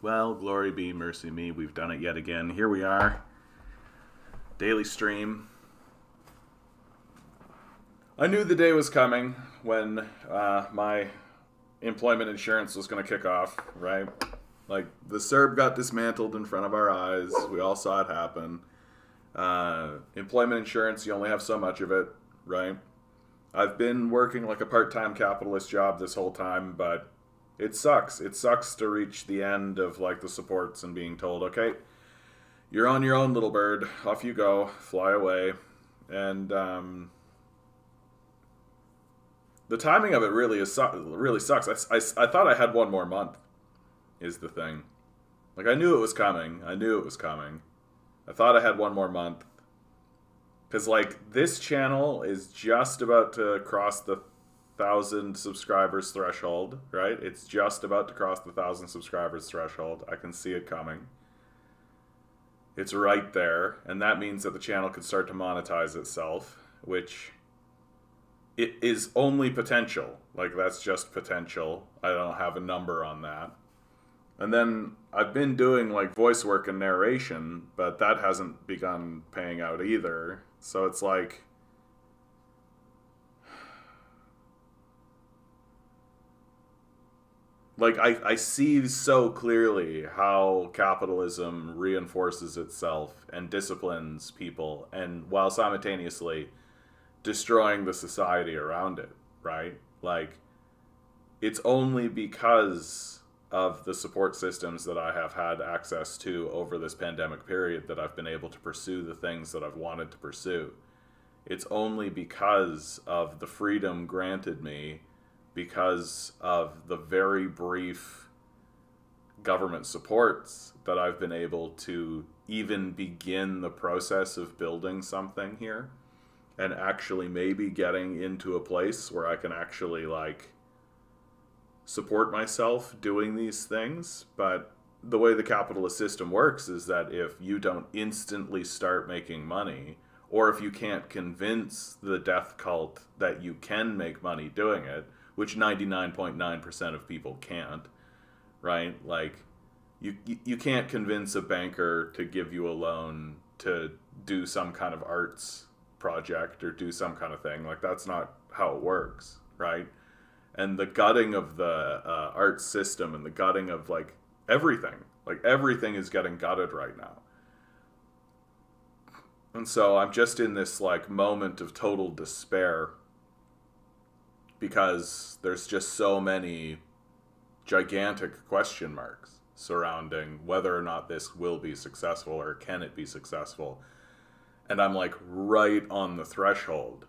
Well, glory be, mercy me. We've done it yet again. Here we are. Daily stream. I knew the day was coming when my employment insurance was going to kick off, right? Like, the CERB got dismantled in front of our eyes. We all saw it happen. Employment insurance, you only have so much of it, right? I've been working like a part-time capitalist job this whole time, but it sucks. It sucks to reach the end of like the supports and being told, okay, you're on your own, little bird. Off you go. Fly away. And the timing of it really sucks. I thought I had one more month, is the thing. Like, I knew it was coming. I thought I had one more month. Because, like, this channel is just about to cross the 1,000 subscribers threshold, right? It's just about to cross the 1,000 subscribers threshold. I can see it coming. It's right there, and that means that the channel could start to monetize itself, which it is only potential. Like, that's just potential. I don't have a number on that. And then I've been doing like voice work and narration, but that hasn't begun paying out either. So it's like, I see so clearly how capitalism reinforces itself and disciplines people, and while simultaneously destroying the society around it, right? Like, it's only because of the support systems that I have had access to over this pandemic period that I've been able to pursue the things that I've wanted to pursue. It's only because of the freedom granted me because of the very brief government supports that I've been able to even begin the process of building something here and actually maybe getting into a place where I can actually like support myself doing these things. But the way the capitalist system works is that if you don't instantly start making money, or if you can't convince the death cult that you can make money doing it, which 99.9% of people can't, right? Like, you can't convince a banker to give you a loan to do some kind of arts project or do some kind of thing. Like, that's not how it works, right? And the gutting of the arts system and the gutting of like everything is getting gutted right now. And so I'm just in this like moment of total despair because there's just so many gigantic question marks surrounding whether or not this will be successful or can it be successful. And I'm like right on the threshold.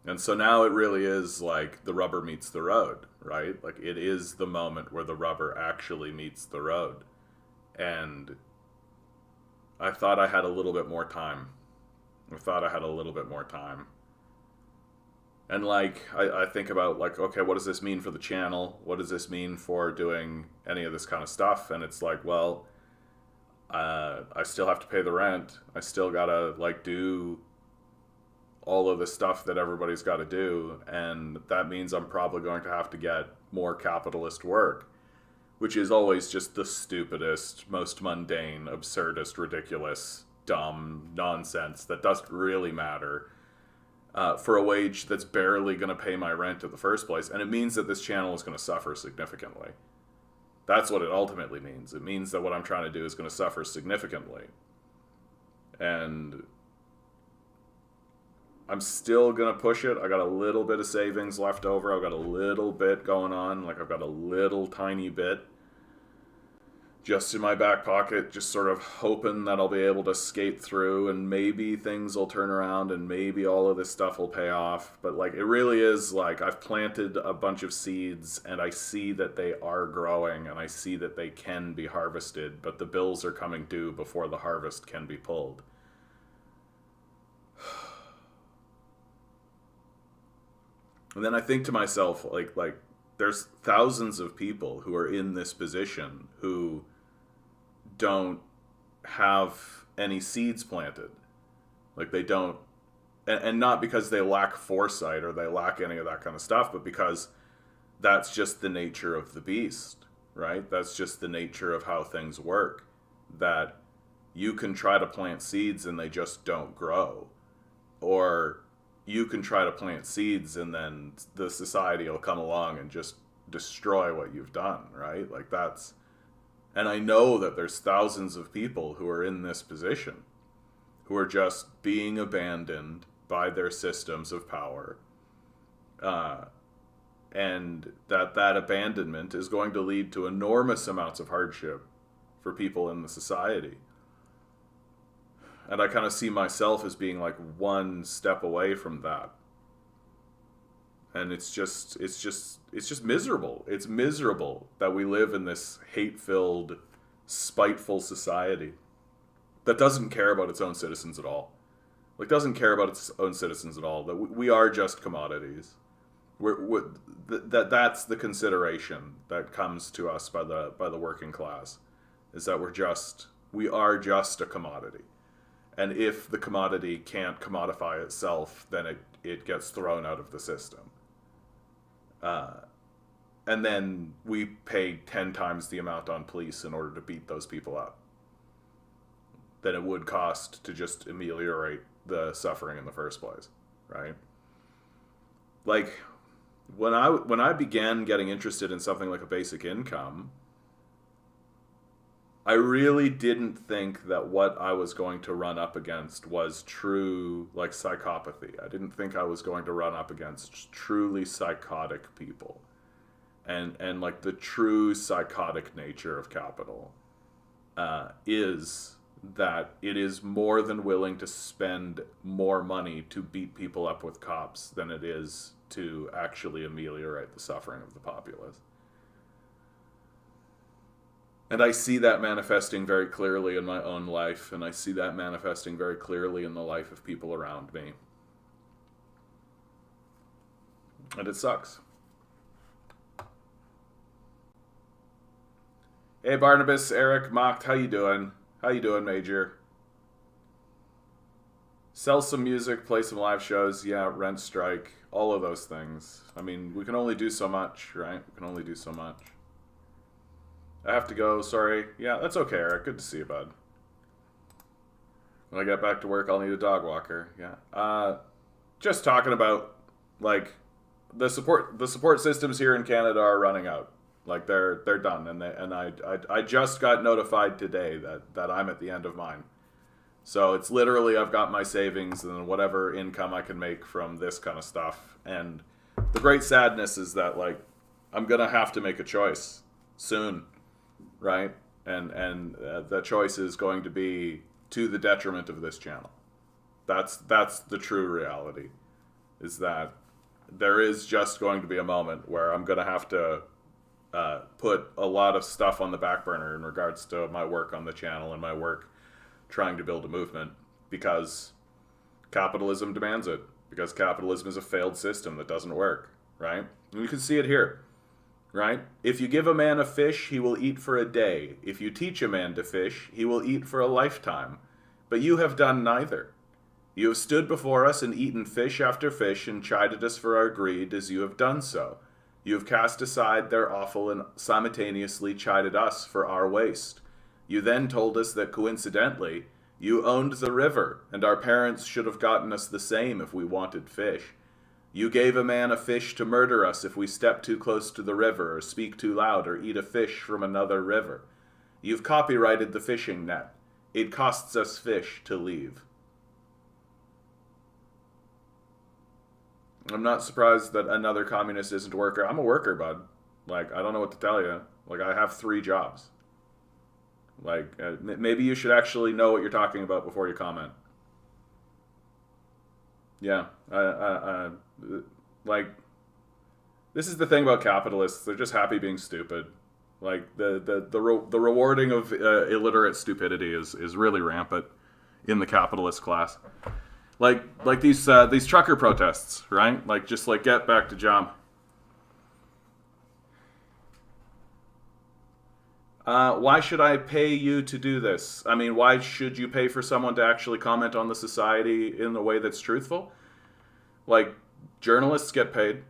And so now it really is like the rubber meets the road, right? Like, it is the moment where the rubber actually meets the road. And I thought I had a little bit more time. And like, I think about like, okay, what does this mean for the channel? What does this mean for doing any of this kind of stuff? And it's like, well, I still have to pay the rent. I still gotta like do all of the stuff that everybody's got to do, and that means I'm probably going to have to get more capitalist work, which is always just the stupidest, most mundane, absurdist, ridiculous, dumb nonsense that doesn't really matter for a wage that's barely going to pay my rent in the first place. And it means that this channel is going to suffer significantly. That's what it ultimately means. It means that what I'm trying to do is going to suffer significantly. And I'm still going to push it. I got a little bit of savings left over. I've got a little bit going on. Like, I've got a little tiny bit just in my back pocket, just sort of hoping that I'll be able to skate through and maybe things will turn around and maybe all of this stuff will pay off. But like, it really is like I've planted a bunch of seeds and I see that they are growing and I see that they can be harvested, but the bills are coming due before the harvest can be pulled. And then I think to myself, like there's thousands of people who are in this position who don't have any seeds planted. Like, they don't, and not because they lack foresight or they lack any of that kind of stuff, but because that's just the nature of the beast, right? That's just the nature of how things work. That you can try to plant seeds and they just don't grow. Or you can try to plant seeds and then the society will come along and just destroy what you've done, right? Like that's... And I know that there's thousands of people who are in this position, who are just being abandoned by their systems of power. And that abandonment is going to lead to enormous amounts of hardship for people in the society. And I kind of see myself as being like one step away from that. And it's just miserable. It's miserable that we live in this hate-filled, spiteful society that doesn't care about its own citizens at all. Like, doesn't care about its own citizens at all. That we are just commodities. That's the consideration that comes to us by the working class, is that we are just a commodity. And if the commodity can't commodify itself, then it gets thrown out of the system. And then we pay 10 times the amount on police in order to beat those people up than it would cost to just ameliorate the suffering in the first place, right? Like, when I began getting interested in something like a basic income, I really didn't think that what I was going to run up against was true, like, psychopathy. I didn't think I was going to run up against truly psychotic people. And like, the true psychotic nature of capital is that it is more than willing to spend more money to beat people up with cops than it is to actually ameliorate the suffering of the populace. And I see that manifesting very clearly in my own life, and I see that manifesting very clearly in the life of people around me. And it sucks. Hey, Barnabas, Eric, Mocked, how you doing? How you doing, Major? Sell some music, play some live shows, yeah, rent strike, all of those things. I mean, we can only do so much, right? We can only do so much. I have to go, sorry. Yeah, that's okay, Eric. Good to see you, bud. When I get back to work, I'll need a dog walker. Yeah. Just talking about, like, the support systems here in Canada are running out. Like, they're done, and I just got notified today that I'm at the end of mine. So it's literally, I've got my savings and whatever income I can make from this kind of stuff. And the great sadness is that, like, I'm gonna have to make a choice soon. Right? And the choice is going to be to the detriment of this channel. That's the true reality, is that there is just going to be a moment where I'm going to have to put a lot of stuff on the back burner in regards to my work on the channel and my work trying to build a movement, because capitalism demands it, because capitalism is a failed system that doesn't work, right? And you can see it here. Right? If you give a man a fish, he will eat for a day. If you teach a man to fish, he will eat for a lifetime. But you have done neither. You have stood before us and eaten fish after fish and chided us for our greed as you have done so. You have cast aside their offal and simultaneously chided us for our waste. You then told us that coincidentally, you owned the river, and our parents should have gotten us the same if we wanted fish. You gave a man a fish to murder us if we step too close to the river or speak too loud or eat a fish from another river. You've copyrighted the fishing net. It costs us fish to leave. I'm not surprised that another communist isn't a worker. I'm a worker, bud. Like, I don't know what to tell you. Like, I have 3 jobs. Like, maybe you should actually know what you're talking about before you comment. Yeah, like, this is the thing about capitalists. They're just happy being stupid. Like, the rewarding of illiterate stupidity is really rampant in the capitalist class. Like these trucker protests, right? Like, just like, get back to jam. Why should I pay you to do this? I mean, why should you pay for someone to actually comment on the society in a way that's truthful? Like, journalists get paid.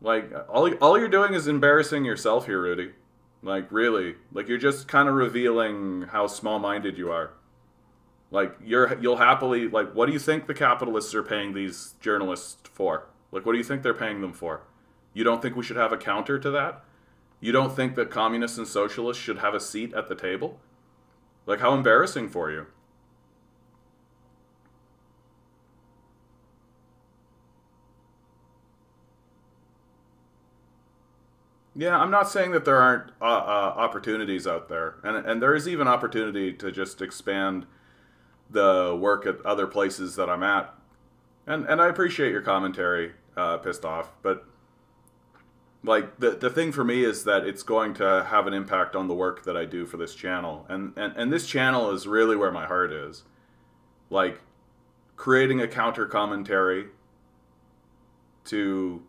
Like, all you're doing is embarrassing yourself here, Rudy. Like, really. Like, you're just kind of revealing how small-minded you are. Like, you'll happily, like, what do you think the capitalists are paying these journalists for? Like, what do you think they're paying them for? You don't think we should have a counter to that? You don't think that communists and socialists should have a seat at the table? Like, how embarrassing for you. Yeah, I'm not saying that there aren't opportunities out there, and there is even opportunity to just expand the work at other places that I'm at, and I appreciate your commentary, pissed off, but like the thing for me is that it's going to have an impact on the work that I do for this channel, and this channel is really where my heart is, like creating a counter commentary to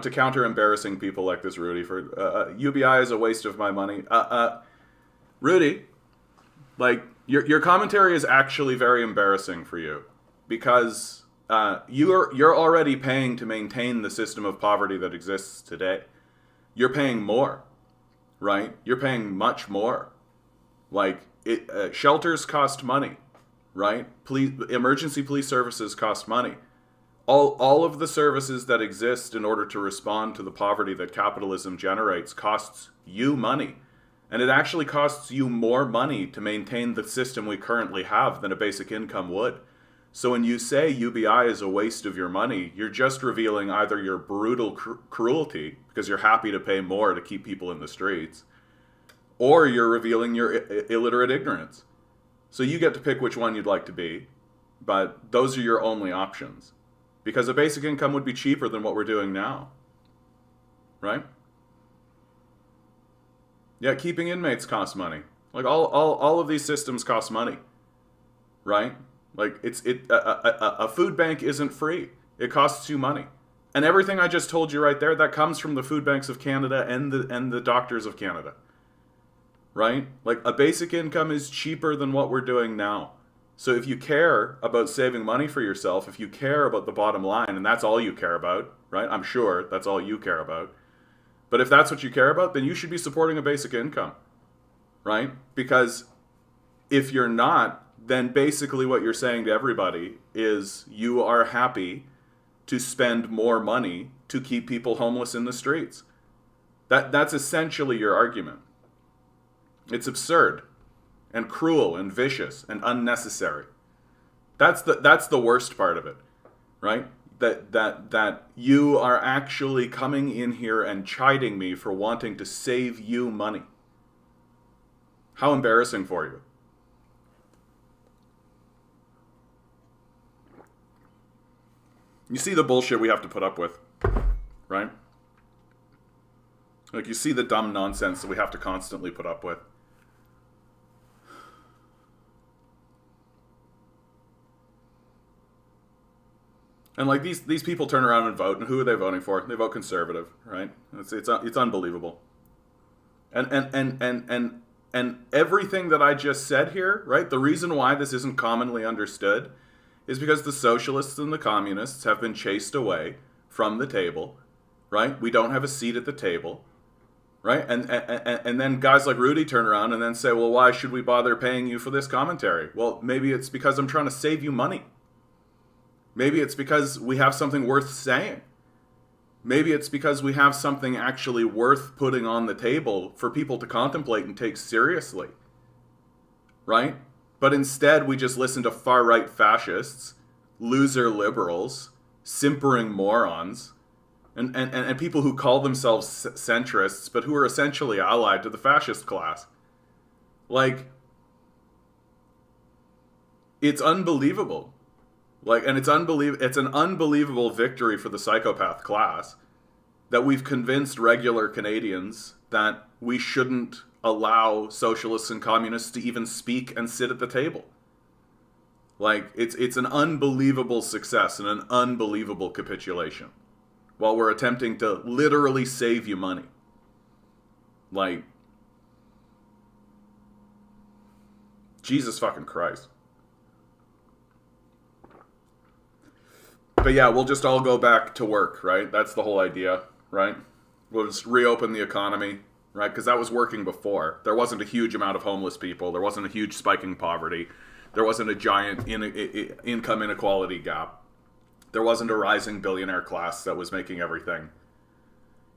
to counter embarrassing people like this Rudy for UBI is a waste of my money. Rudy, like your commentary is actually very embarrassing for you because you're already paying to maintain the system of poverty that exists today. You're paying more, right? You're paying much more. Like shelters cost money, right? Emergency police services cost money. All of the services that exist in order to respond to the poverty that capitalism generates costs you money. And it actually costs you more money to maintain the system we currently have than a basic income would. So when you say UBI is a waste of your money, you're just revealing either your brutal cruelty, because you're happy to pay more to keep people in the streets, or you're revealing your illiterate ignorance. So you get to pick which one you'd like to be, but those are your only options. Because a basic income would be cheaper than what we're doing now. Right? Yeah, keeping inmates costs money. Like all of these systems cost money. Right? Like a food bank isn't free. It costs you money. And everything I just told you right there, that comes from the food banks of Canada and the doctors of Canada. Right? Like a basic income is cheaper than what we're doing now. So if you care about saving money for yourself, if you care about the bottom line, and that's all you care about, right? I'm sure that's all you care about. But if that's what you care about, then you should be supporting a basic income, right? Because if you're not, then basically what you're saying to everybody is you are happy to spend more money to keep people homeless in the streets. That's essentially your argument. It's absurd. And cruel and vicious and unnecessary. That's the worst part of it, right? That you are actually coming in here and chiding me for wanting to save you money. How embarrassing for you. You see the bullshit we have to put up with, right? Like you see the dumb nonsense that we have to constantly put up with. And like these people turn around and vote, and who are they voting for? They vote conservative, right? It's unbelievable. And everything that I just said here, right? The reason why this isn't commonly understood is because the socialists and the communists have been chased away from the table, right? We don't have a seat at the table, right? And then guys like Rudy turn around and then say, well, why should we bother paying you for this commentary? Well, maybe it's because I'm trying to save you money. Maybe it's because we have something worth saying. Maybe it's because we have something actually worth putting on the table for people to contemplate and take seriously. Right? But instead, we just listen to far-right fascists, loser liberals, simpering morons, and people who call themselves centrists, but who are essentially allied to the fascist class. Like, it's unbelievable. Like, and it's an unbelievable victory for the psychopath class that we've convinced regular Canadians that we shouldn't allow socialists and communists to even speak and sit at the table. Like, it's an unbelievable success and an unbelievable capitulation while we're attempting to literally save you money. Like, Jesus fucking Christ. But yeah, we'll just all go back to work, right? That's the whole idea, right? We'll just reopen the economy. right? Because that was working before. There wasn't a huge amount of homeless people. There wasn't a huge spiking poverty. There wasn't a giant income inequality gap. There wasn't a rising billionaire class that was making everything.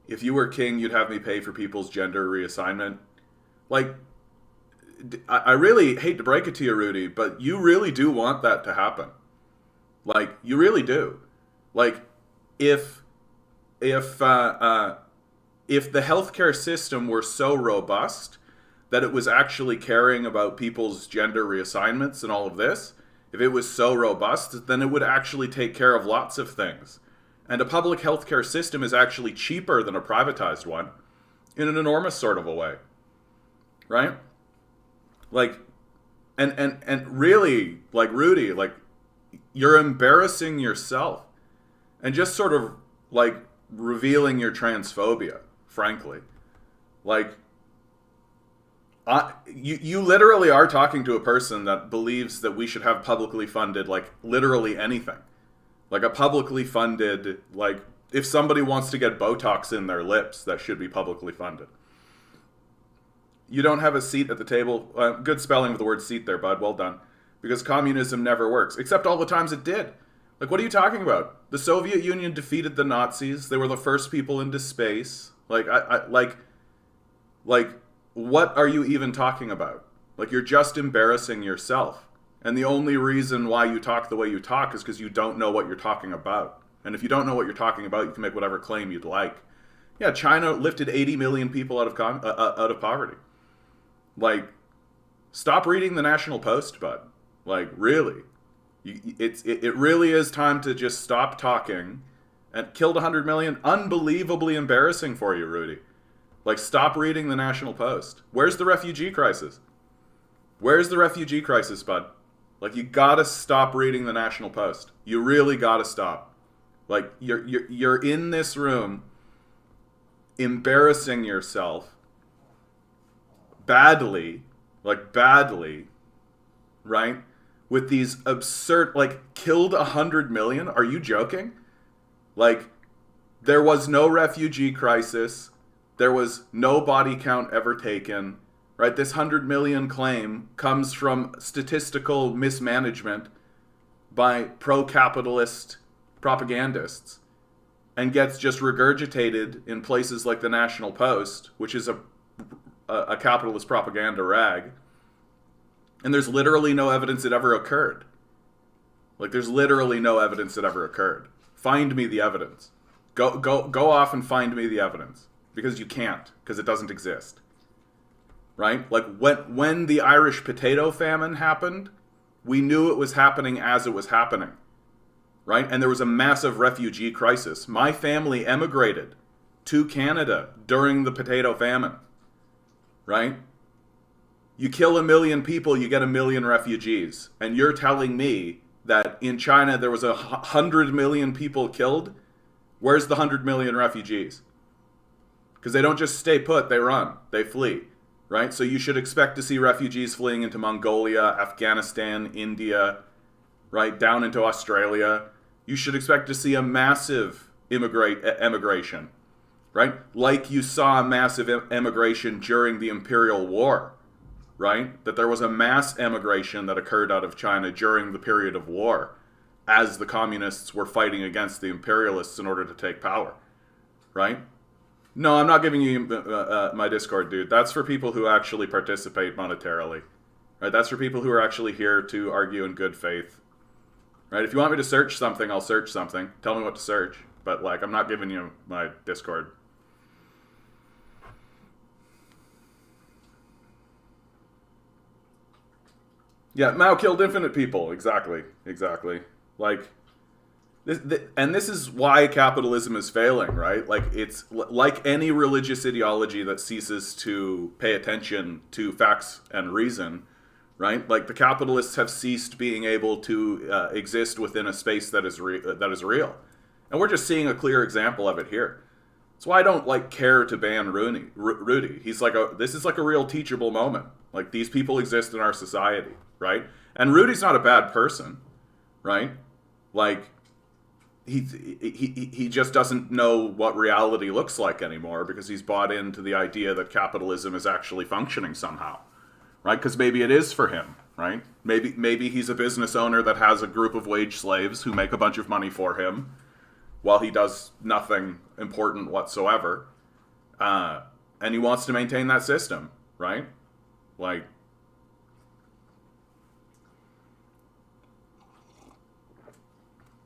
If you were king, you'd have me pay for people's gender reassignment. Like, I really hate to break it to you, Rudy, but you really do want that to happen. Like, you really do. Like, if the healthcare system were so robust that it was actually caring about people's gender reassignments and all of this, if it was so robust, then it would actually take care of lots of things. And a public healthcare system is actually cheaper than a privatized one in an enormous sort of a way. Right? Like, and really, like, Rudy, like, you're embarrassing yourself and just sort of, like, revealing your transphobia, frankly. Like, you literally are talking to a person that believes that we should have publicly funded, like, literally anything. Like, a publicly funded, like, if somebody wants to get Botox in their lips, that should be publicly funded. You don't have a seat at the table. Good spelling of the word seat there, bud. Well done. Because communism never works. Except all the times it did. Like, what are you talking about? The Soviet Union defeated the Nazis. They were the first people into space. Like, what are you even talking about? Like, you're just embarrassing yourself. And the only reason why you talk the way you talk is because you don't know what you're talking about. And if you don't know what you're talking about, you can make whatever claim you'd like. Yeah, China lifted 80 million people out of poverty. Like, stop reading the National Post, bud. Like, really. It really is time to just stop talking. And killed 100 million. Unbelievably embarrassing for you, Rudy. Like, stop reading the National Post. Where's the refugee crisis? Where's the refugee crisis, bud? Like, you gotta stop reading the National Post. You really gotta stop. Like, you're in this room embarrassing yourself badly, right? With these absurd, like, killed 100 million? Are you joking? Like, there was no refugee crisis. There was no body count ever taken, right? This 100 million claim comes from statistical mismanagement by pro-capitalist propagandists and gets just regurgitated in places like the National Post, which is a capitalist propaganda rag. And there's literally no evidence it ever occurred. Like, there's literally no evidence it ever occurred. Find me the evidence. Go off and find me the evidence. Because you can't, because it doesn't exist. Right? Like, when the Irish potato famine happened, we knew it was happening as it was happening. Right? And there was a massive refugee crisis. My family emigrated to Canada during the potato famine. Right? You kill 1 million people, you get 1 million refugees. And you're telling me that in China there was 100 million people killed? Where's the 100 million refugees? Because they don't just stay put, they run, they flee. Right? So you should expect to see refugees fleeing into Mongolia, Afghanistan, India, right, down into Australia. You should expect to see a massive emigration, right? Like you saw a massive emigration during the Imperial War, right? That there was a mass emigration that occurred out of China during the period of war as the communists were fighting against the imperialists in order to take power, right? No, I'm not giving you my Discord, dude. That's for people who actually participate monetarily, right? That's for people who are actually here to argue in good faith, right? If you want me to search something, I'll search something. Tell me what to search. But, like, I'm not giving you my Discord. Yeah, Mao killed infinite people. Exactly. Like, this is why capitalism is failing, right? Like, it's like any religious ideology that ceases to pay attention to facts and reason, right? Like, the capitalists have ceased being able to exist within a space that is real. And we're just seeing a clear example of it here. That's why I don't, like, care to ban Rudy. He's like this is like a real teachable moment. Like, these people exist in our society, right? And Rudy's not a bad person, right? Like, he just doesn't know what reality looks like anymore because he's bought into the idea that capitalism is actually functioning somehow, right? Because maybe it is for him, right? Maybe he's a business owner that has a group of wage slaves who make a bunch of money for him while he does nothing important whatsoever, and he wants to maintain that system, right? Like,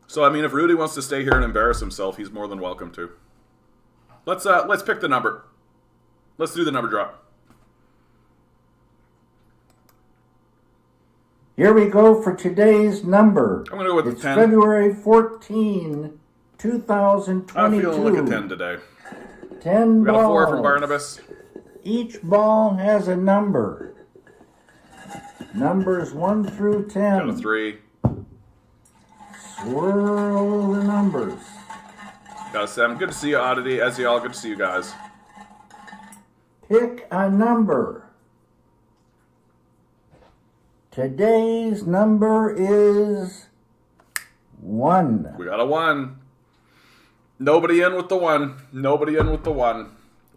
so I mean, if Rudy wants to stay here and embarrass himself, he's more than welcome to. Let's pick the number. Let's do the number drop. Here we go for today's number. I'm gonna go with it's 10. February 14, 2022. I'm feeling like a 10 today. 10 We got a 4 balls. from Barnabas. Each ball has a number. Numbers 1 through 10. Got a 3. Swirl the numbers. Got a 7. Good to see you, Oddity. As y'all, good to see you guys. Pick a number. Today's number is 1. We got a 1. Nobody in with the 1. Nobody in with the 1.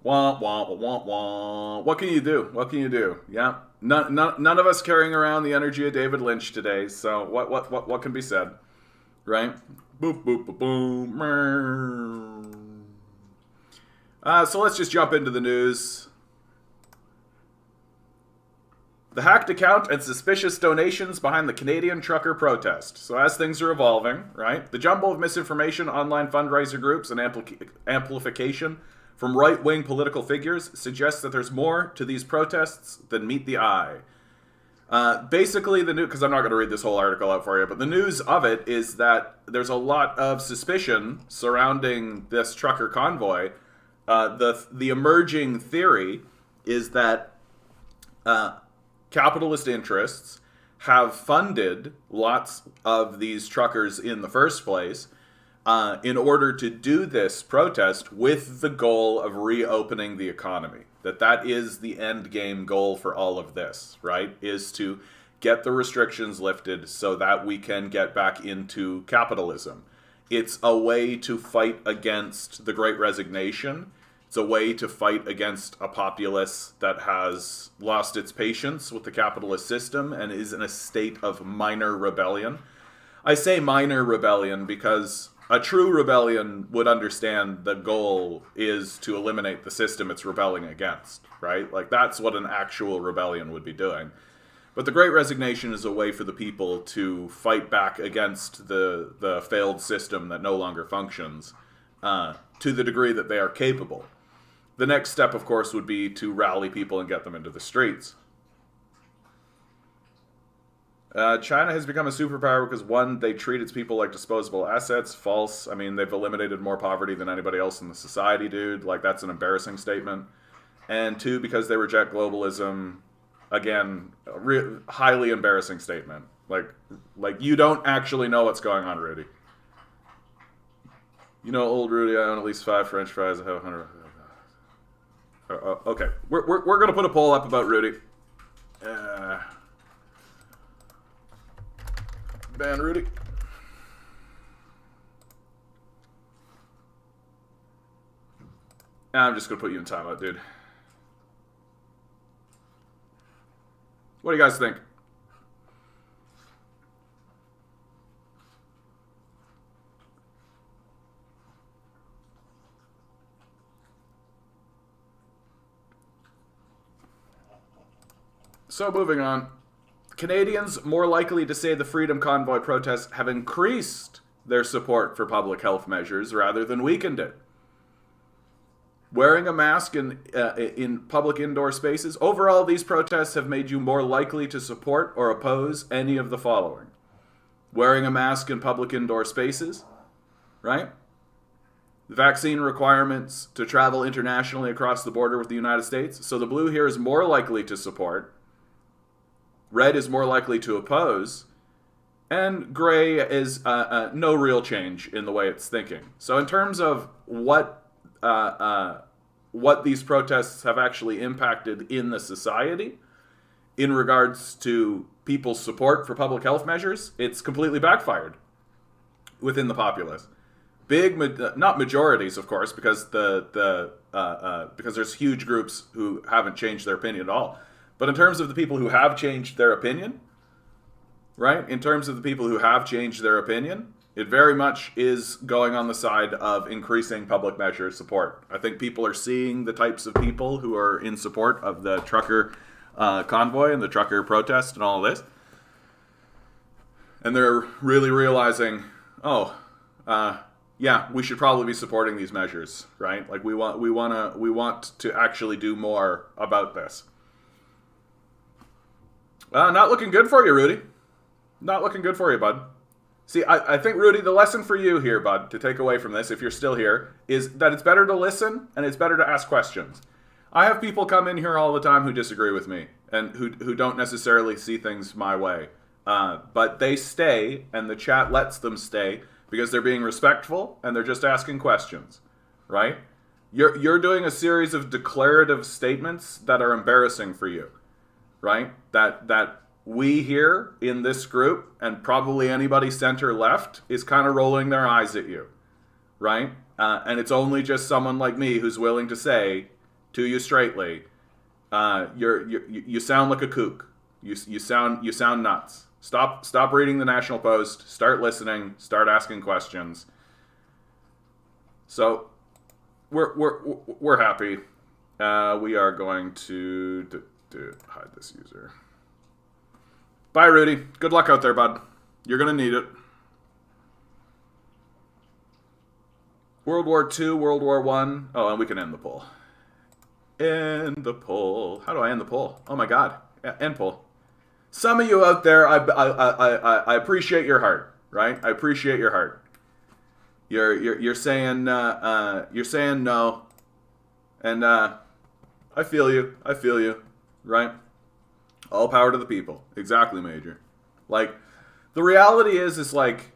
Wah, wah, wah, wah, wah. What can you do? What can you do? Yeah. None of us carrying around the energy of David Lynch today. So what can be said? Right? Boop, boop, boop, boom. So let's just jump into the news. The hacked account and suspicious donations behind the Canadian trucker protest. So as things are evolving, right? The jumble of misinformation, online fundraiser groups, and amplification from right-wing political figures suggests that there's more to these protests than meet the eye. Basically, the news, because I'm not going to read this whole article out for you, but the news of it is that there's a lot of suspicion surrounding this trucker convoy. The emerging theory is that capitalist interests have funded lots of these truckers in the first place in order to do this protest with the goal of reopening the economy. That is the end game goal for all of this, right? Is to get the restrictions lifted so that we can get back into capitalism. It's a way to fight against the Great Resignation. It's a way to fight against a populace that has lost its patience with the capitalist system and is in a state of minor rebellion. I say minor rebellion because a true rebellion would understand the goal is to eliminate the system it's rebelling against, right? Like, that's what an actual rebellion would be doing. But the Great Resignation is a way for the people to fight back against the failed system that no longer functions to the degree that they are capable. The next step, of course, would be to rally people and get them into the streets. China has become a superpower because, 1, they treat its people like disposable assets. False. I mean, they've eliminated more poverty than anybody else in the society, dude. Like, that's an embarrassing statement. And 2, because they reject globalism. Again, highly embarrassing statement. Like you don't actually know what's going on, Rudy. You know, old Rudy, I own at least 5 French fries. I have 100... okay, we're gonna put a poll up about Rudy. Ban Rudy. I'm just gonna put you in timeout, dude. What do you guys think? So moving on. Canadians more likely to say the Freedom Convoy protests have increased their support for public health measures rather than weakened it. Wearing a mask in public indoor spaces. Overall, these protests have made you more likely to support or oppose any of the following. Wearing a mask in public indoor spaces, right? Vaccine requirements to travel internationally across the border with the United States. So the blue here is more likely to support. Red is more likely to oppose, and gray is no real change in the way it's thinking. So in terms of what these protests have actually impacted in the society, in regards to people's support for public health measures, it's completely backfired within the populace. not majorities, of course, because because there's huge groups who haven't changed their opinion at all. But in terms of the people who have changed their opinion, right? In terms of the people who have changed their opinion, it very much is going on the side of increasing public measure support. I think people are seeing the types of people who are in support of the trucker convoy and the trucker protest and all of this, and they're really realizing, yeah, we should probably be supporting these measures, right? Like we want to actually do more about this. Not looking good for you, Rudy. Not looking good for you, bud. See, I think, Rudy, the lesson for you here, bud, to take away from this, if you're still here, is that it's better to listen and it's better to ask questions. I have people come in here all the time who disagree with me and who don't necessarily see things my way. But they stay, and the chat lets them stay, because they're being respectful and they're just asking questions, right? You're doing a series of declarative statements that are embarrassing for you, right? That we here in this group, and probably anybody center left, is kind of rolling their eyes at you, right? And it's only just someone like me who's willing to say to you straightly, you sound like a kook. You sound nuts. Stop reading the National Post. Start listening. Start asking questions. So we're happy. We are going to hide this user. Bye, Rudy. Good luck out there, bud. You're gonna need it. World War II, World War I. Oh, and we can end the poll. End the poll. How do I end the poll? Oh my God. Yeah, end poll. Some of you out there, I appreciate your heart, right? I appreciate your heart. You're saying no, and I feel you, right? All power to the people. Exactly, Major. Like, the reality is like,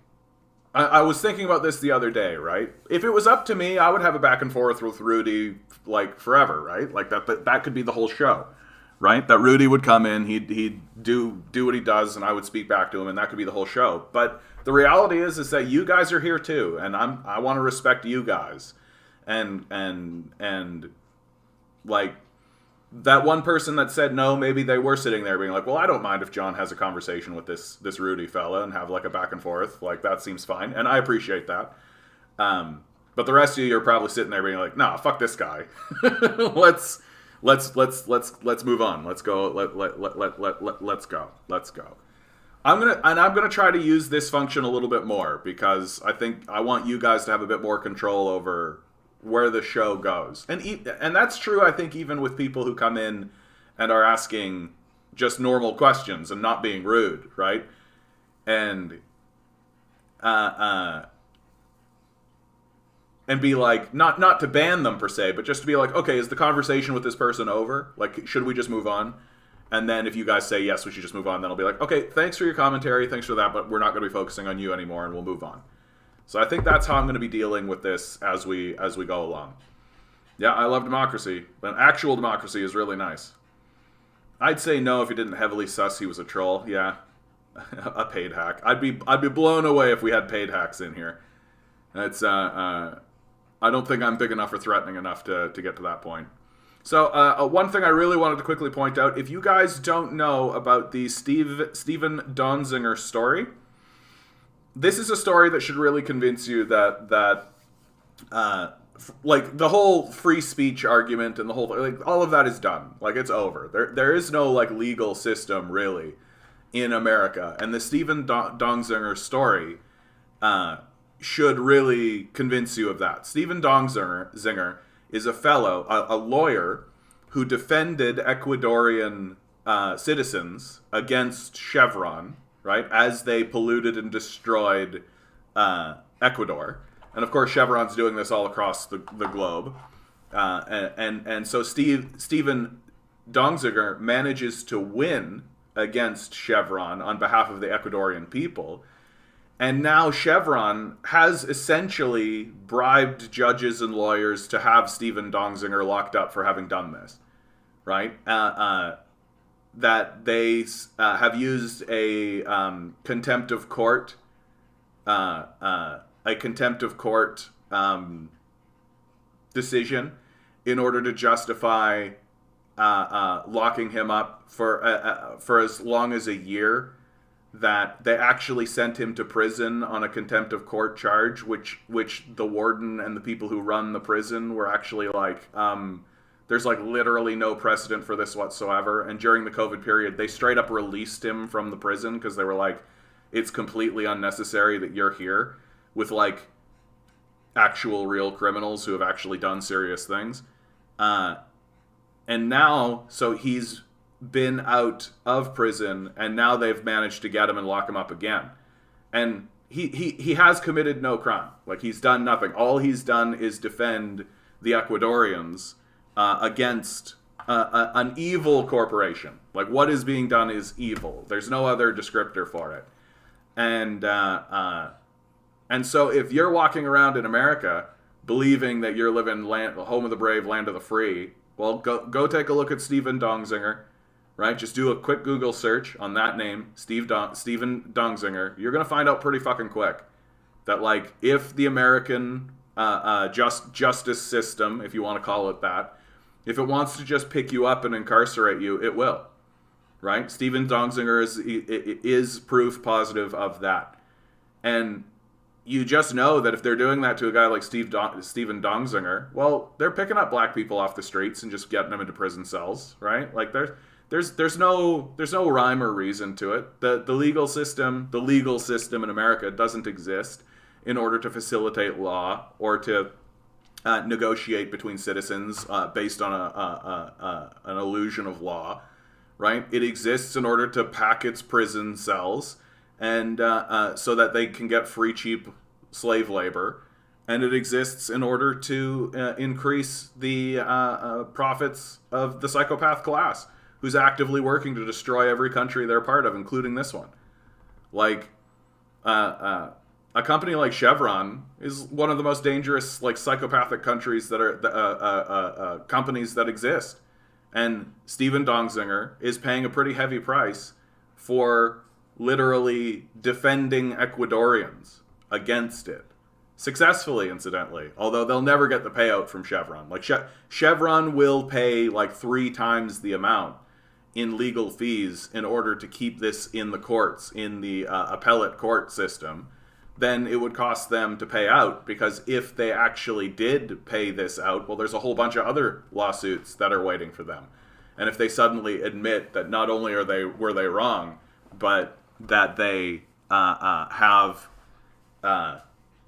I was thinking about this the other day, right? If it was up to me, I would have a back and forth with Rudy like forever, right? Like that could be the whole show. Right? That Rudy would come in, he'd do what he does, and I would speak back to him, and that could be the whole show. But the reality is that you guys are here too, and I want to respect you guys, and like that one person that said no, maybe they were sitting there being like, well, I don't mind if John has a conversation with this Rudy fella and have like a back and forth, like that seems fine, and I appreciate that. But the rest of you are probably sitting there being like, nah, fuck this guy. Let's move on. Let's go. Let's go. I'm gonna try to use this function a little bit more, because I think I want you guys to have a bit more control over where the show goes, and that's true. I think even with people who come in and are asking just normal questions and not being rude, right? And and be like, not to ban them per se, but just to be like, okay, is the conversation with this person over? Like, should we just move on? And then if you guys say yes, we should just move on, then I'll be like, okay, thanks for your commentary, thanks for that, but we're not going to be focusing on you anymore, and we'll move on. So I think that's how I'm going to be dealing with this as we go along. Yeah, I love democracy, but actual democracy is really nice. I'd say no if you didn't heavily suss he was a troll. Yeah, a paid hack. I'd be blown away if we had paid hacks in here. It's I don't think I'm big enough or threatening enough to get to that point. So one thing I really wanted to quickly point out, if you guys don't know about the Stephen Donziger story, this is a story that should really convince you that like the whole free speech argument and the whole, like, all of that is done. Like, it's over. There is no like legal system really in America, and the Stephen Donziger story should really convince you of that. Stephen Donziger is a fellow, a lawyer who defended Ecuadorian citizens against Chevron, right, as they polluted and destroyed Ecuador. And of course, Chevron's doing this all across the globe. And so Stephen Donziger manages to win against Chevron on behalf of the Ecuadorian people. And now Chevron has essentially bribed judges and lawyers to have Stephen Donziger locked up for having done this, right? That they have used a contempt of court a contempt of court decision in order to justify locking him up for as long as a year, that they actually sent him to prison on a contempt of court charge, which the warden and the people who run the prison were actually like, there's like literally no precedent for this whatsoever. And during the COVID period, they straight up released him from the prison because they were like, it's completely unnecessary that you're here with like actual real criminals who have actually done serious things. And now, so he's been out of prison, and now they've managed to get him and lock him up again. And he has committed no crime. Like, he's done nothing. All he's done is defend the Ecuadorians against an evil corporation. Like, what is being done is evil. There's no other descriptor for it. And so if you're walking around in America believing that you're living home of the brave, land of the free, well, go take a look at Stephen Donziger, right? Just do a quick Google search on that name, Stephen Donziger. You're going to find out pretty fucking quick that, like, if the American justice system, if you want to call it that, if it wants to just pick you up and incarcerate you, it will, right? Stephen Donziger is proof positive of that. And you just know that if they're doing that to a guy like Stephen Donziger, well, they're picking up black people off the streets and just getting them into prison cells, right? Like, there's no rhyme or reason to it. The legal system in America doesn't exist in order to facilitate law or to negotiate between citizens based on an illusion of law, right? It exists in order to pack its prison cells and so that they can get free, cheap slave labor. And it exists in order to increase the profits of the psychopath class, who's actively working to destroy every country they're part of, including this one. Like, a company like Chevron is one of the most dangerous, like, psychopathic countries that are companies that exist. And Stephen Donziger is paying a pretty heavy price for literally defending Ecuadorians against it. Successfully, incidentally, although they'll never get the payout from Chevron. Like, Chevron will pay like 3 times the amount in legal fees in order to keep this in the courts, in the appellate court system, than it would cost them to pay out. Because if they actually did pay this out, well, there's a whole bunch of other lawsuits that are waiting for them. And if they suddenly admit that not only were they wrong, but that they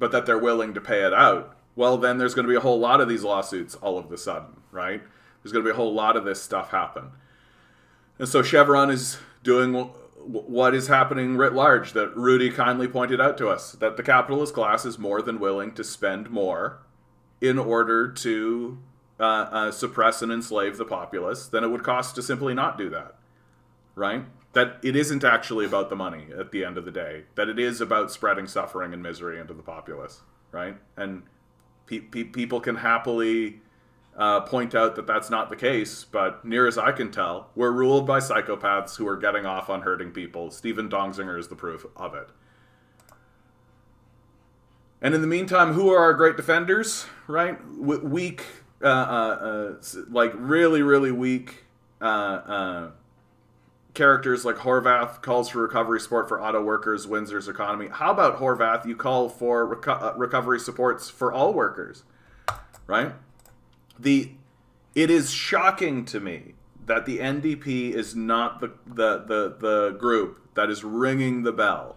but that they're willing to pay it out, well, then there's going to be a whole lot of these lawsuits all of a sudden, right? There's going to be a whole lot of this stuff happen. And so Chevron is doing what is happening writ large, that Rudy kindly pointed out to us, that the capitalist class is more than willing to spend more in order to suppress and enslave the populace than it would cost to simply not do that, right? That it isn't actually about the money at the end of the day, that it is about spreading suffering and misery into the populace, right? And people can happily point out that that's not the case, but near as I can tell, we're ruled by psychopaths who are getting off on hurting people. Stephen Donziger is the proof of it. And in the meantime, who are our great defenders, right? Weak, like really, really weak characters like Horvath calls for recovery support for auto workers, Windsor's economy. How about Horvath? You call for recovery supports for all workers, right? It is shocking to me that the NDP is not the group that is ringing the bell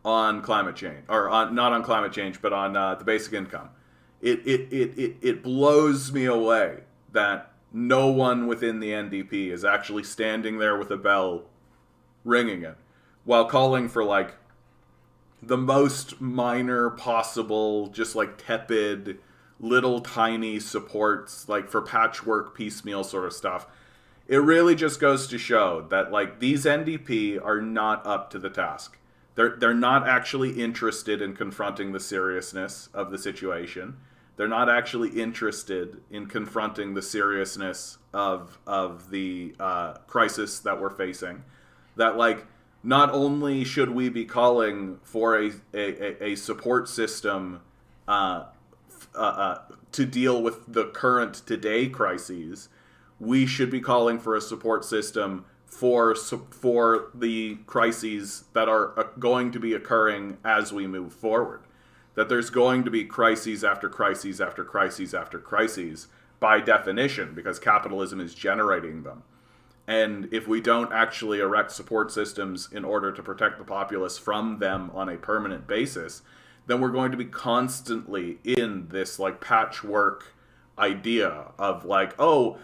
on climate change, or not on climate change, but on the basic income. It blows me away that no one within the NDP is actually standing there with a bell ringing it while calling for like the most minor possible, just like tepid, little tiny supports, like for patchwork piecemeal sort of stuff. It really just goes to show that like these NDP are not up to the task. They're not actually interested in confronting the seriousness of the situation. They're not actually interested in confronting the seriousness of the crisis that we're facing. That like not only should we be calling for a support system to deal with the current today crises, we should be calling for a support system for the crises that are going to be occurring as we move forward. That there's going to be crises after crises after crises after crises by definition, because capitalism is generating them. And if we don't actually erect support systems in order to protect the populace from them on a permanent basis, then we're going to be constantly in this like patchwork idea of like, oh,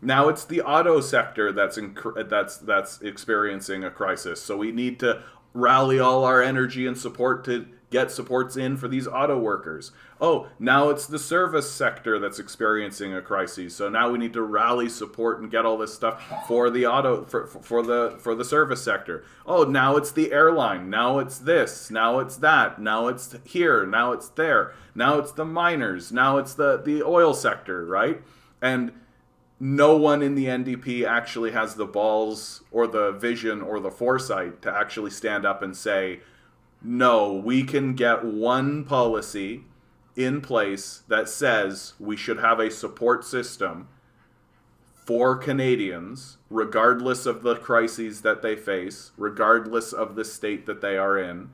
now it's the auto sector that's experiencing a crisis, so we need to rally all our energy and support to get supports in for these auto workers. Oh, now it's the service sector that's experiencing a crisis, so now we need to rally support and get all this stuff for the for the service sector. Oh, now it's the airline, now it's this, now it's that, now it's here, now it's there, now it's the miners, now it's the oil sector, right? And no one in the NDP actually has the balls or the vision or the foresight to actually stand up and say, no, we can get one policy in place that says we should have a support system for Canadians, regardless of the crises that they face, regardless of the state that they are in,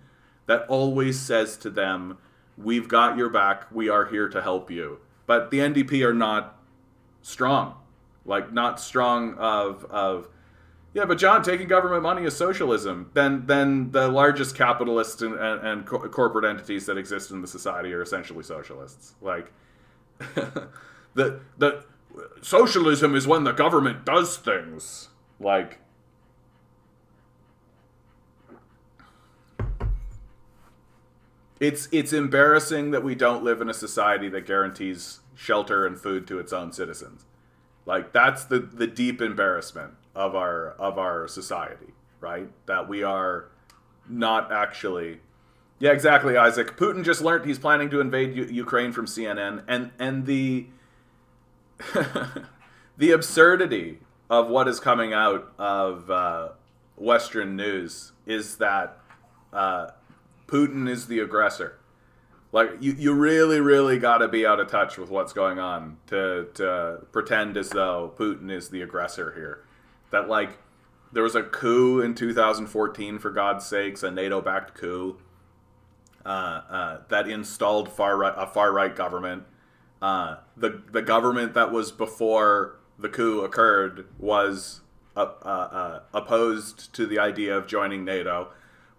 that always says to them, we've got your back, we are here to help you. But the NDP are not strong. Like, not strong of yeah, but John, taking government money is socialism. Then the largest capitalists and corporate entities that exist in the society are essentially socialists. Like, the socialism is when the government does things. Like, it's embarrassing that we don't live in a society that guarantees shelter and food to its own citizens. Like, that's the deep embarrassment of our society, right? That we are not actually... Yeah, exactly, Isaac. Putin just learned he's planning to invade Ukraine from CNN, and the the absurdity of what is coming out of Western news is that Putin is the aggressor. Like, you really, really got to be out of touch with what's going on to pretend as though Putin is the aggressor here. That, like, there was a coup in 2014, for God's sakes, a NATO-backed coup that installed a far-right government. The government that was before the coup occurred was opposed to the idea of joining NATO,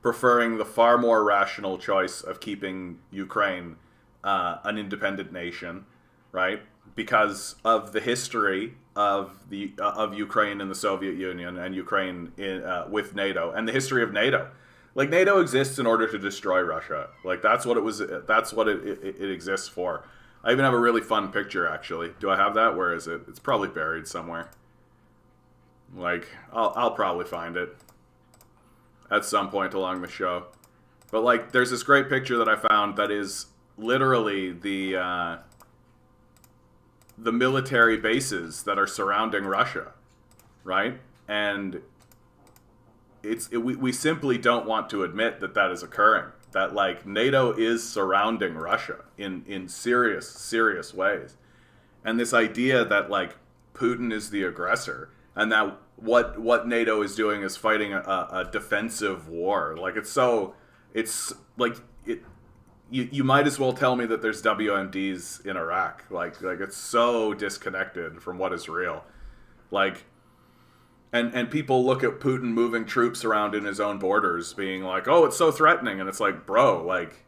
preferring the far more rational choice of keeping Ukraine an independent nation, right? Because of the history of Ukraine in the Soviet Union and Ukraine with NATO, and the history of NATO. Like, NATO exists in order to destroy Russia. Like, that's what it was. That's what it exists for. I even have a really fun picture, actually. Do I have that? Where is it? It's probably buried somewhere. Like, I'll probably find it at some point along the show. But, like, there's this great picture that I found that is literally the military bases that are surrounding Russia, right? And we simply don't want to admit that is occurring. That, like, NATO is surrounding Russia in serious ways. And this idea that, like, Putin is the aggressor, and that what NATO is doing is fighting a defensive war. Like, you might as well tell me that there's WMDs in Iraq. Like it's so disconnected from what is real. Like, and people look at Putin moving troops around in his own borders, being like, oh, it's so threatening. And it's like, bro, like,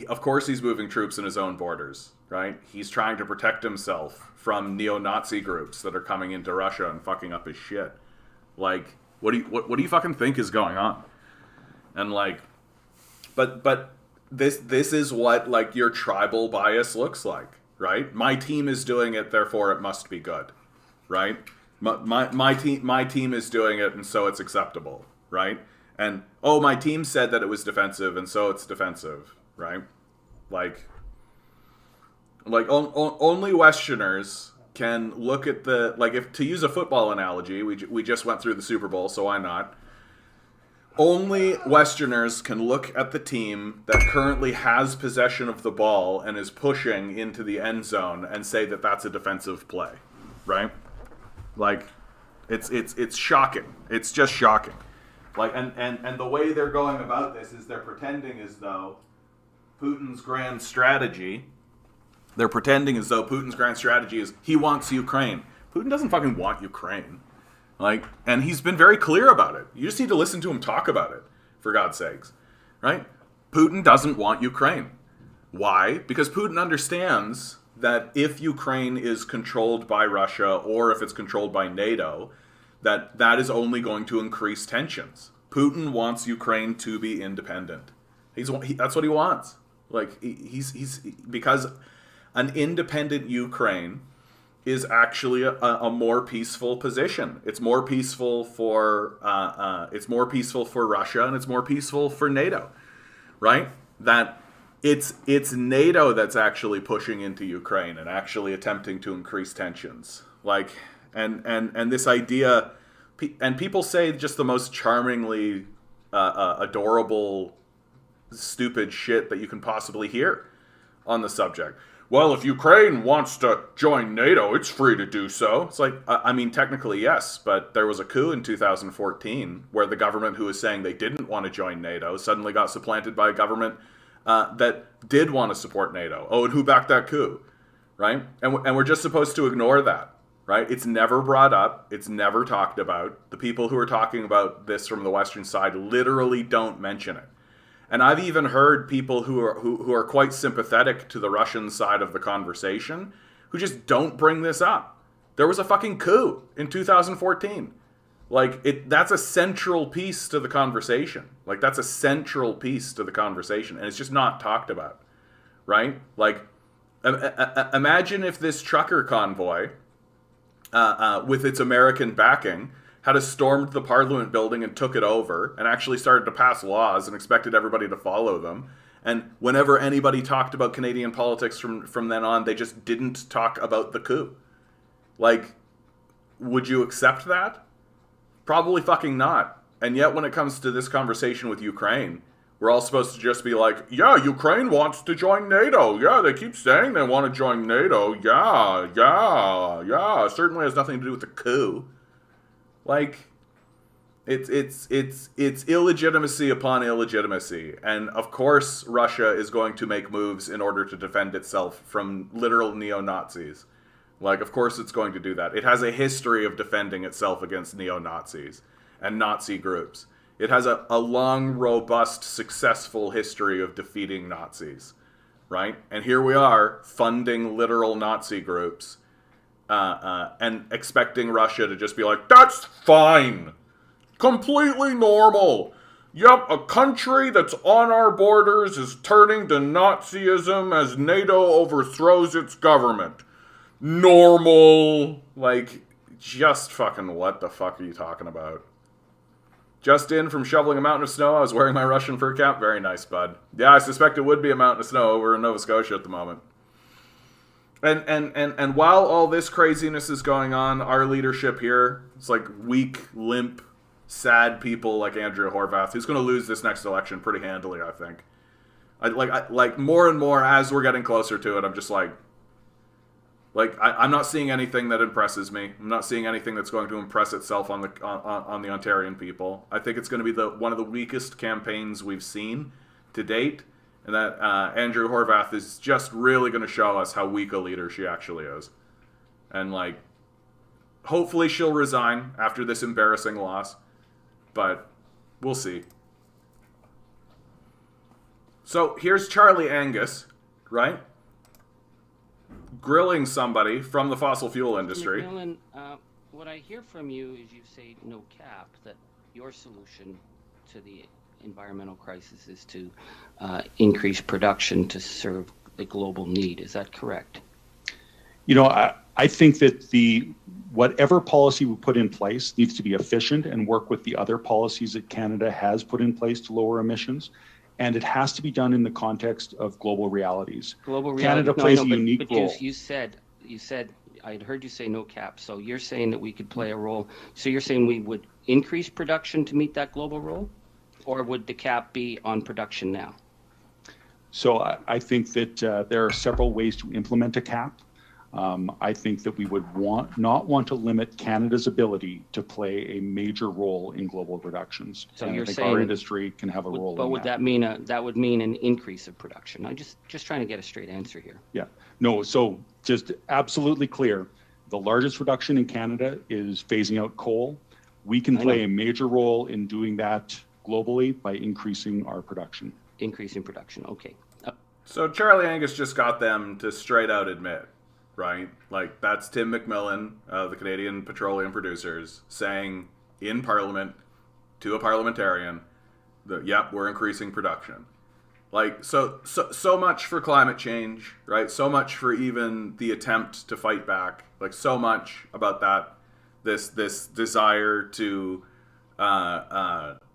of course he's moving troops in his own borders, right? He's trying to protect himself from neo-Nazi groups that are coming into Russia and fucking up his shit. Like, what do you fucking think is going on? And, like, but this is what, like, your tribal bias looks like, right? My team is doing it, therefore it must be good, right? My team is doing it, and so it's acceptable, right? And, oh, my team said that it was defensive, and so it's defensive, right? Like only Westerners can look at the, like, if to use a football analogy, we just went through the Super Bowl, so why not? Only Westerners can look at the team that currently has possession of the ball and is pushing into the end zone and say that that's a defensive play, right? Like, it's shocking. It's just shocking. Like, and the way they're going about this is they're pretending as though Putin's grand strategy. They're pretending as though Putin's grand strategy is he wants Ukraine. Putin doesn't fucking want Ukraine. Like, and he's been very clear about it. You just need to listen to him talk about it, for God's sakes, right? Putin doesn't want Ukraine. Why? Because Putin understands that if Ukraine is controlled by Russia or if it's controlled by NATO, that is only going to increase tensions. Putin wants Ukraine to be independent. That's what he wants. Like, he's because an independent Ukraine is actually a more peaceful position. It's more peaceful for Russia, and it's more peaceful for NATO, right? That it's NATO that's actually pushing into Ukraine and actually attempting to increase tensions. Like, and this idea, and people say just the most charmingly adorable, stupid shit that you can possibly hear on the subject. Well, if Ukraine wants to join NATO, it's free to do so. It's like, I mean, technically, yes, but there was a coup in 2014 where the government who was saying they didn't want to join NATO suddenly got supplanted by a government that did want to support NATO. Oh, and who backed that coup, right? And we're just supposed to ignore that, right? It's never brought up. It's never talked about. The people who are talking about this from the Western side literally don't mention it. And I've even heard people who are quite sympathetic to the Russian side of the conversation who just don't bring this up. There was a fucking coup in 2014. Like, that's a central piece to the conversation. Like, that's a central piece to the conversation, and it's just not talked about, right? Like, imagine if this trucker convoy, with its American backing, had stormed the Parliament building and took it over and actually started to pass laws and expected everybody to follow them. And whenever anybody talked about Canadian politics from then on, they just didn't talk about the coup. Like, would you accept that? Probably fucking not. And yet when it comes to this conversation with Ukraine, we're all supposed to just be like, yeah, Ukraine wants to join NATO. Yeah, they keep saying they want to join NATO. Yeah. It certainly has nothing to do with the coup. Like, it's illegitimacy upon illegitimacy. And of course Russia is going to make moves in order to defend itself from literal neo-Nazis. Like, of course it's going to do that. It has a history of defending itself against neo-Nazis and Nazi groups. It has a long, robust, successful history of defeating Nazis, right? And here we are, funding literal Nazi groups, and expecting Russia to just be like, that's fine. Completely normal. Yep, a country that's on our borders is turning to Nazism as NATO overthrows its government. Normal. Like, just fucking what the fuck are you talking about? Just in from shoveling a mountain of snow, I was wearing my Russian fur cap. Very nice, bud. Yeah, I suspect it would be a mountain of snow over in Nova Scotia at the moment. And while all this craziness is going on, our leadership here, it's like weak, limp, sad people like Andrea Horvath, who's going to lose this next election pretty handily, I think. Like more and more as we're getting closer to it, I'm just like I'm not seeing anything that impresses me. I'm not seeing anything that's going to impress itself on the Ontarian people. I think it's going to be one of the weakest campaigns we've seen to date. And that Andrew Horvath is just really going to show us how weak a leader she actually is. And, like, hopefully she'll resign after this embarrassing loss. But we'll see. So here's Charlie Angus, right? Grilling somebody from the fossil fuel industry. McMillan, what I hear from you is you say no cap, that your solution to the environmental crisis is to increase production to serve the global need. Is that correct? You know, I think that whatever policy we put in place needs to be efficient and work with the other policies that Canada has put in place to lower emissions. And it has to be done in the context of global realities. Canada plays a unique role. You said, I had heard you say no cap. So you're saying that we could play a role. So you're saying we would increase production to meet that global role? or would the cap be on production now? So I think that there are several ways to implement a cap. I think that we would not want to limit Canada's ability to play a major role in global reductions. So and you're I think saying our industry can have a role But in would that mean that would mean an increase of production? I'm just trying to get a straight answer here. Yeah, no, so just absolutely clear. The largest reduction in Canada is phasing out coal. We can play a major role in doing that globally by increasing our production. Increasing production, okay. So Charlie Angus just got them to straight out admit, right? Like, that's Tim McMillan, the Canadian petroleum producers, saying in Parliament to a parliamentarian that, yep, we're increasing production. Like, so much for climate change, right? So much for even the attempt to fight back. Like, so much about that, this desire to,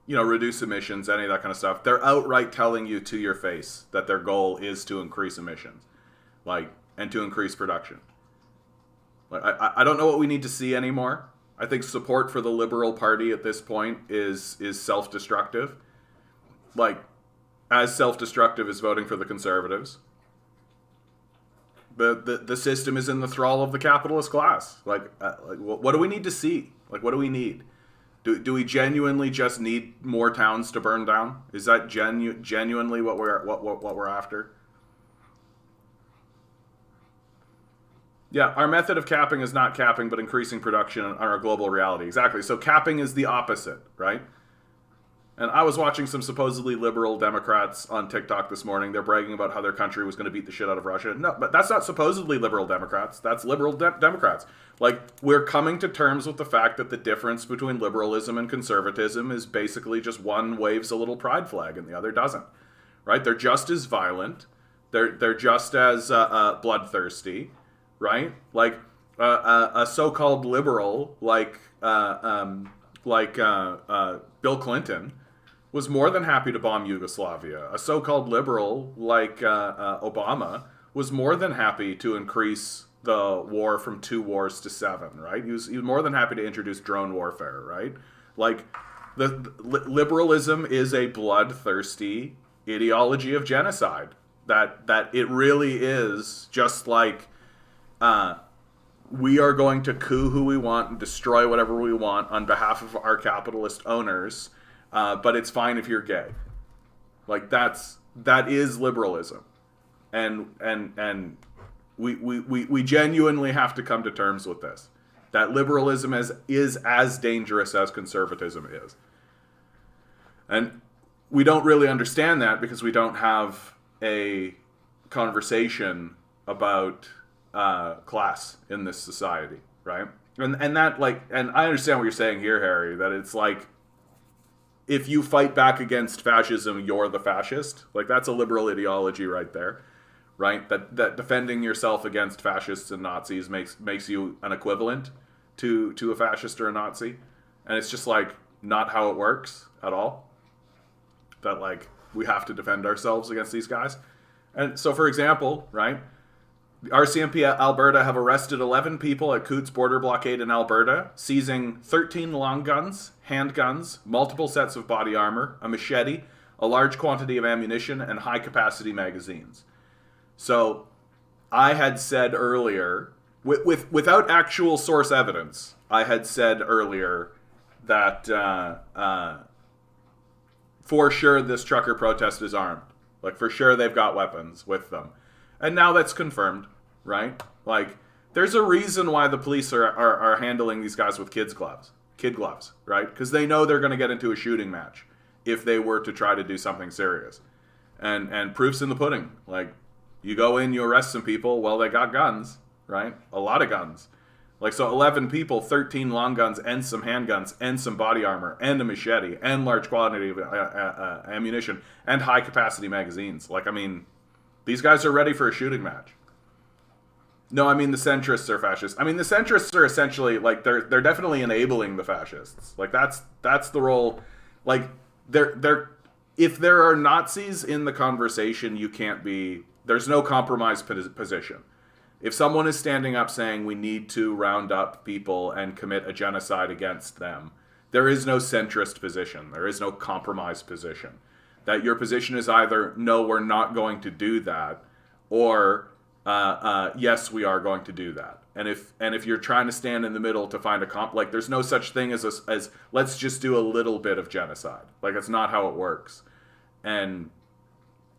reduce emissions, any of that kind of stuff. They're outright telling you to your face that their goal is to increase emissions, like, and to increase production. Like, I don't know what we need to see anymore. I think support for the Liberal Party at this point is self-destructive. Like, as self-destructive as voting for the Conservatives. The system is in the thrall of the capitalist class. Like, what do we need to see? Like, what do we need? Do we genuinely just need more towns to burn down? Is that genuinely what we're after? Yeah, our method of capping is not capping, but increasing production on our global reality. Exactly. So capping is the opposite, right? And I was watching some supposedly liberal Democrats on TikTok this morning. They're bragging about how their country was going to beat the shit out of Russia. No, but that's not supposedly liberal Democrats. That's liberal Democrats. Like, we're coming to terms with the fact that the difference between liberalism and conservatism is basically just one waves a little pride flag and the other doesn't, right? They're just as violent. They're just as bloodthirsty, right? Like, a so-called liberal like Bill Clinton was more than happy to bomb Yugoslavia. A so-called liberal like Obama was more than happy to increase the war from 2 wars to 7, right? He was more than happy to introduce drone warfare, right? Like, liberalism is a bloodthirsty ideology of genocide. That it really is just like, we are going to coup who we want and destroy whatever we want on behalf of our capitalist owners, but it's fine if you're gay. Like, that is liberalism, and we genuinely have to come to terms with this. That liberalism is as dangerous as conservatism is, and we don't really understand that because we don't have a conversation about class in this society, right? And that, like, and I understand what you're saying here, Harry, that it's like, if you fight back against fascism, you're the fascist. Like, that's a liberal ideology right there, right? That defending yourself against fascists and Nazis makes you an equivalent to a fascist or a Nazi. And it's just, like, not how it works at all. That, like, we have to defend ourselves against these guys. And so, for example, right, the RCMP at Alberta have arrested 11 people at Coote's border blockade in Alberta, seizing 13 long guns, handguns, multiple sets of body armor, a machete, a large quantity of ammunition, and high-capacity magazines. So, I had said earlier, without actual source evidence, I had said earlier that for sure this trucker protest is armed. Like, for sure they've got weapons with them. And now that's confirmed, right? Like, there's a reason why the police are handling these guys with kid gloves, right? Because they know they're going to get into a shooting match if they were to try to do something serious. And proof's in the pudding. Like, you go in, you arrest some people, well, they got guns, right? A lot of guns. Like, so 11 people, 13 long guns, and some handguns, and some body armor, and a machete, and large quantity of ammunition, and high-capacity magazines. Like, I mean, these guys are ready for a shooting match. No, I mean, the centrists are fascists. I mean, the centrists are essentially, like, they're definitely enabling the fascists. Like, that's the role. Like, if there are Nazis in the conversation, there's no compromise position. If someone is standing up saying we need to round up people and commit a genocide against them, there is no centrist position. There is no compromise position. That your position is either, no, we're not going to do that, or yes, we are going to do that. And if you're trying to stand in the middle to find a like, there's no such thing as let's just do a little bit of genocide. Like, it's not how it works. And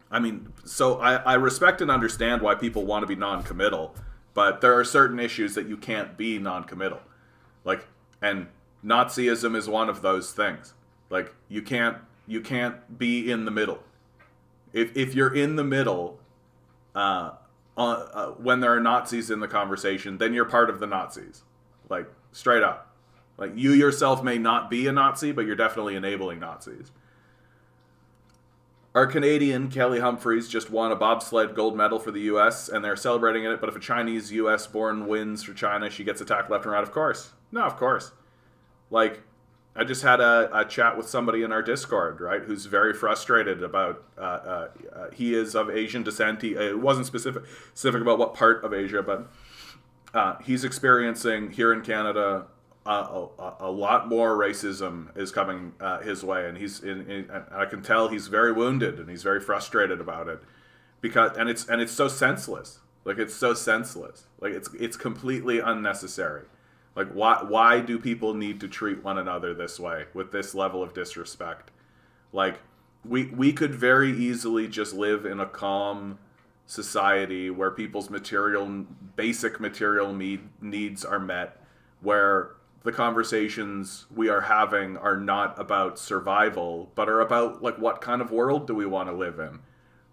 I mean, so I respect and understand why people want to be non-committal, but there are certain issues that you can't be non-committal. Like, and Nazism is one of those things. Like, you can't be in the middle. If you're in the middle, when there are Nazis in the conversation, then you're part of the Nazis. Like, straight up. Like, you yourself may not be a Nazi, but you're definitely enabling Nazis. Our Canadian, Kelly Humphreys, just won a bobsled gold medal for the U.S., and they're celebrating it, but if a Chinese U.S.-born wins for China, she gets attacked left and right. Of course. No, of course. Like, I just had a chat with somebody in our Discord, right, who's very frustrated about, he is of Asian descent. It wasn't specific about what part of Asia, but he's experiencing here in Canada a lot more racism is coming his way, and I can tell he's very wounded and he's very frustrated about it, because it's so senseless. Like, it's so senseless. Like, it's completely unnecessary. Like, why do people need to treat one another this way, with this level of disrespect? Like, we could very easily just live in a calm society where people's basic material needs are met, where the conversations we are having are not about survival, but are about, like, what kind of world do we want to live in,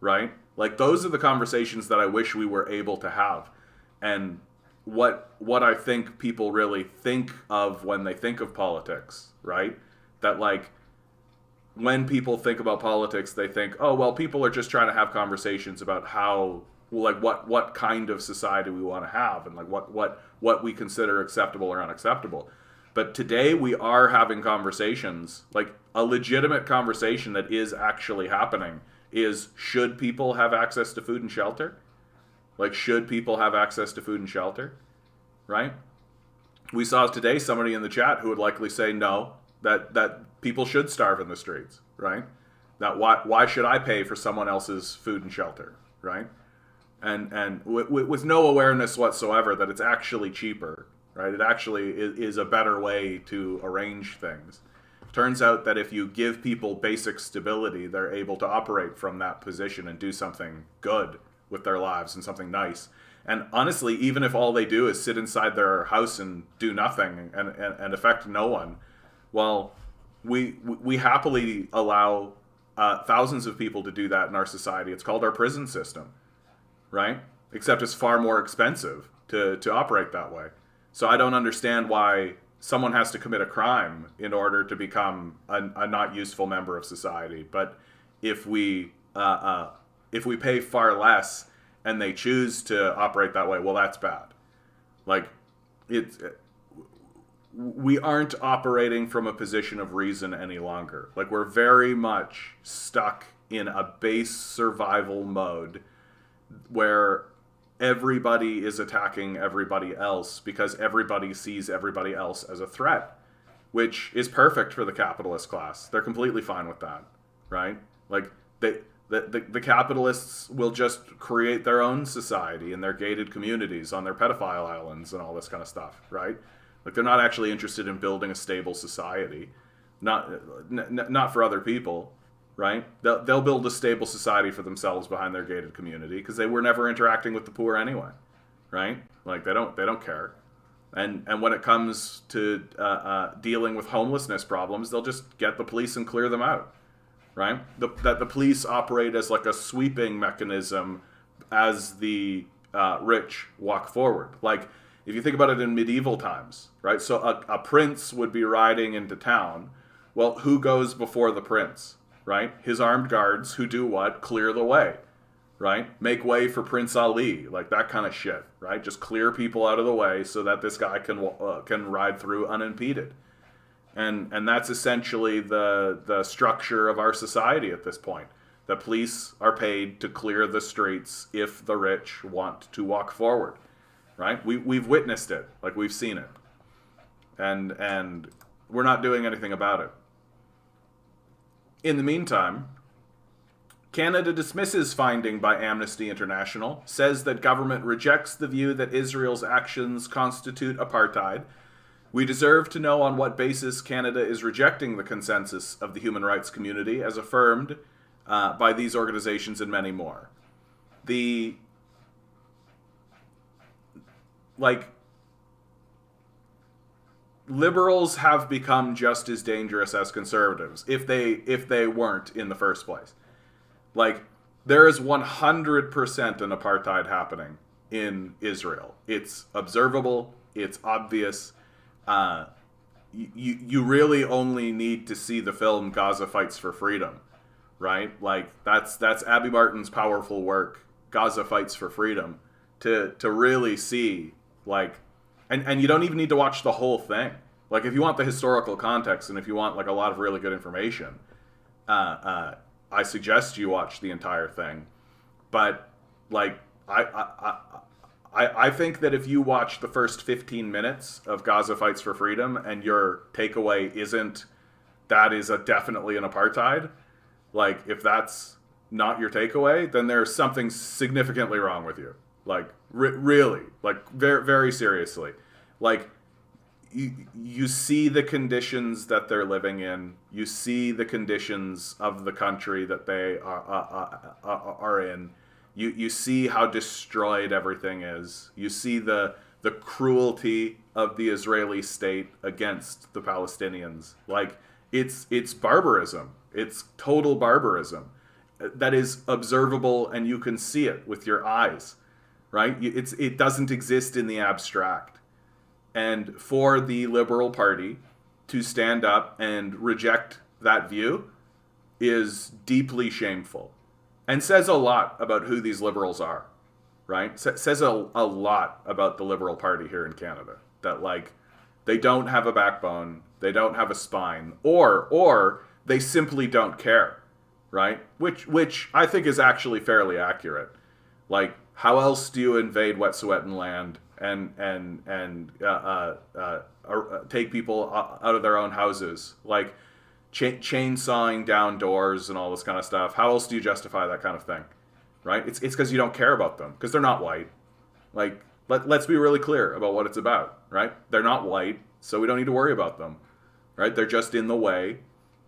right? Like, those are the conversations that I wish we were able to have. And what I think people really think of when they think of politics, right? That, like, when people think about politics, they think, oh, well, people are just trying to have conversations about how, like, what kind of society we want to have, and like what we consider acceptable or unacceptable. But today we are having conversations, like a legitimate conversation that is actually happening is, should people have access to food and shelter? Like, should people have access to food and shelter? Right? We saw today somebody in the chat who would likely say no, that people should starve in the streets, right? That why should I pay for someone else's food and shelter, right? And with no awareness whatsoever that it's actually cheaper, right? It actually is a better way to arrange things. Turns out that if you give people basic stability, they're able to operate from that position and do something good with their lives and something nice. And honestly, even if all they do is sit inside their house and do nothing and affect no one, well, we happily allow thousands of people to do that in our society. It's called our prison system, right? Except it's far more expensive to operate that way. So I don't understand why someone has to commit a crime in order to become a not useful member of society. But if we pay far less and they choose to operate that way, well, that's bad. Like, we aren't operating from a position of reason any longer. Like, we're very much stuck in a base survival mode where everybody is attacking everybody else because everybody sees everybody else as a threat, which is perfect for the capitalist class. They're completely fine with that, right? Like, the capitalists will just create their own society in their gated communities on their pedophile islands and all this kind of stuff, right? Like, they're not actually interested in building a stable society, not for other people, right? They'll build a stable society for themselves behind their gated community because they were never interacting with the poor anyway, right? Like, they don't care. And when it comes to dealing with homelessness problems, they'll just get the police and clear them out, right? That the police operate as like a sweeping mechanism as the rich walk forward. Like, if you think about it in medieval times, right? So a prince would be riding into town. Well, who goes before the prince, right? His armed guards, who do what? Clear the way, right? Make way for Prince Ali, like that kind of shit, right? Just clear people out of the way so that this guy can ride through unimpeded. And that's essentially the structure of our society at this point. The police are paid to clear the streets if the rich want to walk forward, right? We've witnessed it, like we've seen it. And We're not doing anything about it. In the meantime, Canada dismisses finding by Amnesty International, says that government rejects the view that Israel's actions constitute apartheid. We deserve to know on what basis Canada is rejecting the consensus of the human rights community as affirmed by these organizations and many more. Liberals have become just as dangerous as conservatives if they weren't in the first place. Like, there is 100% an apartheid happening in Israel. It's observable. It's obvious. You really only need to see the film Gaza Fights for Freedom, right? Like, that's Abby Martin's powerful work, Gaza Fights for Freedom, to really see, like, and you don't even need to watch the whole thing. Like, if you want the historical context and if you want, like, a lot of really good information, I suggest you watch the entire thing. But, like, I think that if you watch the first 15 minutes of Gaza Fights for Freedom and your takeaway isn't that is definitely an apartheid, like, if that's not your takeaway, then there's something significantly wrong with you. Like, really, like, very, very seriously. Like, you see the conditions that they're living in. You see the conditions of the country that they are in. You see how destroyed everything is. You see the cruelty of the Israeli state against the Palestinians. Like, it's barbarism. It's total barbarism. That is observable, and you can see it with your eyes, right? It doesn't exist in the abstract. And for the Liberal Party to stand up and reject that view is deeply shameful and says a lot about who these Liberals are, right? Says a lot about the Liberal Party here in Canada. That, like, they don't have a backbone, they don't have a spine, or they simply don't care, right? Which I think is actually fairly accurate. Like, how else do you invade Wet'suwet'en land and take people out of their own houses, like chainsawing down doors and all this kind of stuff? How else do you justify that kind of thing, right? It's because you don't care about them, because they're not white. Like, let's be really clear about what it's about, right? They're not white, so we don't need to worry about them, right? They're just in the way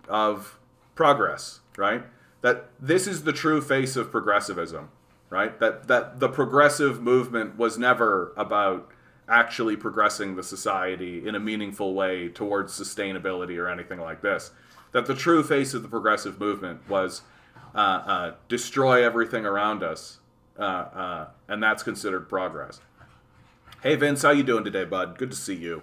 of progress, right? That this is the true face of progressivism. Right? That the progressive movement was never about actually progressing the society in a meaningful way towards sustainability or anything like this. That the true face of the progressive movement was destroy everything around us, and that's considered progress. Hey Vince, how you doing today, bud? Good to see you.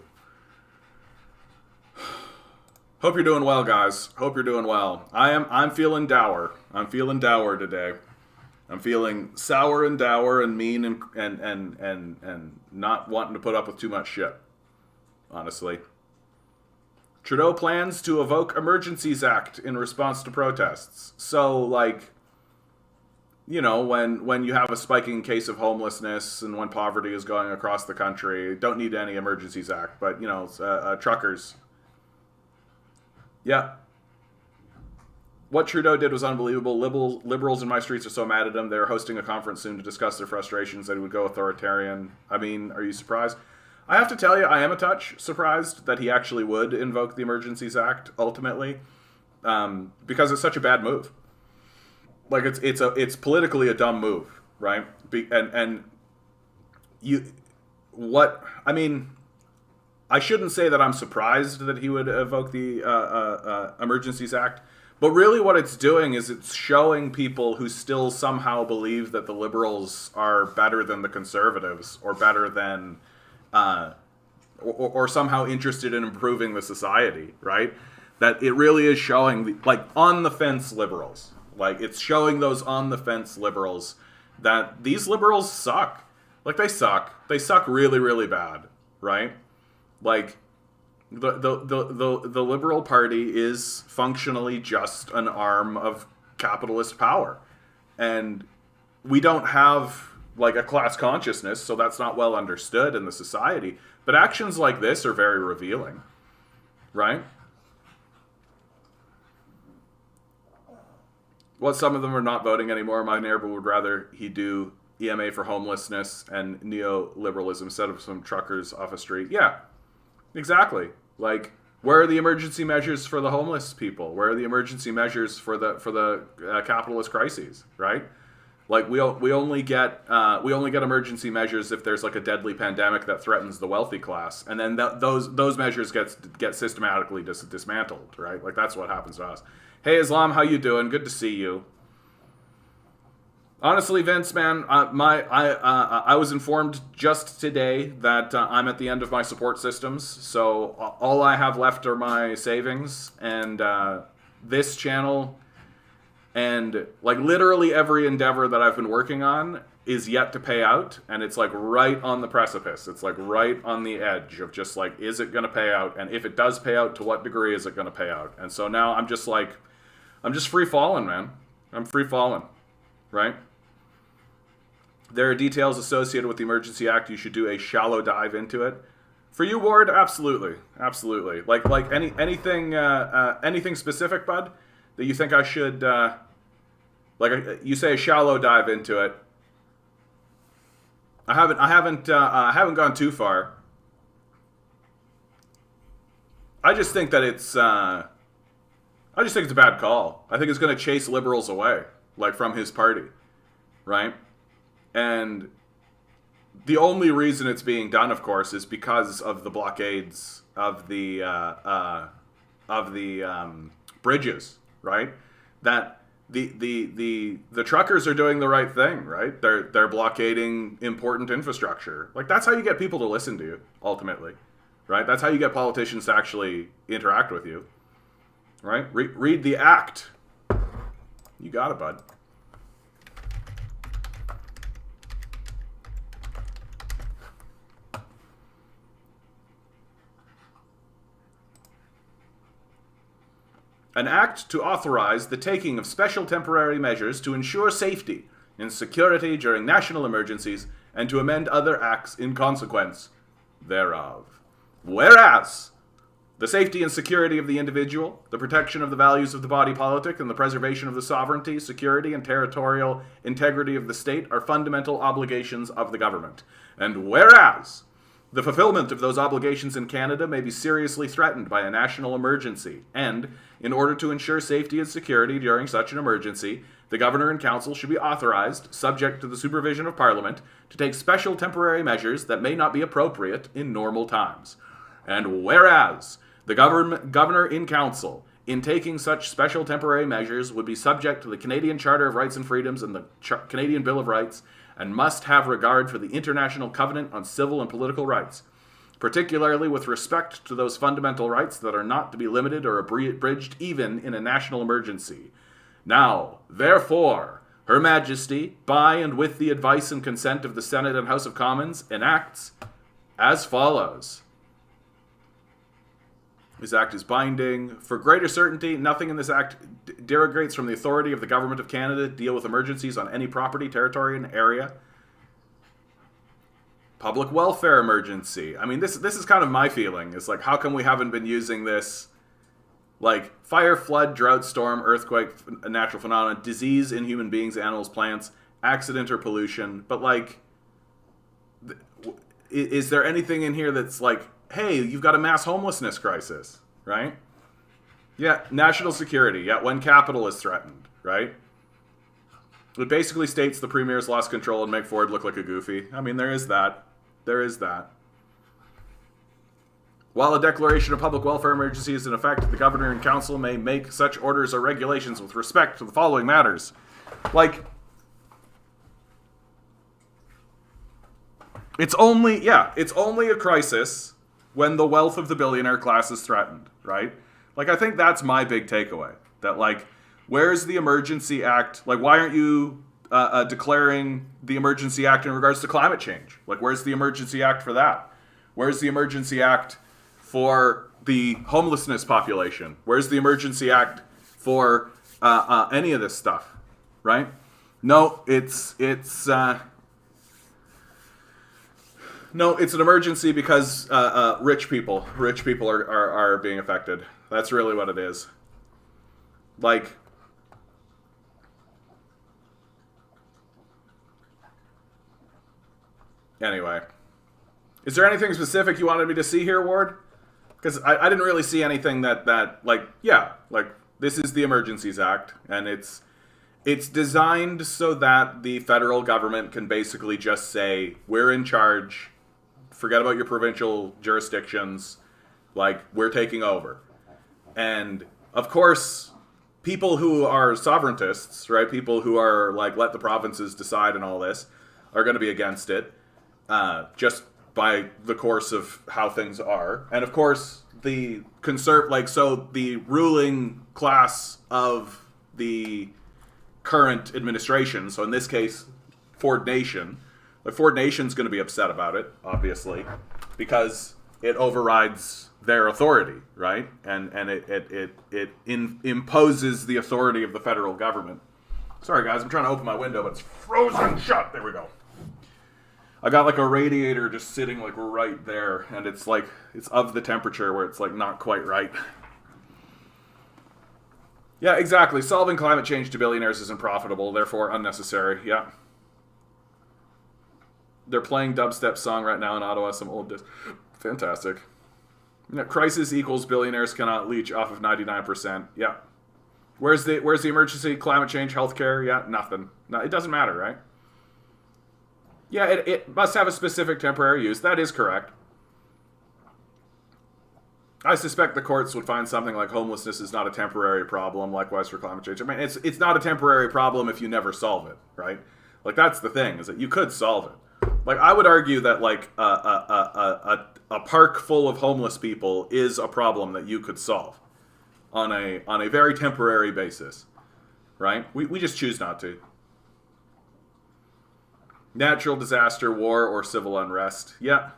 Hope you're doing well, guys. Hope you're doing well. I'm feeling dour. I'm feeling dour today. I'm feeling sour and dour and mean and not wanting to put up with too much shit, honestly. Trudeau plans to evoke Emergencies Act in response to protests. So, like, you know, when you have a spiking case of homelessness and when poverty is going across the country, don't need any Emergencies Act, but, you know, truckers. Yeah. What Trudeau did was unbelievable. Liberals in my streets are so mad at him. They're hosting a conference soon to discuss their frustrations that he would go authoritarian. I mean, are you surprised? I have to tell you, I am a touch surprised that he actually would invoke the Emergencies Act ultimately, because it's such a bad move. Like, it's politically a dumb move, right? I shouldn't say that I'm surprised that he would evoke the Emergencies Act. But really what it's doing is it's showing people who still somehow believe that the Liberals are better than the Conservatives or better than, or somehow interested in improving the society, right? That it really is showing, like, on-the-fence Liberals. Like, it's showing those on-the-fence Liberals that these Liberals suck. Like, they suck. They suck really, really bad, right? Like, the Liberal Party is functionally just an arm of capitalist power. And we don't have, like, a class consciousness, so that's not well understood in the society. But actions like this are very revealing. right? Well, some of them are not voting anymore. My neighbor would rather he do EMA for homelessness and neoliberalism instead of some truckers off a street. Yeah, exactly. Like, where are the emergency measures for the homeless people? Where are the emergency measures for the capitalist crises? Right? Like, we only get emergency measures if there's like a deadly pandemic that threatens the wealthy class, and then those measures get systematically dismantled. Right? Like, that's what happens to us. Hey Islam, how you doing? Good to see you. Honestly, Vince, man, I was informed just today that I'm at the end of my support systems, so all I have left are my savings, and this channel, and like literally every endeavor that I've been working on is yet to pay out, and it's like right on the precipice. It's like right on the edge of just like, is it going to pay out? And if it does pay out, to what degree is it going to pay out? And so now I'm just free falling, man. I'm free falling, right? There are details associated with the Emergency Act. You should do a shallow dive into it. For you, Ward, absolutely, absolutely. Like anything specific, bud, that you think I should you say a shallow dive into it. I haven't gone too far. I just think that it's a bad call. I think it's going to chase liberals away, like from his party, right? And the only reason it's being done, of course, is because of the blockades of the bridges, right? That the truckers are doing the right thing, right? They're blockading important infrastructure. Like, that's how you get people to listen to you, ultimately, right? That's how you get politicians to actually interact with you, right? Read the act. You got it, bud. An act to authorize the taking of special temporary measures to ensure safety and security during national emergencies and to amend other acts in consequence thereof. Whereas the safety and security of the individual, the protection of the values of the body politic, and the preservation of the sovereignty, security, and territorial integrity of the state are fundamental obligations of the government. And whereas the fulfillment of those obligations in Canada may be seriously threatened by a national emergency, and, in order to ensure safety and security during such an emergency, the Governor and Council should be authorized, subject to the supervision of Parliament, to take special temporary measures that may not be appropriate in normal times. And whereas the Governor in Council, in taking such special temporary measures, would be subject to the Canadian Charter of Rights and Freedoms and the Canadian Bill of Rights, and must have regard for the International Covenant on Civil and Political Rights, particularly with respect to those fundamental rights that are not to be limited or abridged even in a national emergency. Now, therefore, Her Majesty, by and with the advice and consent of the Senate and House of Commons, enacts as follows. This act is binding. For greater certainty, nothing in this act derogates from the authority of the Government of Canada to deal with emergencies on any property, territory, and area. Public welfare emergency. I mean, this is kind of my feeling. It's like, how come we haven't been using this? Like, fire, flood, drought, storm, earthquake, natural phenomena, disease in human beings, animals, plants, accident, or pollution. But, like, is there anything in here that's like, hey, you've got a mass homelessness crisis, right? Yeah, national security. Yeah, when capital is threatened, right? It basically states the premier's lost control and make Ford look like a goofy. I mean, there is that. There is that. While a declaration of public welfare emergency is in effect, the Governor and Council may make such orders or regulations with respect to the following matters. Like, it's only a crisis when the wealth of the billionaire class is threatened, right? Like, I think that's my big takeaway. That, like, where's the Emergency Act? Like, why aren't you declaring the Emergency Act in regards to climate change? Like, where's the Emergency Act for that? Where's the Emergency Act for the homelessness population? Where's the Emergency Act for any of this stuff, right? No, it's No, it's an emergency because rich people are being affected. That's really what it is. Like, anyway, is there anything specific you wanted me to see here, Ward? Because I didn't really see anything that like, yeah, like, this is the Emergencies Act, and it's designed so that the federal government can basically just say, we're in charge, forget about your provincial jurisdictions, like, we're taking over. And, of course, people who are sovereigntists, right, people who are, like, let the provinces decide and all this, are going to be against it, just by the course of how things are. And, of course, the the ruling class of the current administration, so in this case, Ford Nation, the Ford Nation's going to be upset about it, obviously, because it overrides their authority, right? And it imposes the authority of the federal government. Sorry, guys, I'm trying to open my window, but it's frozen shut. There we go. I got like a radiator just sitting like right there, and it's like, it's of the temperature where it's like not quite right. Yeah, exactly. Solving climate change to billionaires isn't profitable, therefore unnecessary. Yeah. They're playing dubstep song right now in Ottawa, some old disc. Fantastic. Yeah, crisis equals billionaires cannot leech off of 99%. Yeah. Where's the emergency? Climate change, healthcare? Yeah, nothing. No, it doesn't matter, right? Yeah, it must have a specific temporary use. That is correct. I suspect the courts would find something like homelessness is not a temporary problem, likewise for climate change. I mean, it's not a temporary problem if you never solve it, right? Like, that's the thing, is that you could solve it. Like, I would argue that, like, a park full of homeless people is a problem that you could solve on a very temporary basis, right? We just choose not to. Natural disaster, war, or civil unrest. Yeah.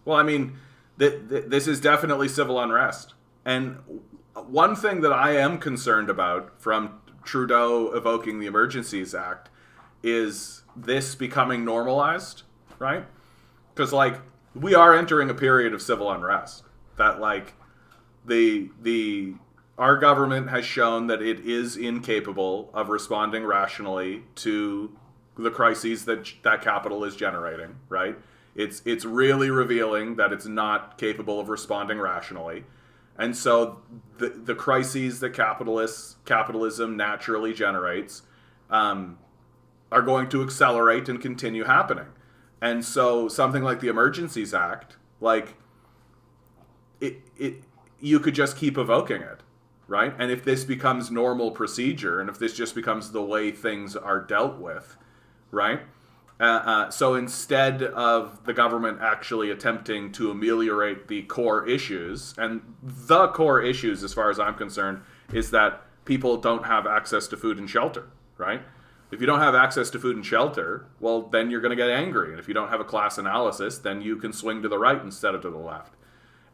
Well, I mean, this is definitely civil unrest. And one thing that I am concerned about from Trudeau evoking the Emergencies Act is this becoming normalized, right? Because, like, we are entering a period of civil unrest. That, like, our government has shown that it is incapable of responding rationally to the crises that capital is generating, right? It's really revealing that it's not capable of responding rationally. And so the crises that capitalism naturally generates are going to accelerate and continue happening. And so something like the Emergencies Act, like, you could just keep evoking it, right? And if this becomes normal procedure, and if this just becomes the way things are dealt with, right? So instead of the government actually attempting to ameliorate the core issues, and the core issues, as far as I'm concerned, is that people don't have access to food and shelter, right? If you don't have access to food and shelter, well, then you're going to get angry. And if you don't have a class analysis, then you can swing to the right instead of to the left.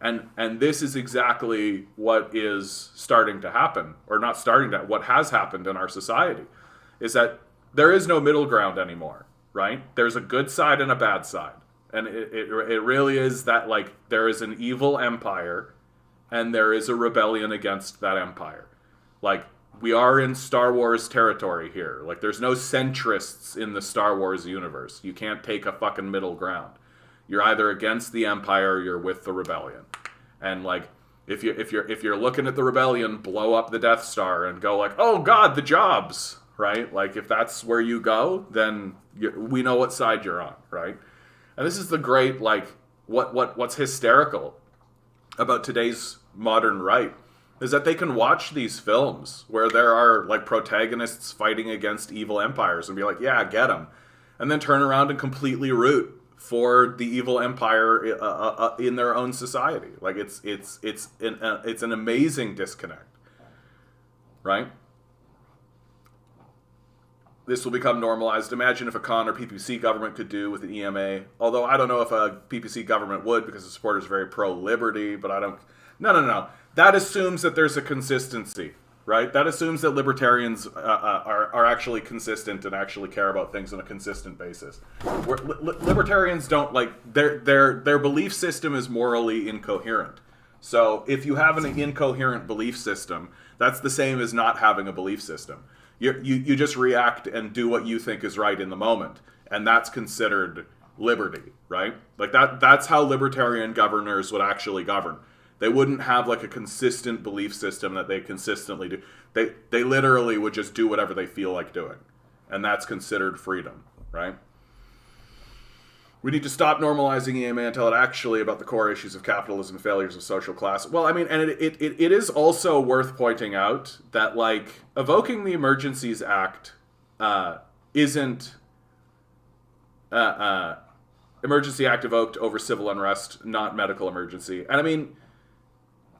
And this is exactly what is starting to happen, or not starting to, what has happened in our society, is that there is no middle ground anymore, right? There's a good side and a bad side. And it really is that, like, there is an evil empire and there is a rebellion against that empire. Like, we are in Star Wars territory here. Like, there's no centrists in the Star Wars universe. You can't take a fucking middle ground. You're either against the empire or you're with the rebellion. And, like, if you're looking at the rebellion, blow up the Death Star and go like, oh God, the jobs, right? Like, if that's where you go, then we know what side you're on, right? And this is the great, like, what's hysterical about today's modern right is that they can watch these films where there are, like, protagonists fighting against evil empires and be like, yeah, get them, and then turn around and completely root for the evil empire in their own society. Like, it's an amazing disconnect, right? This will become normalized. Imagine if a con or PPC government could do with the EMA. Although I don't know if a PPC government would, because the supporters are very pro-liberty, but I don't... No. That assumes that there's a consistency, right? That assumes that libertarians are actually consistent and actually care about things on a consistent basis. Where libertarians don't, like, their belief system is morally incoherent. So if you have an incoherent belief system, that's the same as not having a belief system. You just react and do what you think is right in the moment, and that's considered liberty, right? Like that's how libertarian governors would actually govern. They wouldn't have like a consistent belief system that they consistently do. They literally would just do whatever they feel like doing, and that's considered freedom, right? We need to stop normalizing EMA until it actually about the core issues of capitalism and failures of social class. Well, I mean, and it is also worth pointing out that, like, evoking the Emergencies Act isn't Emergency Act evoked over civil unrest, not medical emergency. And I mean,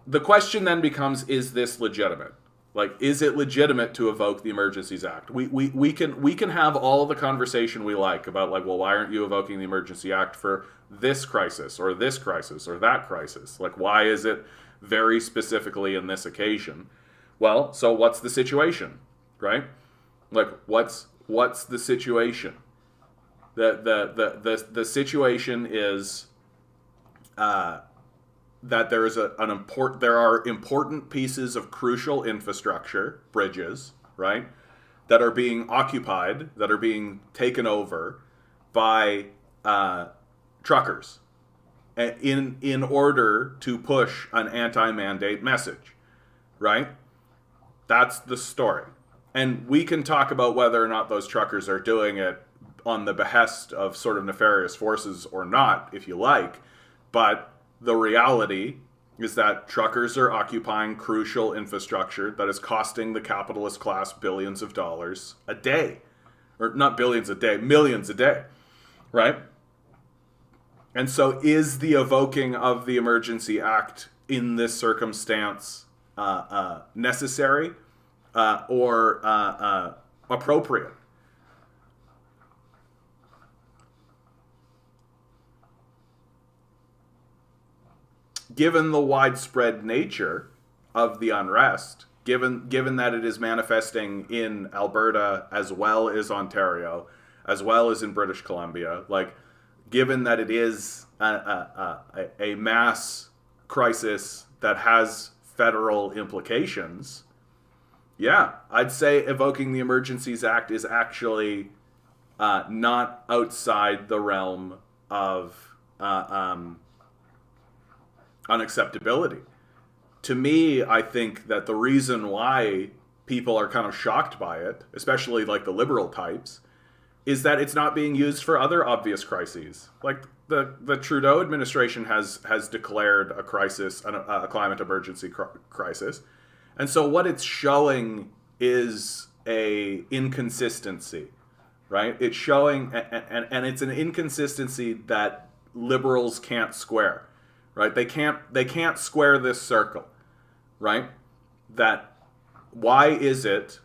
the question then becomes, is this legitimate? Like, is it legitimate to evoke the Emergencies Act? We can have all the conversation we like about, like, well, why aren't you evoking the Emergency Act for this crisis or that crisis? Like, why is it very specifically in this occasion? Well, so what's the situation, right? Like, what's the situation? The situation is that there is there are important pieces of crucial infrastructure, bridges, right, that are being occupied, that are being taken over by truckers in order to push an anti-mandate message, right? That's the story. And we can talk about whether or not those truckers are doing it on the behest of sort of nefarious forces or not, if you like, but the reality is that truckers are occupying crucial infrastructure that is costing the capitalist class billions of dollars a day. Or not billions a day, millions a day, right? And so is the evoking of the Emergency Act in this circumstance necessary or appropriate? Given the widespread nature of the unrest, given that it is manifesting in Alberta as well as Ontario, as well as in British Columbia, like, given that it is a mass crisis that has federal implications, yeah, I'd say evoking the Emergencies Act is actually not outside the realm of unacceptability. To me, I think that the reason why people are kind of shocked by it, especially like the liberal types, is that it's not being used for other obvious crises. Like the Trudeau administration has declared a crisis, a climate emergency crisis. And so what it's showing is a inconsistency, right? It's showing, and it's an inconsistency that liberals can't square. Right? They can't square this circle, right? That why is it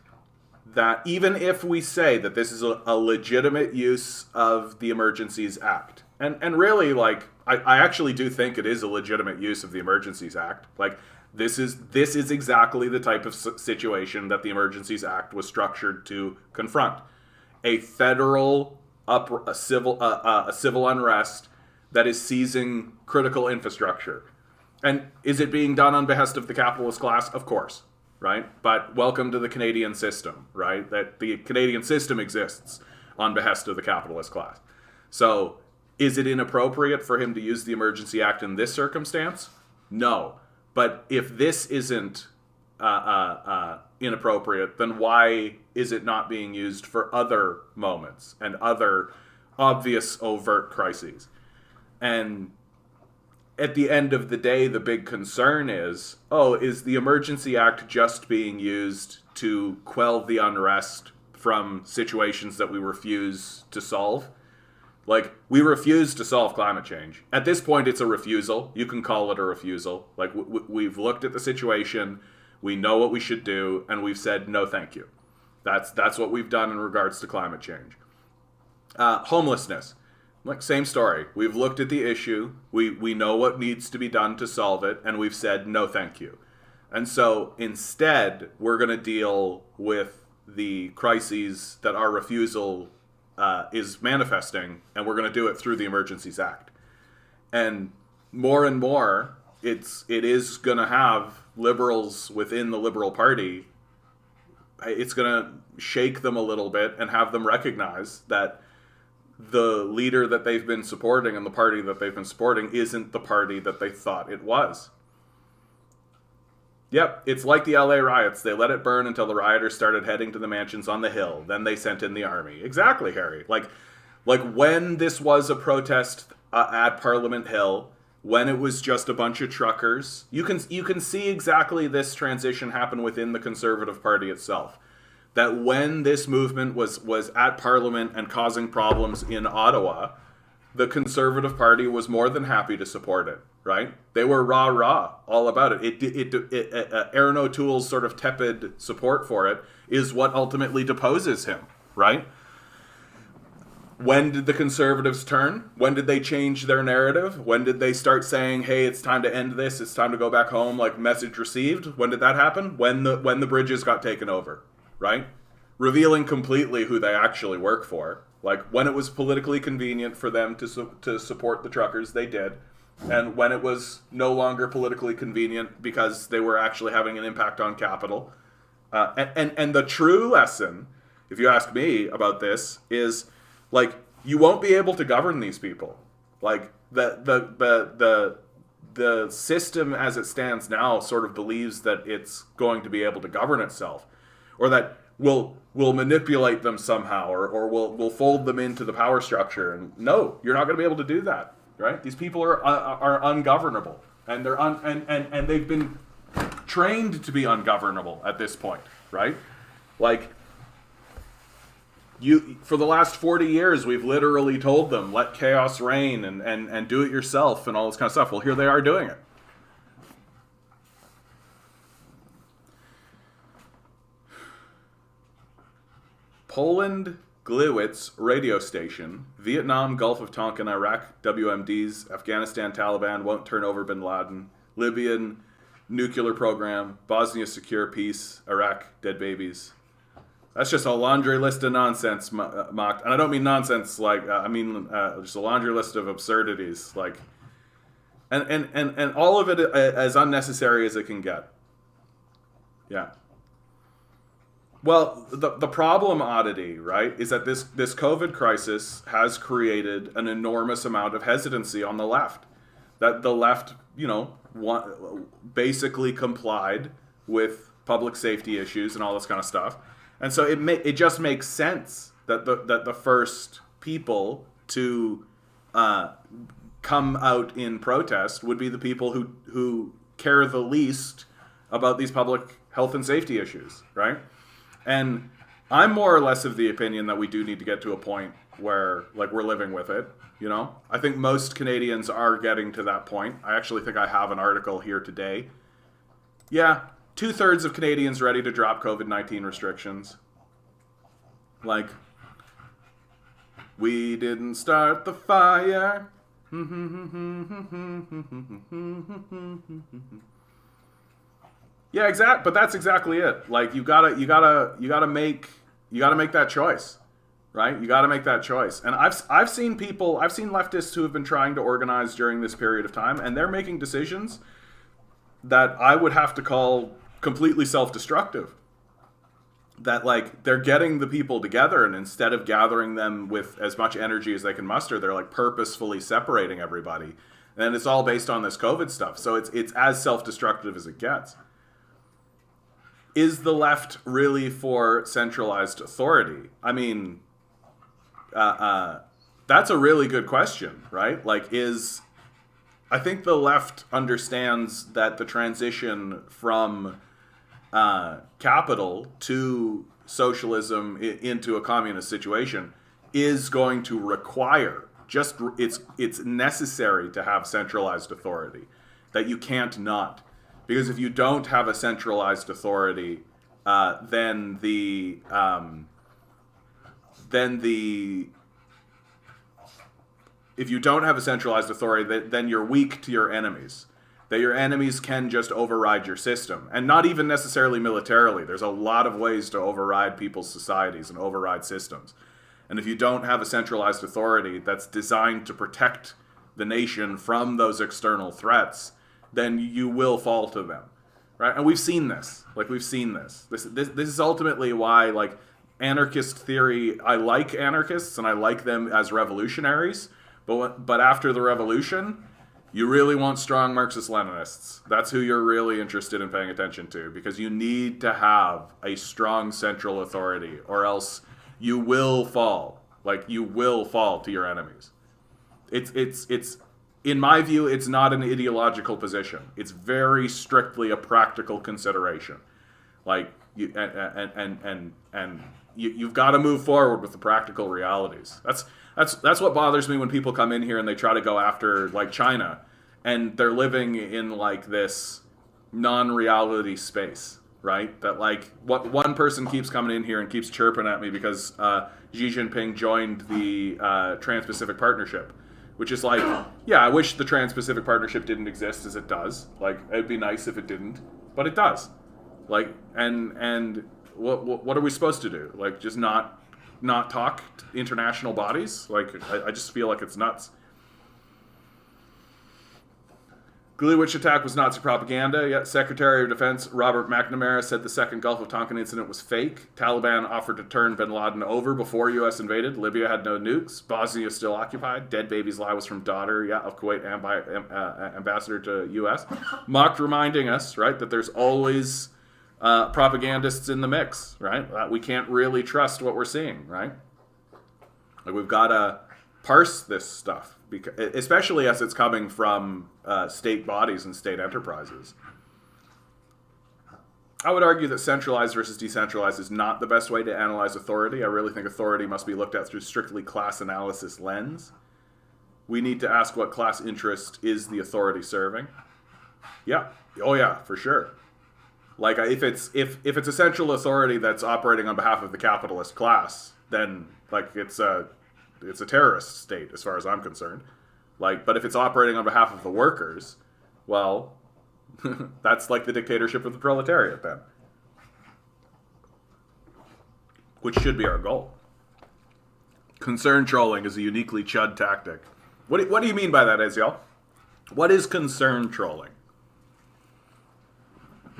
that even if we say that this is a legitimate use of the Emergencies Act, and really, like, I actually do think it is a legitimate use of the Emergencies Act. Like, this is exactly the type of situation that the Emergencies Act was structured to confront. A federal a civil unrest that is seizing critical infrastructure. And is it being done on behest of the capitalist class? Of course, right? But welcome to the Canadian system, right? That the Canadian system exists on behest of the capitalist class. So is it inappropriate for him to use the Emergency Act in this circumstance? No. But if this isn't inappropriate, then why is it not being used for other moments and other obvious overt crises? And at the end of the day, the big concern is, is the Emergency Act just being used to quell the unrest from situations that we refuse to solve? Like, we refuse to solve climate change. At this point, it's a refusal. You can call it a refusal. Like, we've looked at the situation, we know what we should do, and we've said, no, thank you. That's what we've done in regards to climate change. Homelessness. Like, same story. We've looked at the issue. We know what needs to be done to solve it, and we've said no thank you. And so instead, we're going to deal with the crises that our refusal is manifesting, and we're going to do it through the Emergencies Act. And more, it is going to have liberals within the Liberal Party. It's going to shake them a little bit and have them recognize that the leader that they've been supporting and the party that they've been supporting isn't the party that they thought it was. Yep, it's like the LA riots. They let it burn until the rioters started heading to the mansions on the hill. Then they sent in the army. Exactly, Harry. Like when this was a protest at Parliament Hill, when it was just a bunch of truckers, you can see exactly this transition happen within the Conservative Party itself. That when this movement was at Parliament and causing problems in Ottawa, the Conservative Party was more than happy to support it, right? They were rah-rah all about it. Aaron O'Toole's sort of tepid support for it is what ultimately deposes him, right? When did the Conservatives turn? When did they change their narrative? When did they start saying, hey, it's time to end this, it's time to go back home, like message received? When did that happen? When the bridges got taken over, right? Revealing completely who they actually work for. Like, when it was politically convenient for them to support the truckers, they did. And when it was no longer politically convenient because they were actually having an impact on capital. And the true lesson, if you ask me about this, is, like, you won't be able to govern these people. Like, the system as it stands now sort of believes that it's going to be able to govern itself. Or that we'll manipulate them somehow, or we'll fold them into the power structure. And no, you're not going to be able to do that, right? These people are ungovernable, and they're and they've been trained to be ungovernable at this point, right? Like, for the last 40 years, we've literally told them, let chaos reign and do it yourself and all this kind of stuff. Well, here they are doing it. Poland Gliwice radio station, Vietnam, Gulf of Tonkin, Iraq, WMDs, Afghanistan, Taliban, won't turn over bin Laden, Libyan, nuclear program, Bosnia, secure peace, Iraq, dead babies. That's just a laundry list of nonsense, Mocked. And I don't mean nonsense like, I mean just a laundry list of absurdities. Like, and all of it as unnecessary as it can get. Yeah. Well, the problem, Oddity, right, is that this COVID crisis has created an enormous amount of hesitancy on the left. That the left, basically complied with public safety issues and all this kind of stuff. And so it just makes sense that the first people to come out in protest would be the people who care the least about these public health and safety issues, right? And I'm more or less of the opinion that we do need to get to a point where, like, we're living with it, I think most Canadians are getting to that point. I actually think I have an article here today. Yeah, 2/3 of Canadians ready to drop COVID-19 restrictions. Like, we didn't start the fire. Yeah, but that's exactly it. Like, you gotta make that choice, right? You gotta make that choice. And I've seen leftists who have been trying to organize during this period of time, and they're making decisions that I would have to call completely self-destructive. That, like, they're getting the people together, and instead of gathering them with as much energy as they can muster, they're, like, purposefully separating everybody. And it's all based on this COVID stuff. So it's as self-destructive as it gets. Is the left really for centralized authority? I mean, that's a really good question, right? Like, I think the left understands that the transition from capital to socialism into a communist situation is going to require it's necessary to have centralized authority, that you can't not. Because if you don't have a centralized authority, then if you don't have a centralized authority, then you're weak to your enemies. that your enemies can just override your system, and not even necessarily militarily. There's a lot of ways to override people's societies and override systems. And if you don't have a centralized authority that's designed to protect the nation from those external threats, then you will fall to them, right? And we've seen this. This is ultimately why, like, anarchist theory, I like anarchists and I like them as revolutionaries, but after the revolution, you really want strong Marxist-Leninists. That's who you're really interested in paying attention to, because you need to have a strong central authority, or else you will fall. Like, you will fall to your enemies. It's in my view, it's not an ideological position. It's very strictly a practical consideration. Like, you've got to move forward with the practical realities. That's what bothers me when people come in here and they try to go after, like, China, and they're living in, like, this non-reality space, right? That, like, what one person keeps coming in here and keeps chirping at me because Xi Jinping joined the Trans-Pacific Partnership, which is like, yeah, I wish the Trans-Pacific Partnership didn't exist as it does. Like, it'd be nice if it didn't, but it does. Like, and what are we supposed to do? Like, just not talk to international bodies? Like, I just feel like it's nuts. Gluewich attack was Nazi propaganda. Yet Secretary of Defense Robert McNamara said the second Gulf of Tonkin incident was fake. Taliban offered to turn bin Laden over before U.S. invaded. Libya had no nukes. Bosnia is still occupied. Dead baby's lie was from daughter, of Kuwait ambassador to U.S. Mocked, reminding us, right, that there's always propagandists in the mix, right? We can't really trust what we're seeing, right? Like, we've got to parse this stuff, because, especially as it's coming from state bodies and state enterprises. I would argue that centralized versus decentralized is not the best way to analyze authority. I really think authority must be looked at through strictly class analysis lens. We need to ask what class interest is the authority serving. Yeah. Oh yeah, for sure. Like, if it's a central authority that's operating on behalf of the capitalist class, then, like, it's a terrorist state as far as I'm concerned. Like, but if it's operating on behalf of the workers, well, that's like the dictatorship of the proletariat then, which should be our goal. Concern trolling is a uniquely chud tactic. What do you mean by that, Eziel? What is concern trolling?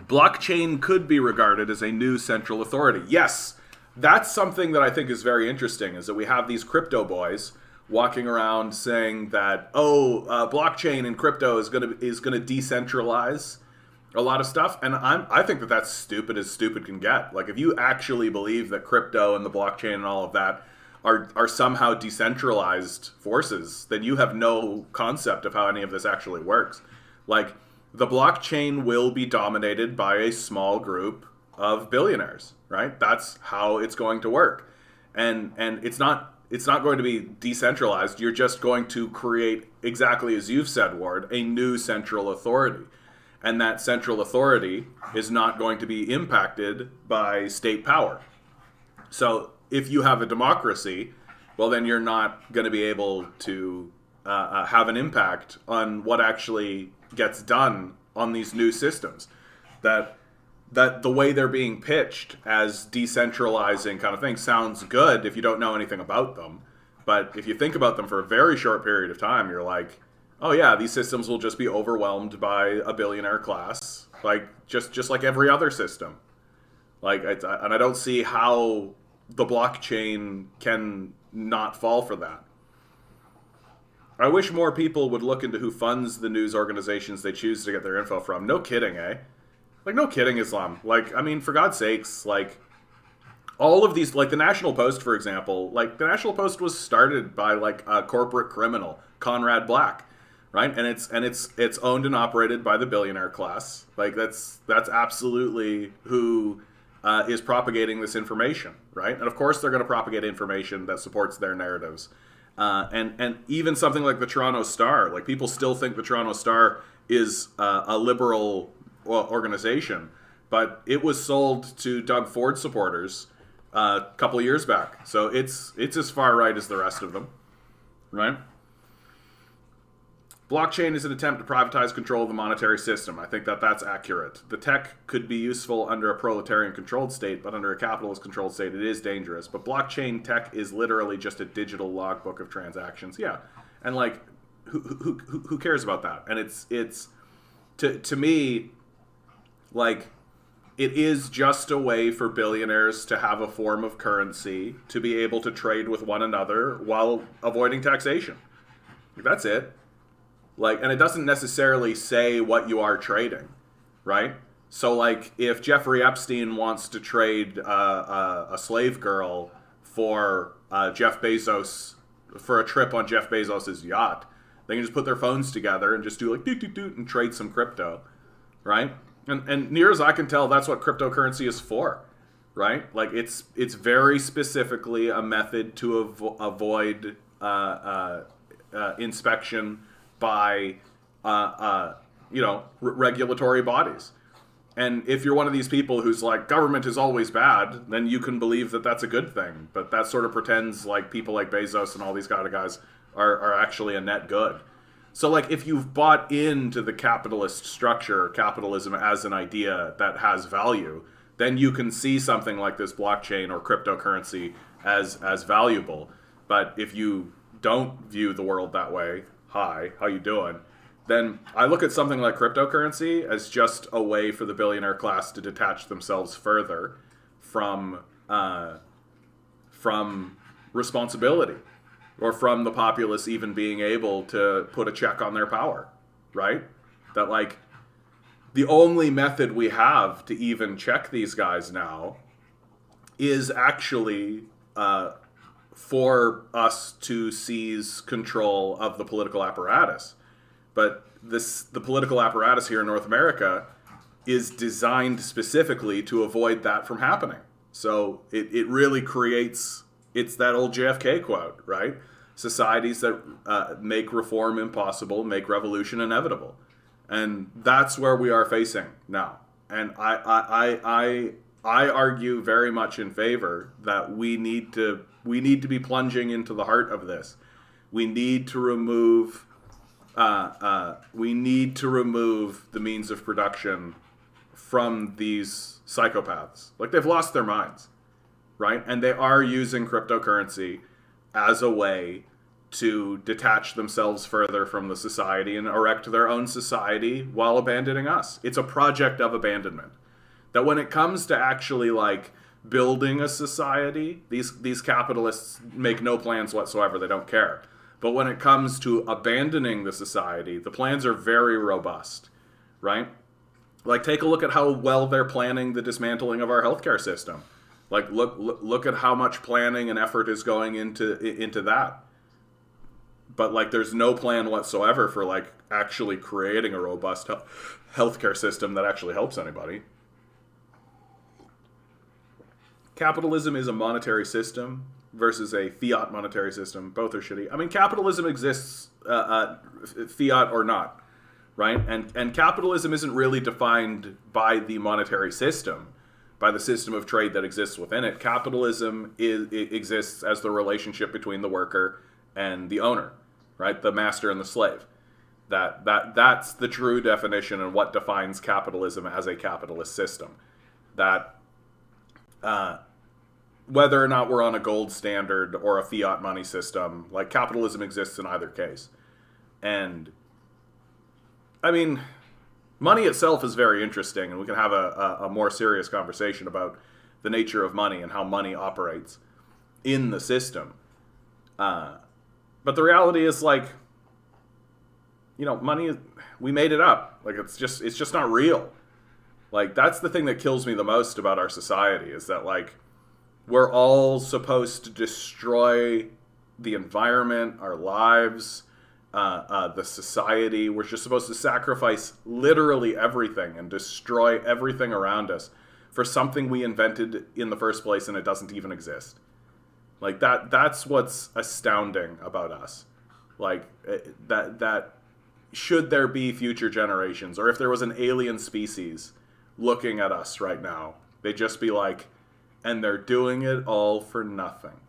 Blockchain could be regarded as a new central authority. Yes, that's something that I think is very interesting, is that we have these crypto boys walking around saying that, blockchain and crypto is gonna decentralize a lot of stuff, and I think that that's stupid as stupid can get. Like, if you actually believe that crypto and the blockchain and all of that are somehow decentralized forces, then you have no concept of how any of this actually works. Like, the blockchain will be dominated by a small group of billionaires, right? That's how it's going to work. And it's not going to be decentralized. You're just going to create, exactly as you've said, Ward, a new central authority. And that central authority is not going to be impacted by state power. So if you have a democracy, well, then you're not going to be able to have an impact on what actually gets done on these new systems. That the way they're being pitched as decentralizing kind of thing sounds good if you don't know anything about them. But if you think about them for a very short period of time, you're like, oh yeah, these systems will just be overwhelmed by a billionaire class, like just like every other system. Like, and I don't see how the blockchain can not fall for that. I wish more people would look into who funds the news organizations they choose to get their info from. No kidding, eh? Like, no kidding, Islam. Like, I mean, for God's sakes, like, all of these, like the National Post, for example, like, the National Post was started by, like, a corporate criminal, Conrad Black, right? And it's owned and operated by the billionaire class. Like, that's absolutely who is propagating this information, right? And of course they're going to propagate information that supports their narratives. And even something like the Toronto Star, like, people still think the Toronto Star is a liberal organization, but it was sold to Doug Ford supporters a couple of years back. So it's as far right as the rest of them, right? blockchain is an attempt to privatize control of the monetary system. I think that that's accurate. The tech could be useful under a proletarian-controlled state, but under a capitalist-controlled state, it is dangerous. But blockchain tech is literally just a digital logbook of transactions. Yeah, and like, who cares about that? And it's to me, like, it is just a way for billionaires to have a form of currency to be able to trade with one another while avoiding taxation. That's it. Like, and it doesn't necessarily say what you are trading, right? So, like, if Jeffrey Epstein wants to trade a slave girl for Jeff Bezos, for a trip on Jeff Bezos's yacht, they can just put their phones together and just do like doot doot doot and trade some crypto, right? And near as I can tell, that's what cryptocurrency is for, right? Like, it's very specifically a method to avoid inspection by regulatory bodies. And if you're one of these people who's like, government is always bad, then you can believe that that's a good thing. But that sort of pretends like people like Bezos and all these kind of guys are actually a net good. So, like, if you've bought into the capitalist structure, capitalism as an idea that has value, then you can see something like this blockchain or cryptocurrency as valuable. But if you don't view the world that way, hi, how you doing? Then I look at something like cryptocurrency as just a way for the billionaire class to detach themselves further from responsibility, or from the populace even being able to put a check on their power, right? That, like, the only method we have to even check these guys now is actually for us to seize control of the political apparatus. But the political apparatus here in North America is designed specifically to avoid that from happening. So it really creates, it's that old JFK quote, right? Societies that make reform impossible make revolution inevitable. And that's where we are facing now. And I argue very much in favor that we need to be plunging into the heart of this. We need to remove the means of production from these psychopaths. Like, they've lost their minds, right? And they are using cryptocurrency as a way to detach themselves further from the society and erect their own society while abandoning us. It's a project of abandonment. That when it comes to actually, like, building a society, these capitalists make no plans whatsoever. They don't care. But when it comes to abandoning the society, the plans are very robust, right? Like, take a look at how well they're planning the dismantling of our healthcare system. Like, look at how much planning and effort is going into that. But, like, there's no plan whatsoever for, like, actually creating a robust healthcare system that actually helps anybody. Capitalism is a monetary system versus a fiat monetary system. Both are shitty. I mean, capitalism exists, fiat or not, right? And capitalism isn't really defined by the monetary system, by the system of trade that exists within it. Capitalism exists as the relationship between the worker and the owner, right? The master and the slave. That's the true definition and what defines capitalism as a capitalist system. That whether or not we're on a gold standard or a fiat money system, like, capitalism exists in either case. And I mean, money itself is very interesting, and we can have a more serious conversation about the nature of money and how money operates in the system. But the reality is, like, money, we made it up. Like, it's just not real. Like, that's the thing that kills me the most about our society, is that, like, we're all supposed to destroy the environment, our lives, the society. We're just supposed to sacrifice literally everything and destroy everything around us for something we invented in the first place and it doesn't even exist. Like, that's what's astounding about us. Like, that should there be future generations, or if there was an alien species looking at us right now, they'd just be like, and they're doing it all for nothing.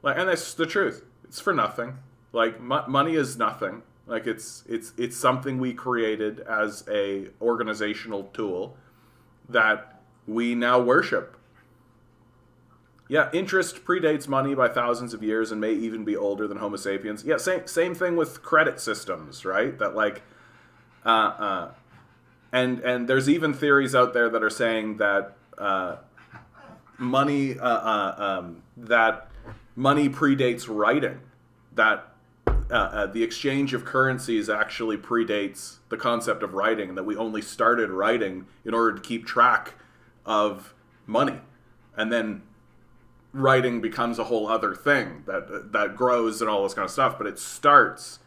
Like, and that's the truth. It's for nothing. Like, money is nothing. Like it's something we created as a organizational tool that we now worship. Yeah, interest predates money by thousands of years and may even be older than Homo sapiens. Yeah, same thing with credit systems, right? That like, and there's even theories out there that are saying that money predates writing. That the exchange of currencies actually predates the concept of writing, and that we only started writing in order to keep track of money, and then writing becomes a whole other thing that grows and all this kind of stuff. But it starts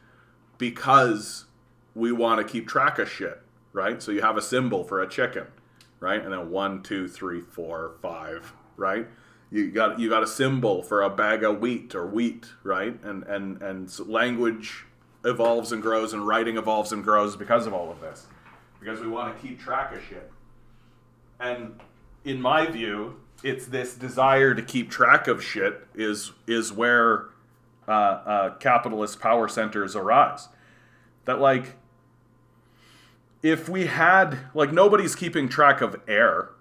because we want to keep track of shit, right? So you have a symbol for a chicken, right? And then 1, 2, 3, 4, 5, right? You got a symbol for a bag of wheat or wheat, right? And so language evolves and grows, and writing evolves and grows because of all of this, because we want to keep track of shit. And in my view, it's this desire to keep track of shit is where capitalist power centers arise. That like, if we had, like, nobody's keeping track of air,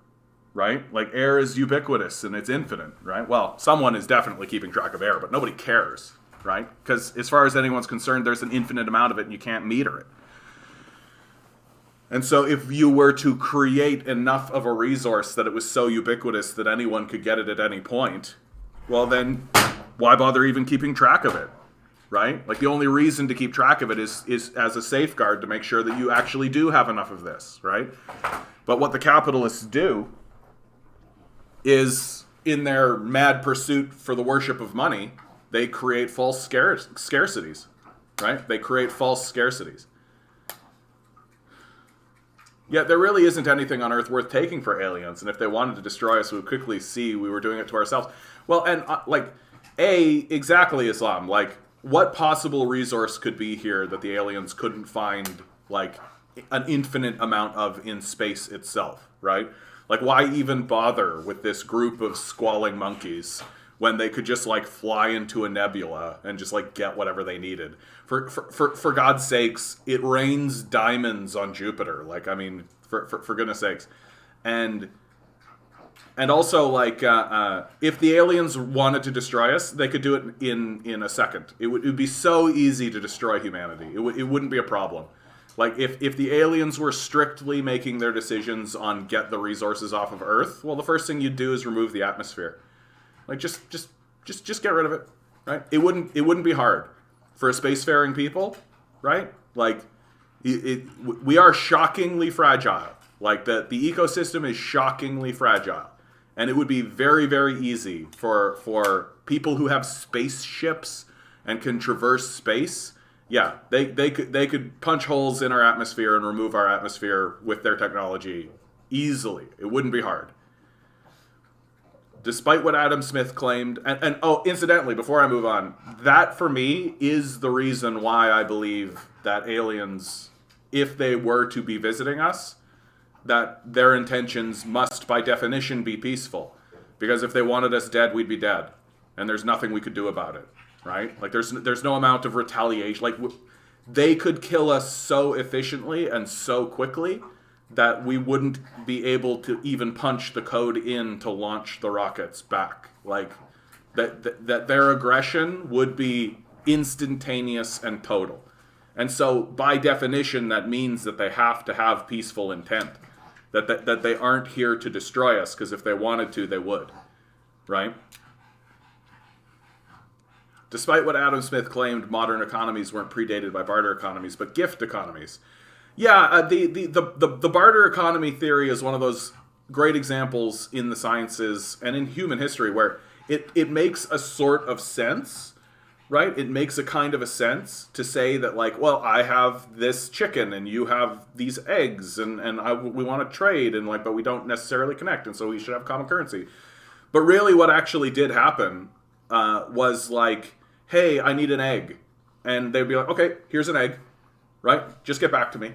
right? Like, air is ubiquitous and it's infinite, right? Well, someone is definitely keeping track of air, but nobody cares, right? Because as far as anyone's concerned, there's an infinite amount of it and you can't meter it. And so if you were to create enough of a resource that it was so ubiquitous that anyone could get it at any point, well then, why bother even keeping track of it, right? Like, the only reason to keep track of it is as a safeguard to make sure that you actually do have enough of this, right? But what the capitalists do is, in their mad pursuit for the worship of money, they create false scarcities, right? They create false scarcities. Yet there really isn't anything on Earth worth taking for aliens, and if they wanted to destroy us, we would quickly see we were doing it to ourselves. Well, and exactly, Islam. Like, what possible resource could be here that the aliens couldn't find, like, an infinite amount of in space itself, right? Like, why even bother with this group of squalling monkeys when they could just, like, fly into a nebula and just, like, get whatever they needed? For God's sakes, it rains diamonds on Jupiter. Like, I mean, for goodness sakes. And also, like, if the aliens wanted to destroy us, they could do it in a second. It would be so easy to destroy humanity. It wouldn't be a problem. Like, if the aliens were strictly making their decisions on get the resources off of Earth, well, the first thing you'd do is remove the atmosphere. Like, just get rid of it, right? It wouldn't be hard for a spacefaring people, right? Like, we are shockingly fragile. Like, the ecosystem is shockingly fragile. And it would be very, very easy for people who have spaceships and can traverse space. Yeah, they could punch holes in our atmosphere and remove our atmosphere with their technology easily. It wouldn't be hard. Despite what Adam Smith claimed, and oh, incidentally, before I move on, that for me is the reason why I believe that aliens, if they were to be visiting us, that their intentions must by definition be peaceful. Because if they wanted us dead, we'd be dead. And there's nothing we could do about it, right? Like, there's no amount of retaliation. Like, they could kill us so efficiently and so quickly that we wouldn't be able to even punch the code in to launch the rockets back. Like, that their aggression would be instantaneous and total. And so, by definition, that means that they have to have peaceful intent. That they aren't here to destroy us, because if they wanted to, they would. Right? Despite what Adam Smith claimed, modern economies weren't predated by barter economies, but gift economies. Yeah, the barter economy theory is one of those great examples in the sciences and in human history where it makes a sort of sense, right? It makes a kind of a sense to say that, like, well, I have this chicken and you have these eggs and we want to trade, and like, but we don't necessarily connect, and so we should have common currency. But really what actually did happen was like, hey, I need an egg. And they'd be like, okay, here's an egg. Right? Just get back to me.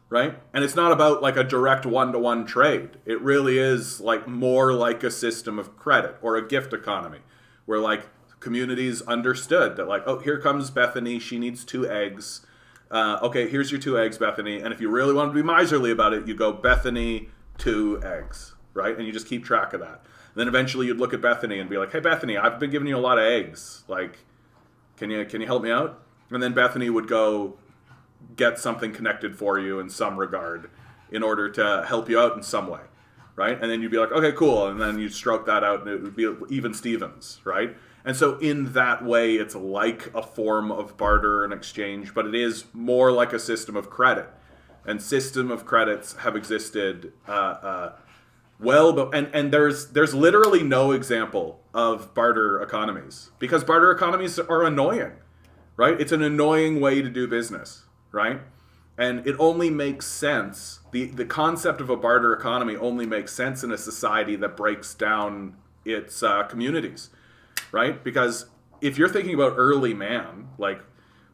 Right? And it's not about like a direct one-to-one trade. It really is like more like a system of credit or a gift economy where like communities understood that like, oh, here comes Bethany. She needs 2 eggs. Okay, here's your 2 eggs, Bethany. And if you really want to be miserly about it, you go Bethany 2 eggs, right? And you just keep track of that. And then eventually you'd look at Bethany and be like, hey, Bethany, I've been giving you a lot of eggs. Like, can you help me out? And then Bethany would go get something connected for you in some regard in order to help you out in some way, right? And then you'd be like, okay, cool. And then you'd stroke that out and it would be even Stevens, right? And so in that way, it's like a form of barter and exchange, but it is more like a system of credit. And system of credits have existed and there's literally no example of barter economies because barter economies are annoying, right? It's an annoying way to do business, right? And it only makes sense. The concept of a barter economy only makes sense in a society that breaks down its communities, right? Because if you're thinking about early man, like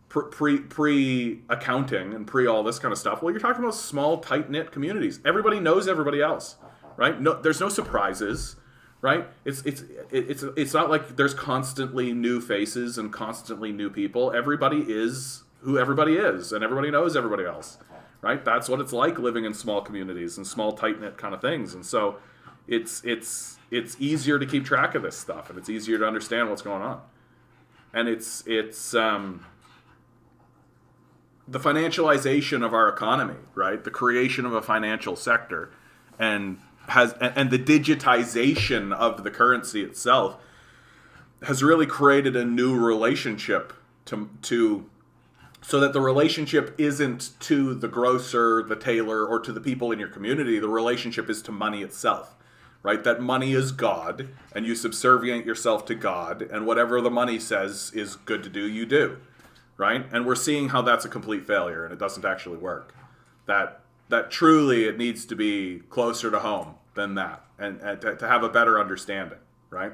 pre-accounting and pre all this kind of stuff, well, you're talking about small, tight-knit communities. Everybody knows everybody else, right? No, there's no surprises, right? It's not like there's constantly new faces and constantly new people. Everybody is who everybody is, and everybody knows everybody else, right? That's what it's like living in small communities and small, tight-knit kind of things. And so it's easier to keep track of this stuff, and it's easier to understand what's going on. And it's the financialization of our economy, right? The creation of a financial sector and the digitization of the currency itself has really created a new relationship to so that the relationship isn't to the grocer, the tailor, or to the people in your community. The relationship is to money itself, right? That money is God, and you subserviate yourself to God, and whatever the money says is good to do, you do, right? And we're seeing how that's a complete failure, and it doesn't actually work. That truly it needs to be closer to home than that, and to have a better understanding, right?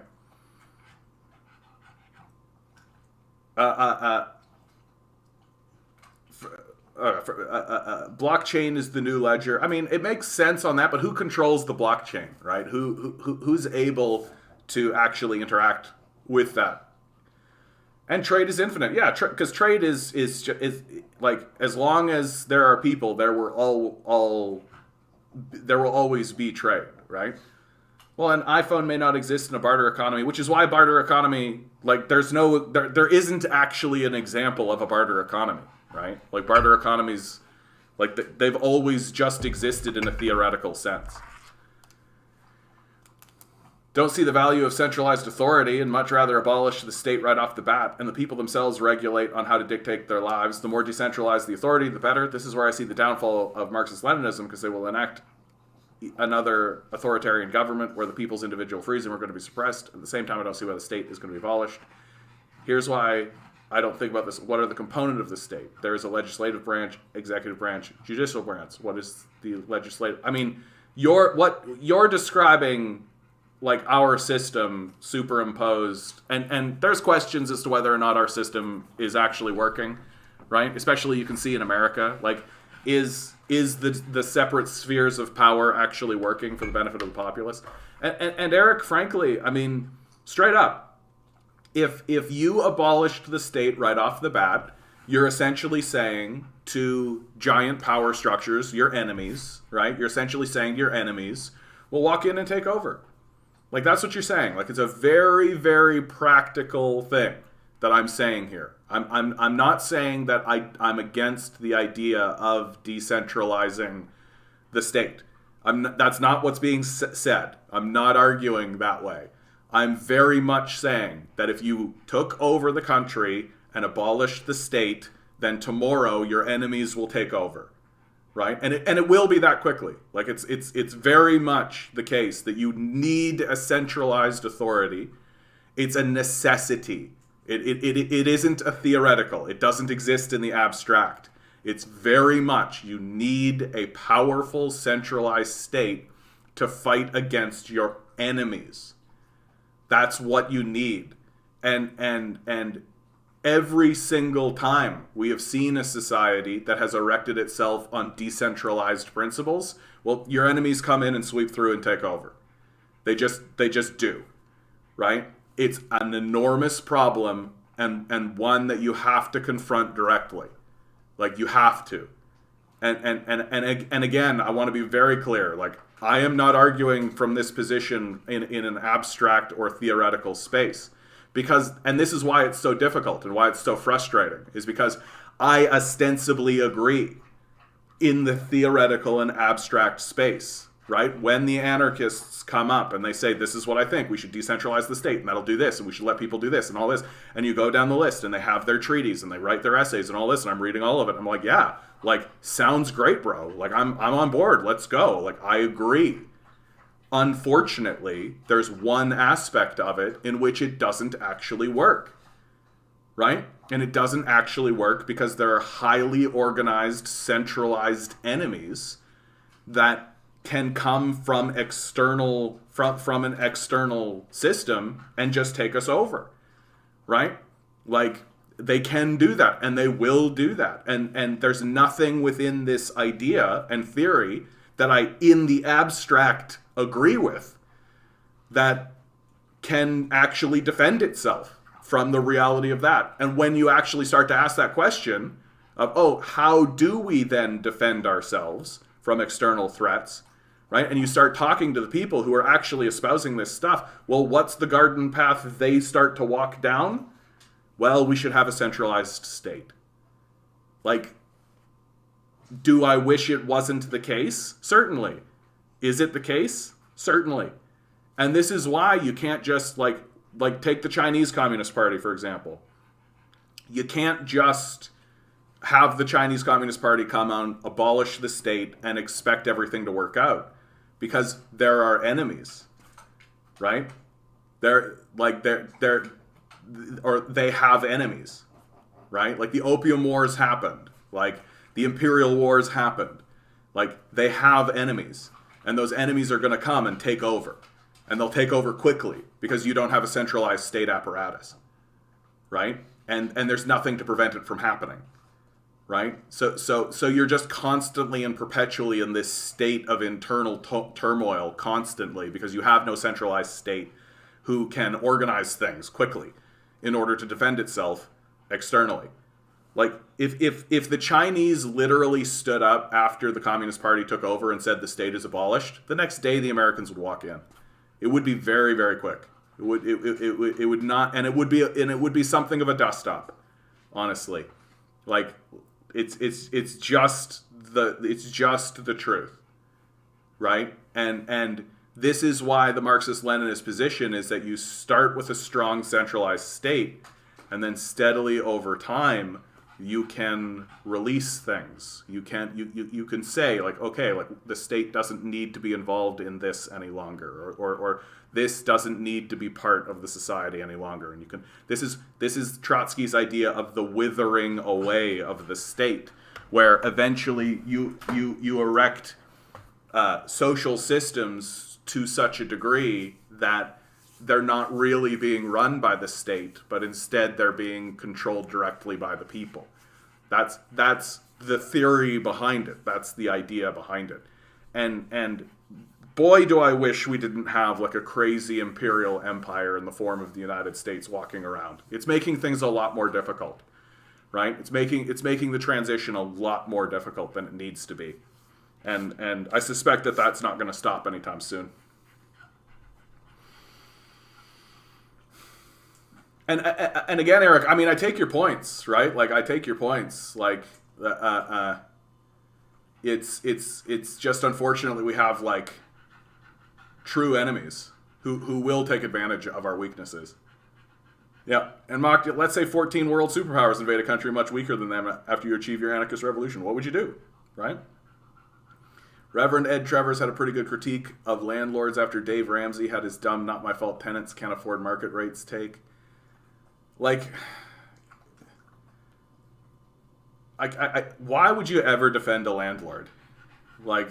Blockchain is the new ledger. I mean, it makes sense on that, but who controls the blockchain, right? Who's able to actually interact with that? And trade is infinite, yeah, because trade is like, as long as there are people, there will always be trade, right? Well, an iPhone may not exist in a barter economy, which is why barter economy, like, there isn't actually an example of a barter economy, right? Like, barter economies, like, they've always just existed in a theoretical sense. Don't see the value of centralized authority and much rather abolish the state right off the bat, and the people themselves regulate on how to dictate their lives. The more decentralized the authority, the better. This is where I see the downfall of Marxist-Leninism, because they will enact another authoritarian government where the people's individual freedom are going to be suppressed. At the same time, I don't see why the state is going to be abolished. Here's why I don't think about this. What are the components of the state? There is a legislative branch, executive branch, judicial branch. What is the legislative? I mean, what you're describing, like, our system superimposed, and there's questions as to whether or not our system is actually working, right? Especially you can see in America, like, is the separate spheres of power actually working for the benefit of the populace? And Eric, frankly, I mean, straight up, if you abolished the state right off the bat, you're essentially saying to giant power structures, your enemies, right? You're essentially saying to your enemies, well, walk in and take over. Like, that's what you're saying. Like, it's a very, very practical thing that I'm saying here. I'm not saying that I'm against the idea of decentralizing the state. That's not what's being said. I'm not arguing that way. I'm very much saying that if you took over the country and abolished the state, then tomorrow your enemies will take over. Right? And it will be that quickly. Like, it's very much the case that you need a centralized authority. It's a necessity. It isn't a theoretical. It doesn't exist in the abstract. It's very much, you need a powerful centralized state to fight against your enemies. That's what you need. And every single time we have seen a society that has erected itself on decentralized principles, well, your enemies come in and sweep through and take over. They just do, right? It's an enormous problem and one that you have to confront directly. Like, you have to. And again, I want to be very clear. Like, I am not arguing from this position in an abstract or theoretical space. Because, and this is why it's so difficult and why it's so frustrating, is because I ostensibly agree in the theoretical and abstract space, right? When the anarchists come up and they say, this is what I think, we should decentralize the state, and that'll do this, and we should let people do this, and all this, and you go down the list, and they have their treaties, and they write their essays, and all this, and I'm reading all of it, I'm like, yeah, like, sounds great, bro. Like, I'm on board, let's go. Like, I agree. Unfortunately, there's one aspect of it in which it doesn't actually work, right? And it doesn't actually work because there are highly organized, centralized enemies that can come from an external system and just take us over, right? Like, they can do that, and they will do that. And there's nothing within this idea and theory that I, in the abstract, agree with that can actually defend itself from the reality of that. And when you actually start to ask that question of, oh, how do we then defend ourselves from external threats, right? And you start talking to the people who are actually espousing this stuff. Well, what's the garden path they start to walk down? Well, we should have a centralized state. Like, do I wish it wasn't the case? Certainly. Is it the case? Certainly. And this is why you can't just, like take the Chinese Communist Party, for example. You can't just have the Chinese Communist Party come on, abolish the state, and expect everything to work out. Because there are enemies, right? They have enemies, right? Like, the Opium Wars happened. Like, the Imperial Wars happened. Like, they have enemies. And those enemies are going to come and take over. And they'll take over quickly because you don't have a centralized state apparatus, right? And there's nothing to prevent it from happening, right? So you're just constantly and perpetually in this state of internal turmoil constantly because you have no centralized state who can organize things quickly in order to defend itself externally. Like, if the Chinese literally stood up after the Communist Party took over and said the state is abolished, the next day the Americans would walk in. It would be very, very quick. It would not, and it would be something of a dust up, honestly. Like, it's just the truth, right? And this is why the Marxist-Leninist position is that you start with a strong centralized state, and then steadily over time you can release things. You can say, like, okay, like, the state doesn't need to be involved in this any longer, or this doesn't need to be part of the society any longer. And you can this is Trotsky's idea of the withering away of the state, where eventually you erect social systems to such a degree that they're not really being run by the state, but instead they're being controlled directly by the people. That's the theory behind it. That's the idea behind it. And boy, do I wish we didn't have, like, a crazy imperial empire in the form of the United States walking around. It's making things a lot more difficult, right? It's making the transition a lot more difficult than it needs to be. And I suspect that that's not going to stop anytime soon. And again, Eric, I mean, I take your points, right? Like, I take your points. Like, it's just, unfortunately, we have, like, true enemies who will take advantage of our weaknesses. Yeah, and Mock, let's say 14 world superpowers invade a country much weaker than them after you achieve your anarchist revolution. What would you do, right? Reverend Ed Trevors had a pretty good critique of landlords after Dave Ramsey had his dumb not my fault tenants can't afford market rates take. Like, why would you ever defend a landlord? Like,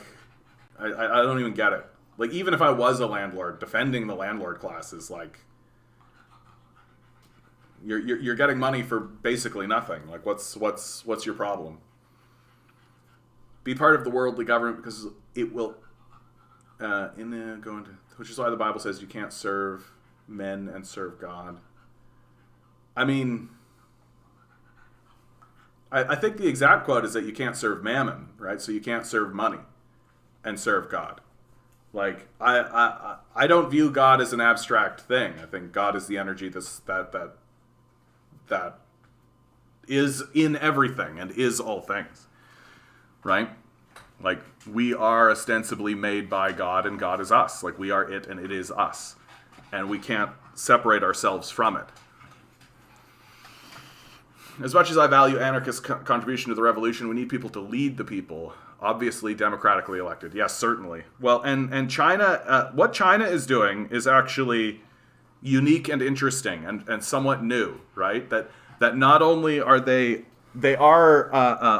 I don't even get it. Like, even if I was a landlord, defending the landlord class is like, you're getting money for basically nothing. Like, what's your problem? Be part of the worldly government because it will, which is why the Bible says you can't serve men and serve God. I mean, I think the exact quote is that you can't serve mammon, right? So you can't serve money and serve God. Like, I don't view God as an abstract thing. I think God is the energy that is in everything and is all things, right? Like, we are ostensibly made by God, and God is us. Like, we are it and it is us. And we can't separate ourselves from it. As much as I value anarchist contribution to the revolution, we need people to lead the people. Obviously, democratically elected. Yes, certainly. Well, and China, what China is doing is actually unique and interesting and somewhat new, right? That not only are they are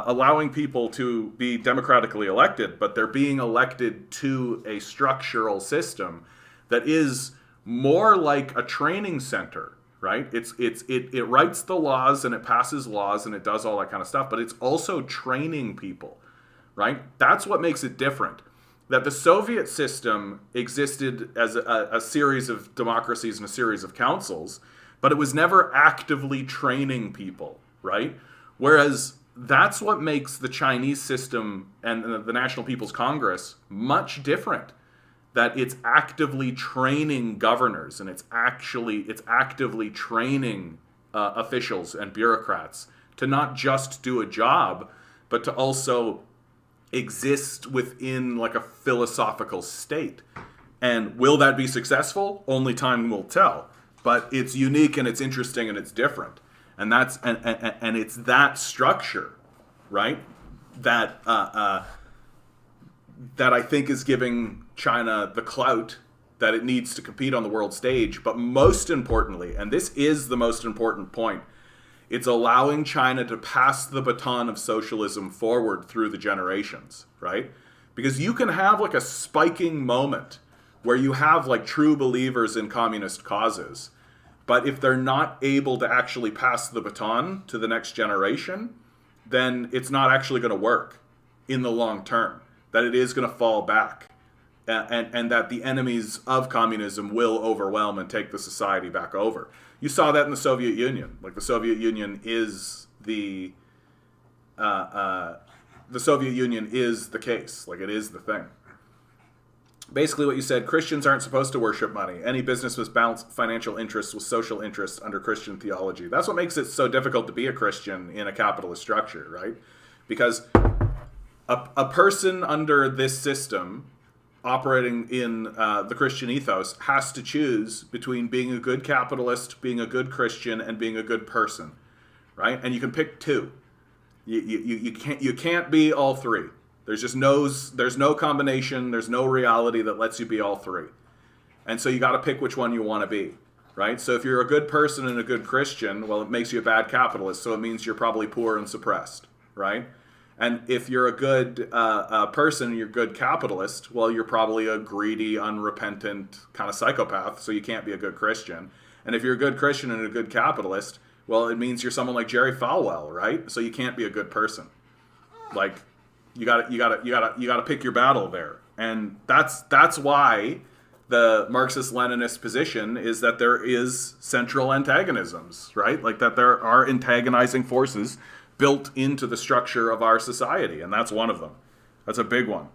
allowing people to be democratically elected, but they're being elected to a structural system that is more like a training center. Right? It writes the laws and it passes laws and it does all that kind of stuff, but it's also training people, right? That's what makes it different. That the Soviet system existed as a series of democracies and a series of councils, but it was never actively training people, right? Whereas that's what makes the Chinese system and the National People's Congress much different. That it's actively training governors and it's actively training officials and bureaucrats to not just do a job, but to also exist within like a philosophical state. And will that be successful? Only time will tell. But it's unique and it's interesting and it's different. And that's and it's that structure, right? That that I think is giving China the clout that it needs to compete on the world stage. But most importantly, and this is the most important point, it's allowing China to pass the baton of socialism forward through the generations, right? Because you can have like a spiking moment where you have like true believers in communist causes, but if they're not able to actually pass the baton to the next generation, then it's not actually going to work in the long term. That it is going to fall back, and that the enemies of communism will overwhelm and take the society back over. You saw that in the Soviet Union. Like the Soviet Union is the Soviet Union is the case. Like it is the thing. Basically, what you said: Christians aren't supposed to worship money. Any business must balance financial interests with social interests under Christian theology. That's what makes it so difficult to be a Christian in a capitalist structure, right? Because a person under this system operating in the Christian ethos has to choose between being a good capitalist, being a good Christian, and being a good person, right? And you can pick two. You can't be all three. There's no combination, there's no reality that lets you be all three. And so you got to pick which one you want to be, right? So if you're a good person and a good Christian, well, it makes you a bad capitalist, so it means you're probably poor and suppressed, right? And if you're a good person and you're a good capitalist, well, you're probably a greedy, unrepentant kind of psychopath, so you can't be a good Christian. And if you're a good Christian and a good capitalist, well, it means you're someone like Jerry Falwell, right? So you can't be a good person. Like, you gotta pick your battle there. And that's why the Marxist-Leninist position is that there is central antagonisms, right? Like that there are antagonizing forces built into the structure of our society, and that's one of them. That's a big one.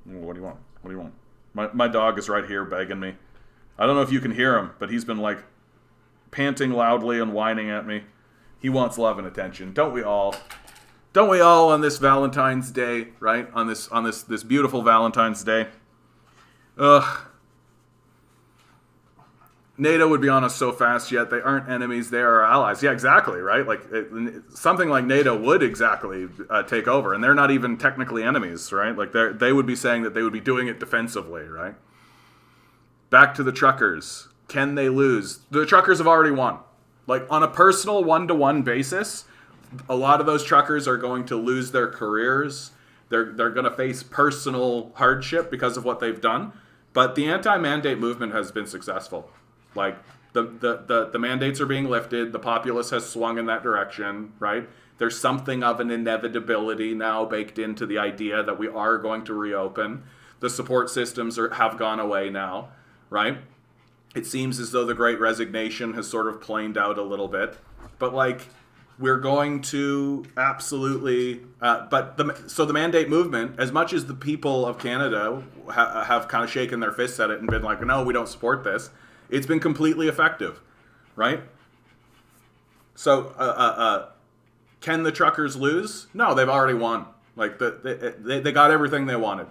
What do you want? What do you want? My dog is right here begging me. I don't know if you can hear him, but he's been like panting loudly and whining at me. He wants love and attention. Don't we all? Don't we all on this Valentine's Day, right? On this beautiful Valentine's Day. Ugh. NATO would be on us so fast, yet they aren't enemies, they are our allies. Yeah, exactly, right? Like something like NATO would exactly take over, and they're not even technically enemies, right? Like they would be saying that they would be doing it defensively, right? Back to the truckers. Can they lose? The truckers have already won. Like on a personal one-to-one basis, a lot of those truckers are going to lose their careers. They're going to face personal hardship because of what they've done. But the anti-mandate movement has been successful. Like the mandates are being lifted. The populace has swung in that direction, right? There's something of an inevitability now baked into the idea that we are going to reopen. The support systems have gone away now, right? It seems as though the Great Resignation has sort of planed out a little bit. But like we're going to absolutely, so the mandate movement, as much as the people of Canada have kind of shaken their fists at it and been like, no, we don't support this, it's been completely effective, right? So, can the truckers lose? No, they've already won. Like, they got everything they wanted.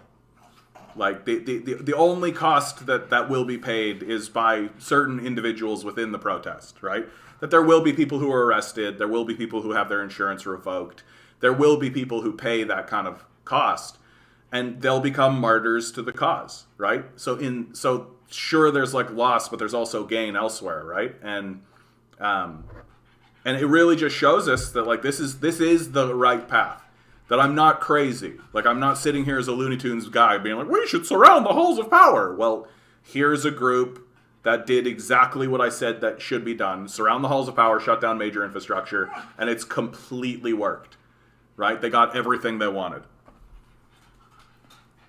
Like, the only cost that will be paid is by certain individuals within the protest, right? That there will be people who are arrested, there will be people who have their insurance revoked, there will be people who pay that kind of cost, and they'll become martyrs to the cause, right? So sure, there's like loss, but there's also gain elsewhere, right? And it really just shows us that like this is the right path. That I'm not crazy. Like, I'm not sitting here as a Looney Tunes guy being like, we should surround the halls of power. Well, here's a group that did exactly what I said that should be done. Surround the halls of power, shut down major infrastructure, and it's completely worked, right? They got everything they wanted.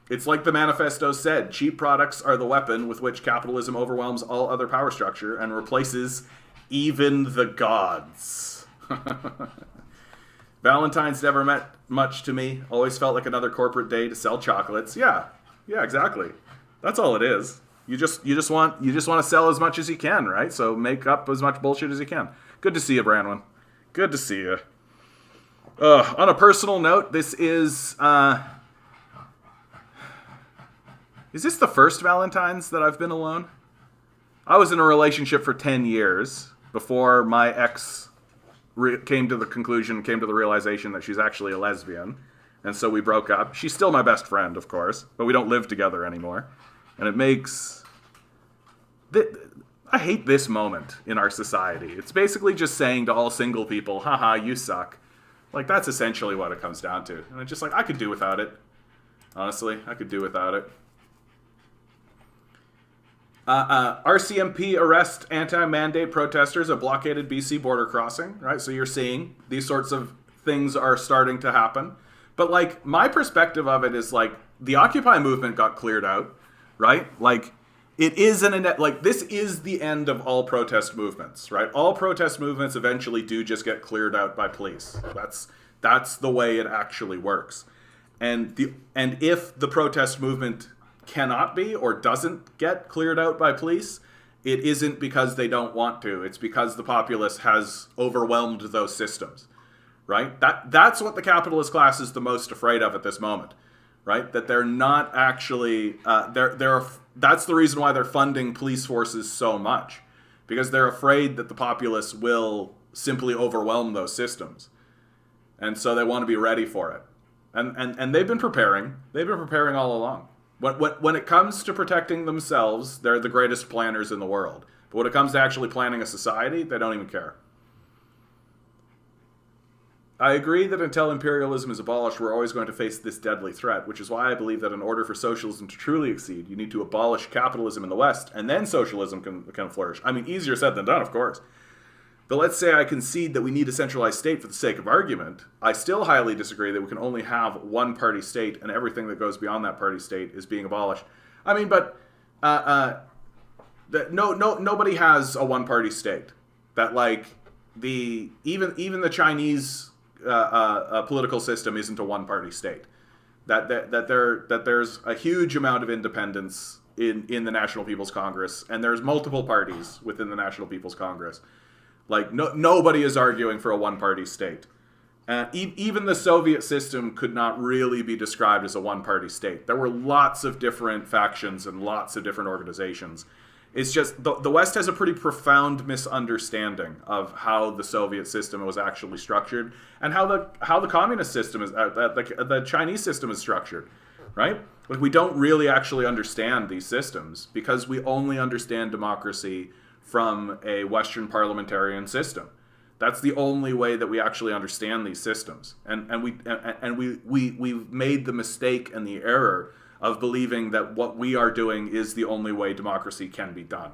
It's like the manifesto said, cheap products are the weapon with which capitalism overwhelms all other power structure and replaces even the gods. Valentine's never meant much to me. Always felt like another corporate day to sell chocolates. Yeah, exactly. That's all it is. You just want to sell as much as you can, right? So make up as much bullshit as you can. Good to see you, Branwyn. Good to see you. On a personal note, this is this the first Valentine's that I've been alone? I was in a relationship for 10 years before my ex came to the realization that she's actually a lesbian, and so we broke up. She's still my best friend, of course, but we don't live together anymore, and it makes I hate this moment in our society. It's basically just saying to all single people, haha, you suck. Like, that's essentially what it comes down to. And it's just like, I could do without it. Honestly, I could do without it. RCMP arrest anti-mandate protesters at blockaded BC border crossing, right? So you're seeing these sorts of things are starting to happen. But, like, my perspective of it is, like, the Occupy movement got cleared out, right? Like, it is this is the end of all protest movements, right? All protest movements eventually do just get cleared out by police. That's the way it actually works. And if the protest movement cannot be or doesn't get cleared out by police, it isn't because they don't want to. It's because the populace has overwhelmed those systems, right? That's what the capitalist class is the most afraid of at this moment, right? That they're not actually that's the reason why they're funding police forces so much, because they're afraid that the populace will simply overwhelm those systems, and so they want to be ready for it. And they've been preparing. They've been preparing all along. When it comes to protecting themselves, they're the greatest planners in the world. But when it comes to actually planning a society, they don't even care. I agree that until imperialism is abolished, we're always going to face this deadly threat, which is why I believe that in order for socialism to truly exceed, you need to abolish capitalism in the West, and then socialism can flourish. I mean, easier said than done, of course. But let's say I concede that we need a centralized state for the sake of argument. I still highly disagree that we can only have one party state and everything that goes beyond that party state is being abolished. I mean, but nobody has a one party state. That, like, even the Chinese political system isn't a one party state. That there's a huge amount of independence in the National People's Congress, and there's multiple parties within the National People's Congress. Like, nobody is arguing for a one-party state. Even the Soviet system could not really be described as a one-party state. There were lots of different factions and lots of different organizations. It's just the West has a pretty profound misunderstanding of how the Soviet system was actually structured and how the communist system is, the Chinese system is structured, right? Like, we don't really actually understand these systems because we only understand democracy from a Western parliamentarian system. That's the only way that we actually understand these systems. And we've made the mistake and the error of believing that what we are doing is the only way democracy can be done.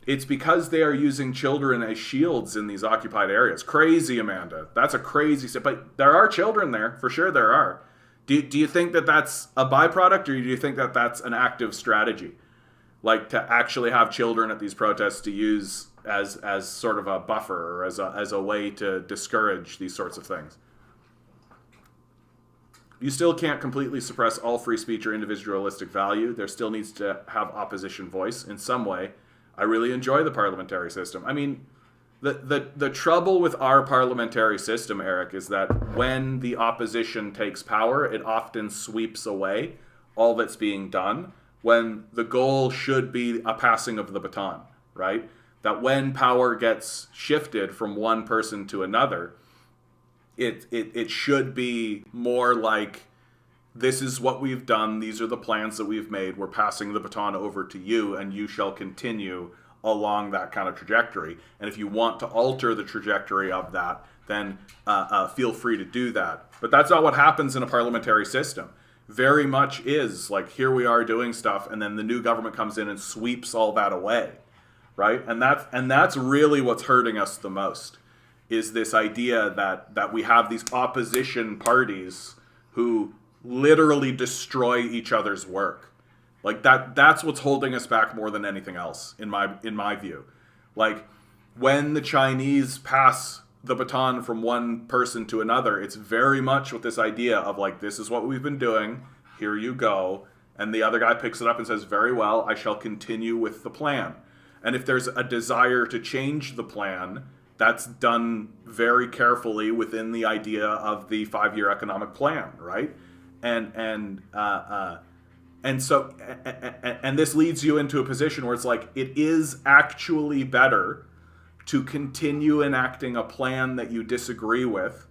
It's because they are using children as shields in these occupied areas. Crazy, Amanda. That's a crazy step. But there are children there. For sure there are. Do you think that that's a byproduct, or do you think that that's an active strategy? Like, to actually have children at these protests to use as sort of a buffer or as a way to discourage these sorts of things. You still can't completely suppress all free speech or individualistic value. There still needs to have opposition voice in some way. I really enjoy the parliamentary system. I mean, the trouble with our parliamentary system, Eric, is that when the opposition takes power, it often sweeps away all that's being done, when the goal should be a passing of the baton, right? That when power gets shifted from one person to another, it should be more like, this is what we've done, these are the plans that we've made, we're passing the baton over to you, and you shall continue along that kind of trajectory. And if you want to alter the trajectory of that, then feel free to do that. But that's not what happens in a parliamentary system. Very much is like, here we are doing stuff, and then the new government comes in and sweeps all that away, right? And that's really what's hurting us the most, is this idea that we have these opposition parties who literally destroy each other's work. Like that's what's holding us back more than anything else, in my view. Like, when the Chinese pass the baton from one person to another, it's very much with this idea of like, this is what we've been doing, here you go, and the other guy picks it up and says, very well, I shall continue with the plan. And if there's a desire to change the plan, that's done very carefully within the idea of the 5-year economic plan, right? And so this leads you into a position where it's like, it is actually better to continue enacting a plan that you disagree with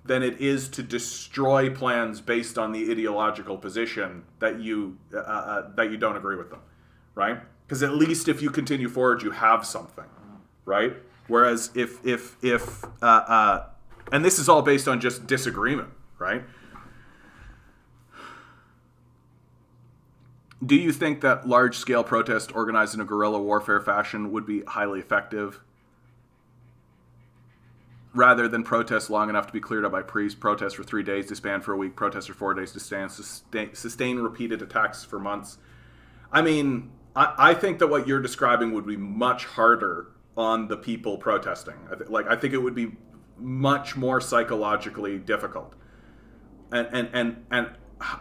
than it is to destroy plans based on the ideological position that you don't agree with them, right? Because at least if you continue forward, you have something, right? Whereas if and this is all based on just disagreement, right? Do you think that large-scale protest organized in a guerrilla warfare fashion would be highly effective, rather than protest long enough to be cleared up by priests, protest for 3 days, disband for a week, protest for 4 days, disband, sustain repeated attacks for months? I mean, I think that what you're describing would be much harder on the people protesting. I think it would be much more psychologically difficult. And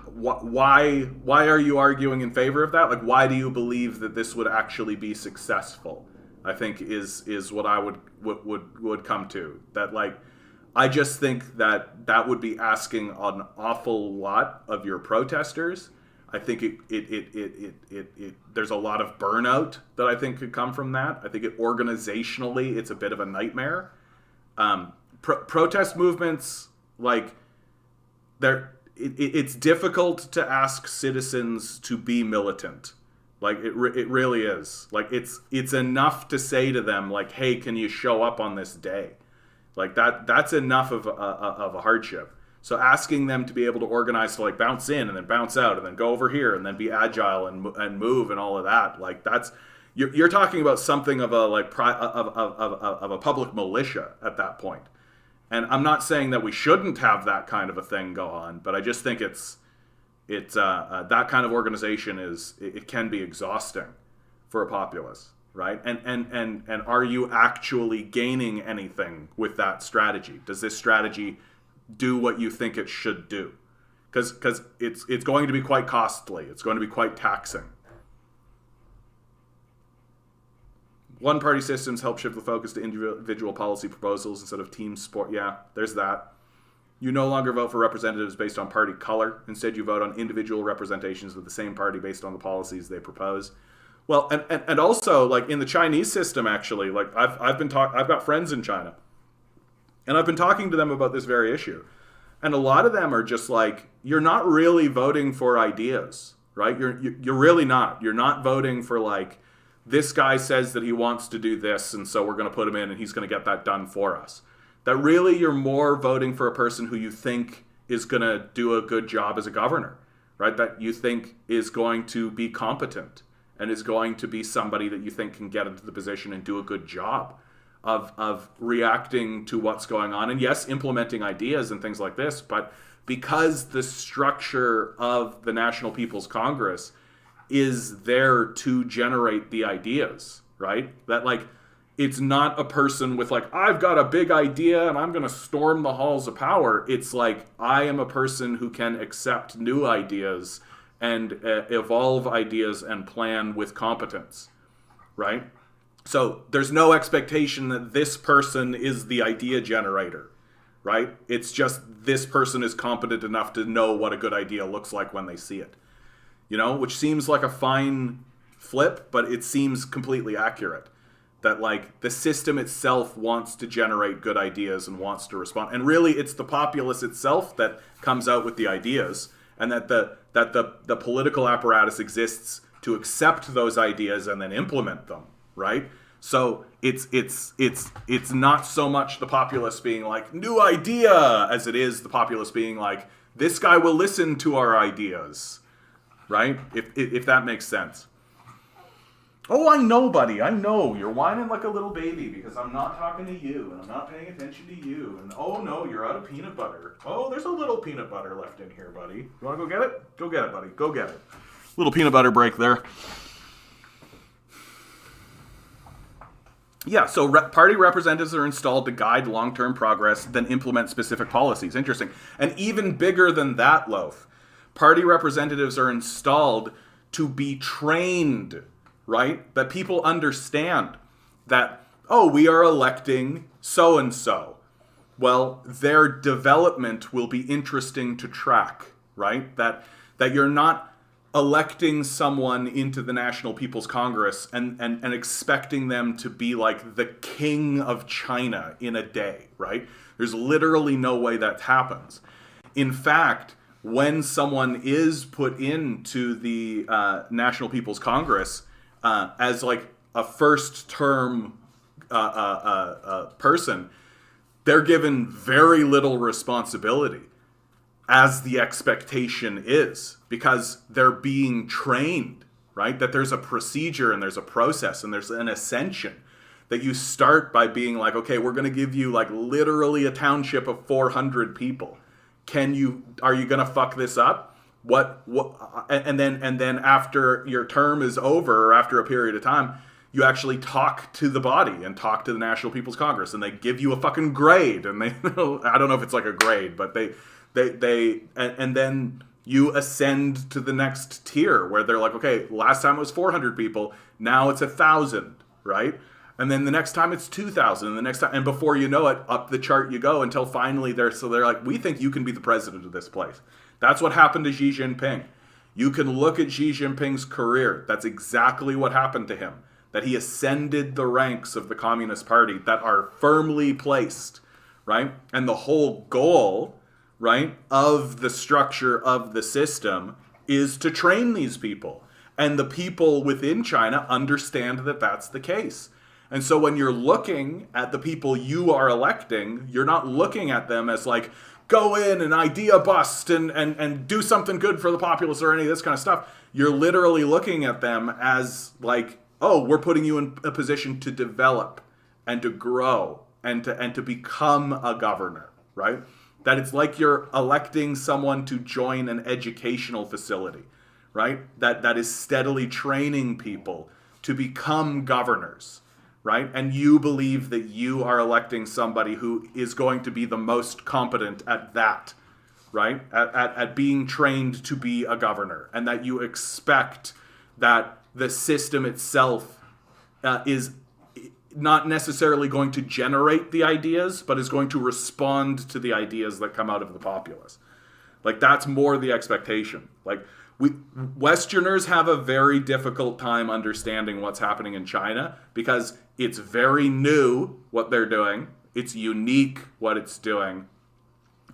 why are you arguing in favor of that? Like, why do you believe that this would actually be successful? I think is what I would come to. That, like, I just think that would be asking an awful lot of your protesters. I think it there's a lot of burnout that I think could come from that. I think organizationally it's a bit of a nightmare. Protest movements, like, it's difficult to ask citizens to be militant. Like, it really is. Like, it's enough to say to them, like, hey, can you show up on this day? Like, that's enough of a hardship. So asking them to be able to organize to, like, bounce in and then bounce out and then go over here and then be agile and move and all of that, like, that's, you're talking about something of a, like, of a public militia at that point. And I'm not saying that we shouldn't have that kind of a thing go on, but I just think it's that kind of organization it can be exhausting for a populace, right? And are you actually gaining anything with that strategy? Does this strategy do what you think it should do? Because it's going to be quite costly. It's going to be quite taxing. One-party systems help shift the focus to individual policy proposals instead of team sport. Yeah, there's that. You no longer vote for representatives based on party color. Instead, you vote on individual representations of the same party based on the policies they propose. Well, and also, like, in the Chinese system, actually, like, I've got friends in China, and I've been talking to them about this very issue. And a lot of them are just like, you're not really voting for ideas, right? You're really not. You're not voting for, like, this guy says that he wants to do this, and so we're going to put him in and he's going to get that done for us. That really you're more voting for a person who you think is going to do a good job as a governor, right? That you think is going to be competent and is going to be somebody that you think can get into the position and do a good job of reacting to what's going on. And yes, implementing ideas and things like this, but because the structure of the National People's Congress is there to generate the ideas, right? That, like, it's not a person with like, I've got a big idea and I'm going to storm the halls of power. It's like, I am a person who can accept new ideas and evolve ideas and plan with competence, right? So there's no expectation that this person is the idea generator, right? It's just this person is competent enough to know what a good idea looks like when they see it, you know, which seems like a fine flip, but it seems completely accurate. That like the system itself wants to generate good ideas and wants to respond. And really it's the populace itself that comes out with the ideas, and that the political apparatus exists to accept those ideas and then implement them, right? So it's not so much the populace being like, new idea, as it is the populace being like, this guy will listen to our ideas, right? If that makes sense. Oh, I know, buddy. I know. You're whining like a little baby because I'm not talking to you and I'm not paying attention to you. And oh no, you're out of peanut butter. Oh, there's a little peanut butter left in here, buddy. You want to go get it? Go get it, buddy. Go get it. Little peanut butter break there. Yeah, so party representatives are installed to guide long-term progress, then implement specific policies. Interesting. And even bigger than that, Loaf, party representatives are installed to be trained, right? That people understand that, oh, we are electing so-and-so. Well, their development will be interesting to track, right? That you're not electing someone into the National People's Congress and expecting them to be like the king of China in a day, right? There's literally no way that happens. In fact, when someone is put into the National People's Congress as like a first term person, they're given very little responsibility, as the expectation is, because they're being trained, right? That there's a procedure and there's a process and there's an ascension. That you start by being like, okay, we're going to give you like literally a township of 400 people. Are you going to fuck this up? And then after your term is over, or after a period of time, you actually talk to the body and talk to the National People's Congress, and they give you a fucking grade. And they, I don't know if it's like a grade, but and then you ascend to the next tier where they're like, okay, last time it was 400 people, now it's 1,000, right? And then the next time it's 2,000, and the next time, and before you know it, up the chart you go until finally they're like, we think you can be the president of this place. That's what happened to Xi Jinping. You can look at Xi Jinping's career. That's exactly what happened to him. That he ascended the ranks of the Communist Party that are firmly placed, right? And the whole goal, right, of the structure of the system is to train these people. And the people within China understand that that's the case. And so when you're looking at the people you are electing, you're not looking at them as like, go in and idea bust and do something good for the populace or any of this kind of stuff. You're literally looking at them as like, oh, we're putting you in a position to develop and to grow and to become a governor, right? That it's like you're electing someone to join an educational facility, right? That is steadily training people to become governors, right? And you believe that you are electing somebody who is going to be the most competent at that, right? At being trained to be a governor, and that you expect that the system itself is not necessarily going to generate the ideas, but is going to respond to the ideas that come out of the populace. Like, that's more the expectation. Like, Westerners have a very difficult time understanding what's happening in China because it's very new what they're doing. It's unique what it's doing.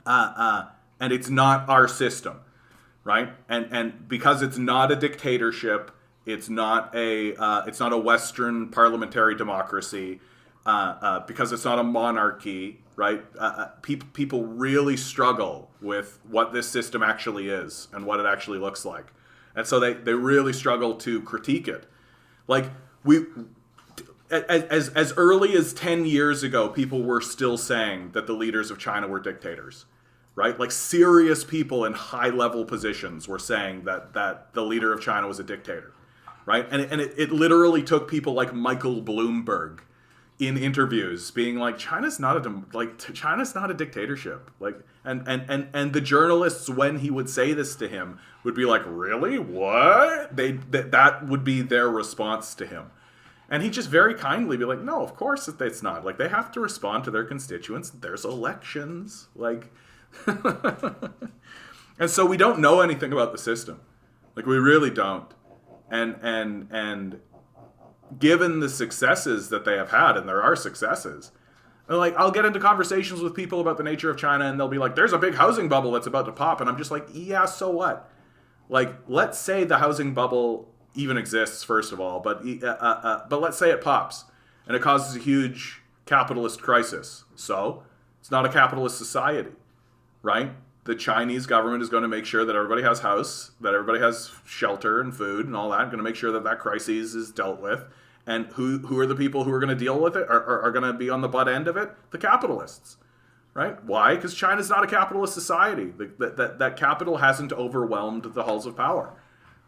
And it's not our system, right? And because it's not a dictatorship, it's not a Western parliamentary democracy, because it's not a monarchy, right? People really struggle with what this system actually is and what it actually looks like. And so they really struggle to critique it. Like, as early as 10 years ago, people were still saying that the leaders of China were dictators, right? Like, serious people in high-level positions were saying that the leader of China was a dictator, right? And it literally took people like Michael Bloomberg in interviews being like, China's not a dictatorship. Like, and the journalists, when he would say this to him, would be like, really? What? That would be their response to him. And he'd just very kindly be like, no, of course it's not. Like, they have to respond to their constituents. There's elections. Like, and so we don't know anything about the system. Like, we really don't. And given the successes that they have had, and there are successes, and like, I'll get into conversations with people about the nature of China, and they'll be like, there's a big housing bubble that's about to pop. And I'm just like, yeah, so what? Like, let's say the housing bubble even exists, first of all, but let's say it pops and it causes a huge capitalist crisis. So it's not a capitalist society, right? The Chinese government is going to make sure that everybody has house, that everybody has shelter and food and all that. Going to make sure that that crisis is dealt with. And who are the people who are going to deal with it, are going to be on the butt end of it? The capitalists, right? Why? Because China's not a capitalist society. That capital hasn't overwhelmed the halls of power,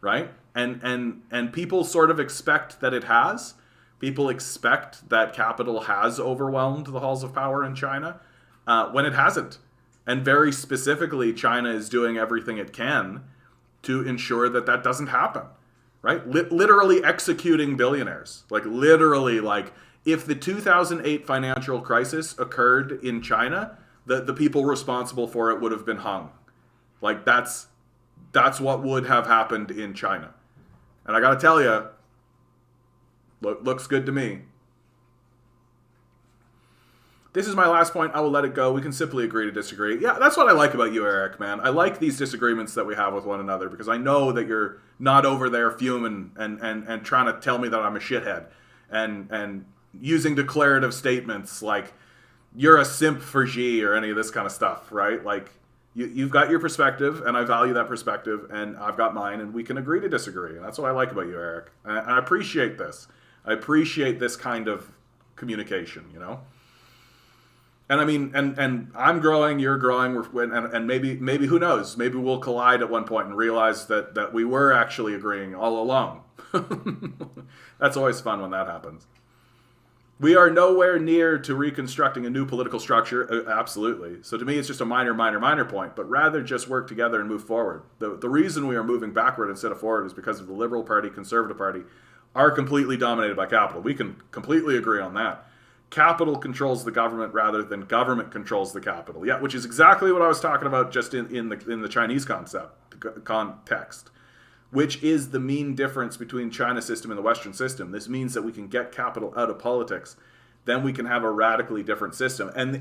right? And people sort of expect that it has. People expect that capital has overwhelmed the halls of power in China when it hasn't. And very specifically, China is doing everything it can to ensure that that doesn't happen, right? Literally executing billionaires. Like, literally, like, if the 2008 financial crisis occurred in China, the people responsible for it would have been hung. Like, that's what would have happened in China. And I got to tell you, looks good to me. This is my last point. I will let it go. We can simply agree to disagree. Yeah, that's what I like about you, Eric, man. I like these disagreements that we have with one another, because I know that you're not over there fuming and trying to tell me that I'm a shithead and using declarative statements like you're a simp for Xi or any of this kind of stuff, right? Like, you've got your perspective, and I value that perspective, and I've got mine, and we can agree to disagree. And that's what I like about you, Eric. And I appreciate this. I appreciate this kind of communication, you know? And I mean, and I'm growing, you're growing, and maybe who knows? Maybe we'll collide at one point and realize that we were actually agreeing all along. That's always fun when that happens. We are nowhere near to reconstructing a new political structure, absolutely. So to me, it's just a minor point, but rather just work together and move forward. The reason we are moving backward instead of forward is because of the Liberal Party, Conservative Party are completely dominated by capital. We can completely agree on that. Capital controls the government rather than government controls the capital. Yeah, which is exactly what I was talking about just in the Chinese context, which is the mean difference between China's system and the Western system. This means that we can get capital out of politics, then we can have a radically different system. And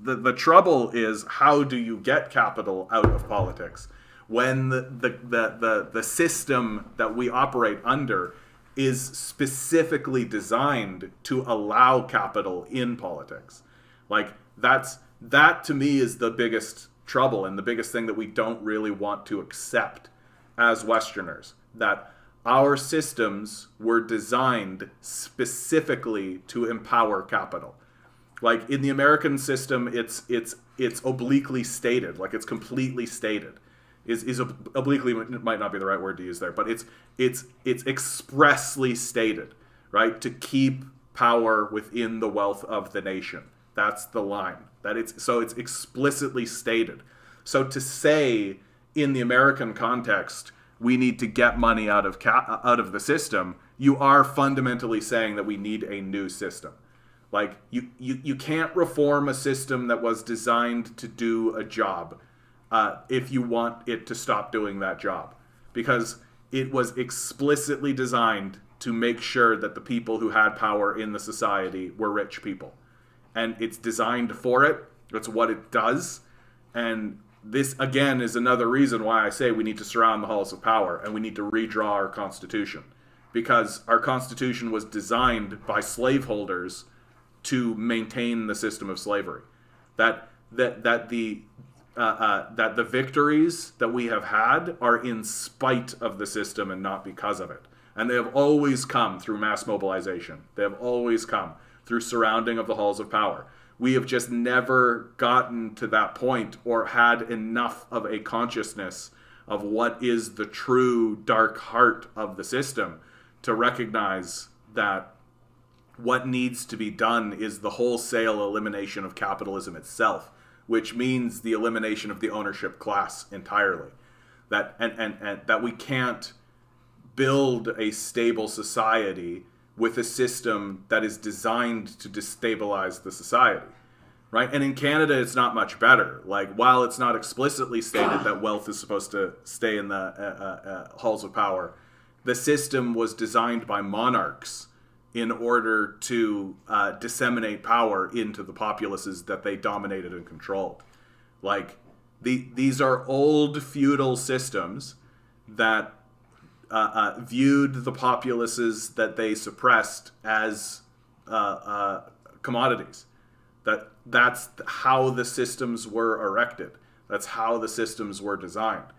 the trouble is, how do you get capital out of politics when the system that we operate under is specifically designed to allow capital in politics? Like, that to me is the biggest trouble and the biggest thing that we don't really want to accept as Westerners, that our systems were designed specifically to empower capital. Like, in the American system, it's obliquely stated, like, it's completely stated. Is obliquely might not be the right word to use there, but it's expressly stated, right, to keep power within the wealth of the nation. That's the line. It's explicitly stated. So to say in the American context we need to get money out of the system, you are fundamentally saying that we need a new system. Like, you can't reform a system that was designed to do a job if you want it to stop doing that job, because it was explicitly designed to make sure that the people who had power in the society were rich people. And it's designed for it. It's what it does. And this, again, is another reason why I say we need to surround the halls of power and we need to redraw our Constitution. Because our Constitution was designed by slaveholders to maintain the system of slavery. That the victories that we have had are in spite of the system and not because of it. And they have always come through mass mobilization. They have always come through surrounding of the halls of power. We have just never gotten to that point or had enough of a consciousness of what is the true dark heart of the system to recognize that what needs to be done is the wholesale elimination of capitalism itself, which means the elimination of the ownership class entirely. That and that we can't build a stable society with a system that is designed to destabilize the society, right? And in Canada, it's not much better. Like, while it's not explicitly stated that wealth is supposed to stay in the halls of power, the system was designed by monarchs in order to disseminate power into the populaces that they dominated and controlled. Like, these are old feudal systems that viewed the populaces that they suppressed as commodities. That's how the systems were erected. That's how the systems were designed.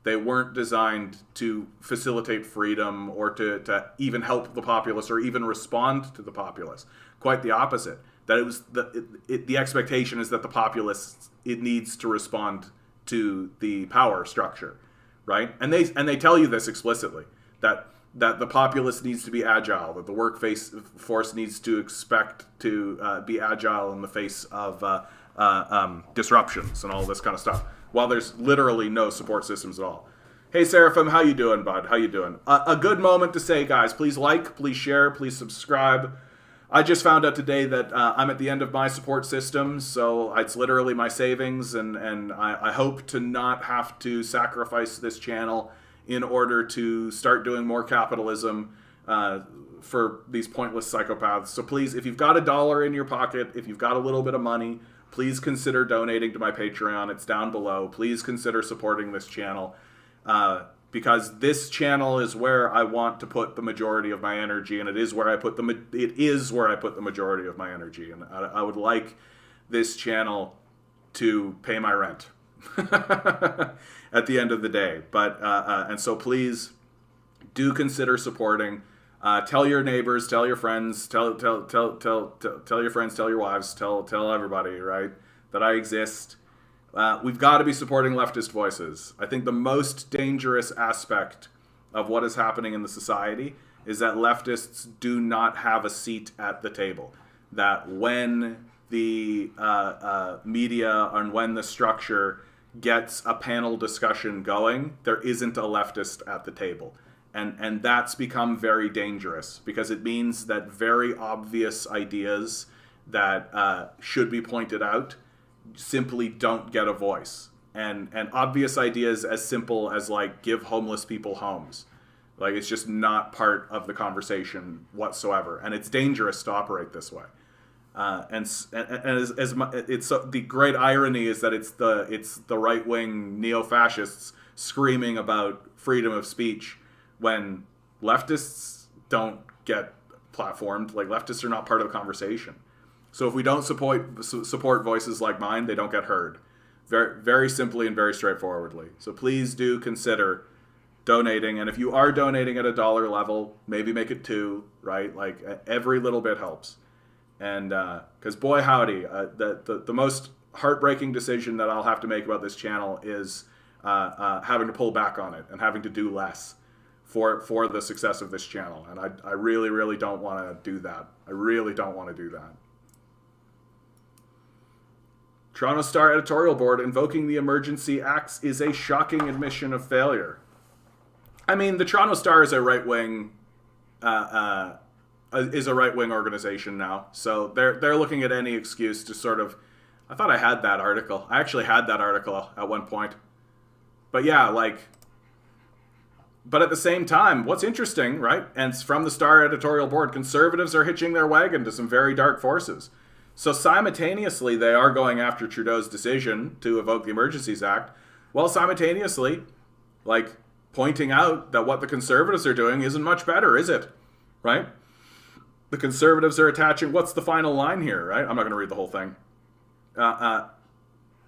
They weren't designed to facilitate freedom or to even help the populace or even respond to the populace. Quite the opposite. That it was the expectation is that the populace, it needs to respond to the power structure, right? And they tell you this explicitly, that the populace needs to be agile, that the workforce needs to expect to be agile in the face of disruptions and all this kind of stuff, while there's literally no support systems at all. Hey, Seraphim, how you doing, bud? How you doing? A good moment to say, guys, please like, please share, please subscribe. I just found out today that I'm at the end of my support system, so it's literally my savings, and I hope to not have to sacrifice this channel in order to start doing more capitalism for these pointless psychopaths. So please, if you've got $1 in your pocket, if you've got a little bit of money, please consider donating to my Patreon. It's down below. Please consider supporting this channel, because this channel is where I want to put the majority of my energy, and it is where I put the majority of my energy. And I would like this channel to pay my rent at the end of the day. But and so please do consider supporting. Tell your neighbors, tell your friends, tell your friends, tell your wives, tell everybody, right, that I exist. We've got to be supporting leftist voices. I think the most dangerous aspect of what is happening in the society is that leftists do not have a seat at the table. That when the media and when the structure gets a panel discussion going, there isn't a leftist at the table. And that's become very dangerous, because it means that very obvious ideas that should be pointed out simply don't get a voice. And obvious ideas as simple as, like, give homeless people homes. Like, it's just not part of the conversation whatsoever. And it's dangerous to operate this way. The great irony is that it's the right-wing neo-fascists screaming about freedom of speech when leftists don't get platformed. Like, leftists are not part of the conversation. So if we don't support voices like mine, they don't get heard. Very, very simply and very straightforwardly. So please do consider donating. And if you are donating at $1 level, maybe make it $2, right? Like, every little bit helps. And because boy howdy, the most heartbreaking decision that I'll have to make about this channel is having to pull back on it and having to do less for the success of this channel. And I really, really don't want to do that. I really don't want to do that. Toronto Star editorial board invoking the emergency acts is a shocking admission of failure. I mean, the Toronto Star is a right-wing organization now, so they're looking at any excuse to sort of. I thought I had that article. I actually had that article at one point, but yeah, like. But at the same time, what's interesting, right? And it's from the Star editorial board, conservatives are hitching their wagon to some very dark forces. So simultaneously, they are going after Trudeau's decision to evoke the Emergencies Act, while simultaneously, like, pointing out that what the conservatives are doing isn't much better, is it? Right? The conservatives are attaching, what's the final line here, right? I'm not going to read the whole thing.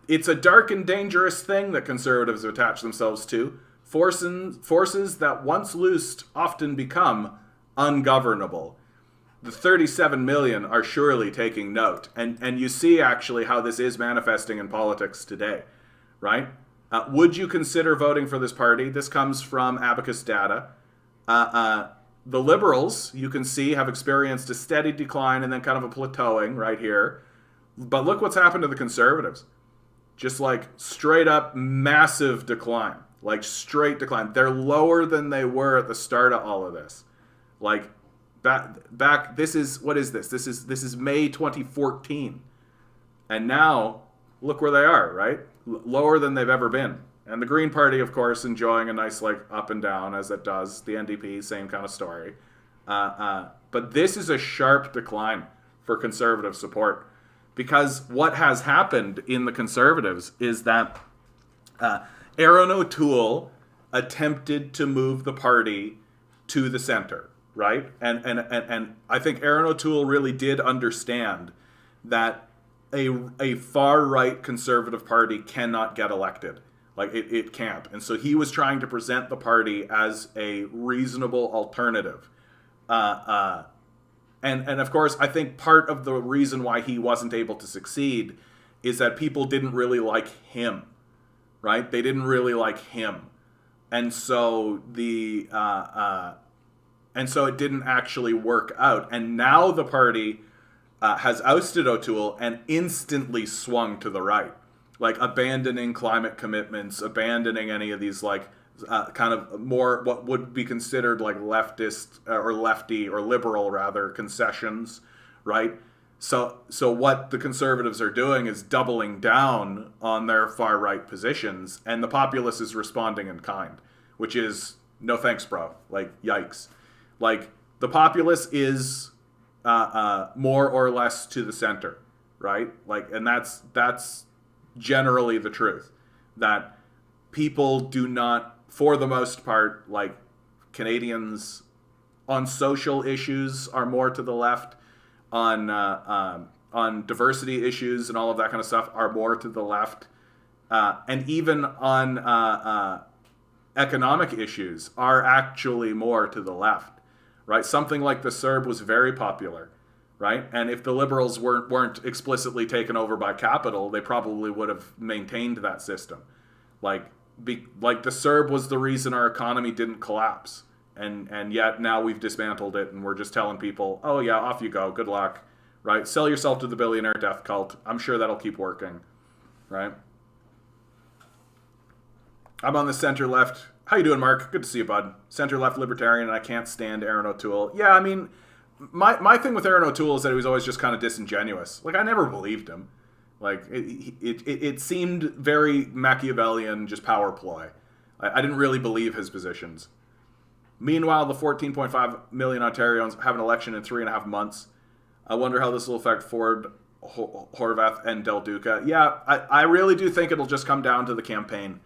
It's a dark and dangerous thing that conservatives attach themselves to. Forces that once loosed often become ungovernable. The 37 million are surely taking note. And you see actually how this is manifesting in politics today, right? Would you consider voting for this party? This comes from Abacus Data. the Liberals, you can see, have experienced a steady decline and then kind of a plateauing right here. But look what's happened to the Conservatives. Just like straight up massive decline. Like straight decline. They're lower than they were at the start of all of this. Like back this is, what is this? This is May 2014. And now look where they are, right? Lower than they've ever been. And the Green Party, of course, enjoying a nice like up and down as it does. The NDP, same kind of story. But this is a sharp decline for Conservative support. Because what has happened in the Conservatives is that Aaron O'Toole attempted to move the party to the center, right? And I think Aaron O'Toole really did understand that a far-right Conservative Party cannot get elected. Like, it can't. And so he was trying to present the party as a reasonable alternative. And of course, I think part of the reason why he wasn't able to succeed is that people didn't really like him, right? They didn't really like him. And so it didn't actually work out. And now the party has ousted O'Toole and instantly swung to the right, like abandoning climate commitments, abandoning any of these like kind of more what would be considered like leftist or lefty or liberal rather concessions, right? So what the Conservatives are doing is doubling down on their far right positions, and the populace is responding in kind, which is no thanks, bro. Like, yikes. Like, the populace is more or less to the center, right? Like, and that's generally the truth, that people do not, for the most part, like Canadians on social issues are more to the left, on diversity issues and all of that kind of stuff are more to the left, and even on economic issues are actually more to the left, right? Something like the CERB was very popular, right? And if the Liberals weren't explicitly taken over by capital, they probably would have maintained that system. Like the CERB was the reason our economy didn't collapse. And yet now we've dismantled it and we're just telling people, oh yeah, off you go, good luck, right? Sell yourself to the billionaire death cult. I'm sure that'll keep working, right? I'm on the center left. How you doing, Mark? Good to see you, bud. Center left libertarian, and I can't stand Aaron O'Toole. Yeah, I mean, my thing with Aaron O'Toole is that he was always just kind of disingenuous. Like, I never believed him. Like, it seemed very Machiavellian, just power ploy. I didn't really believe his positions. Meanwhile, the 14.5 million Ontarians have an election in 3.5 months. I wonder how this will affect Ford, Horvath, and Del Duca. Yeah, I really do think it'll just come down to the campaign.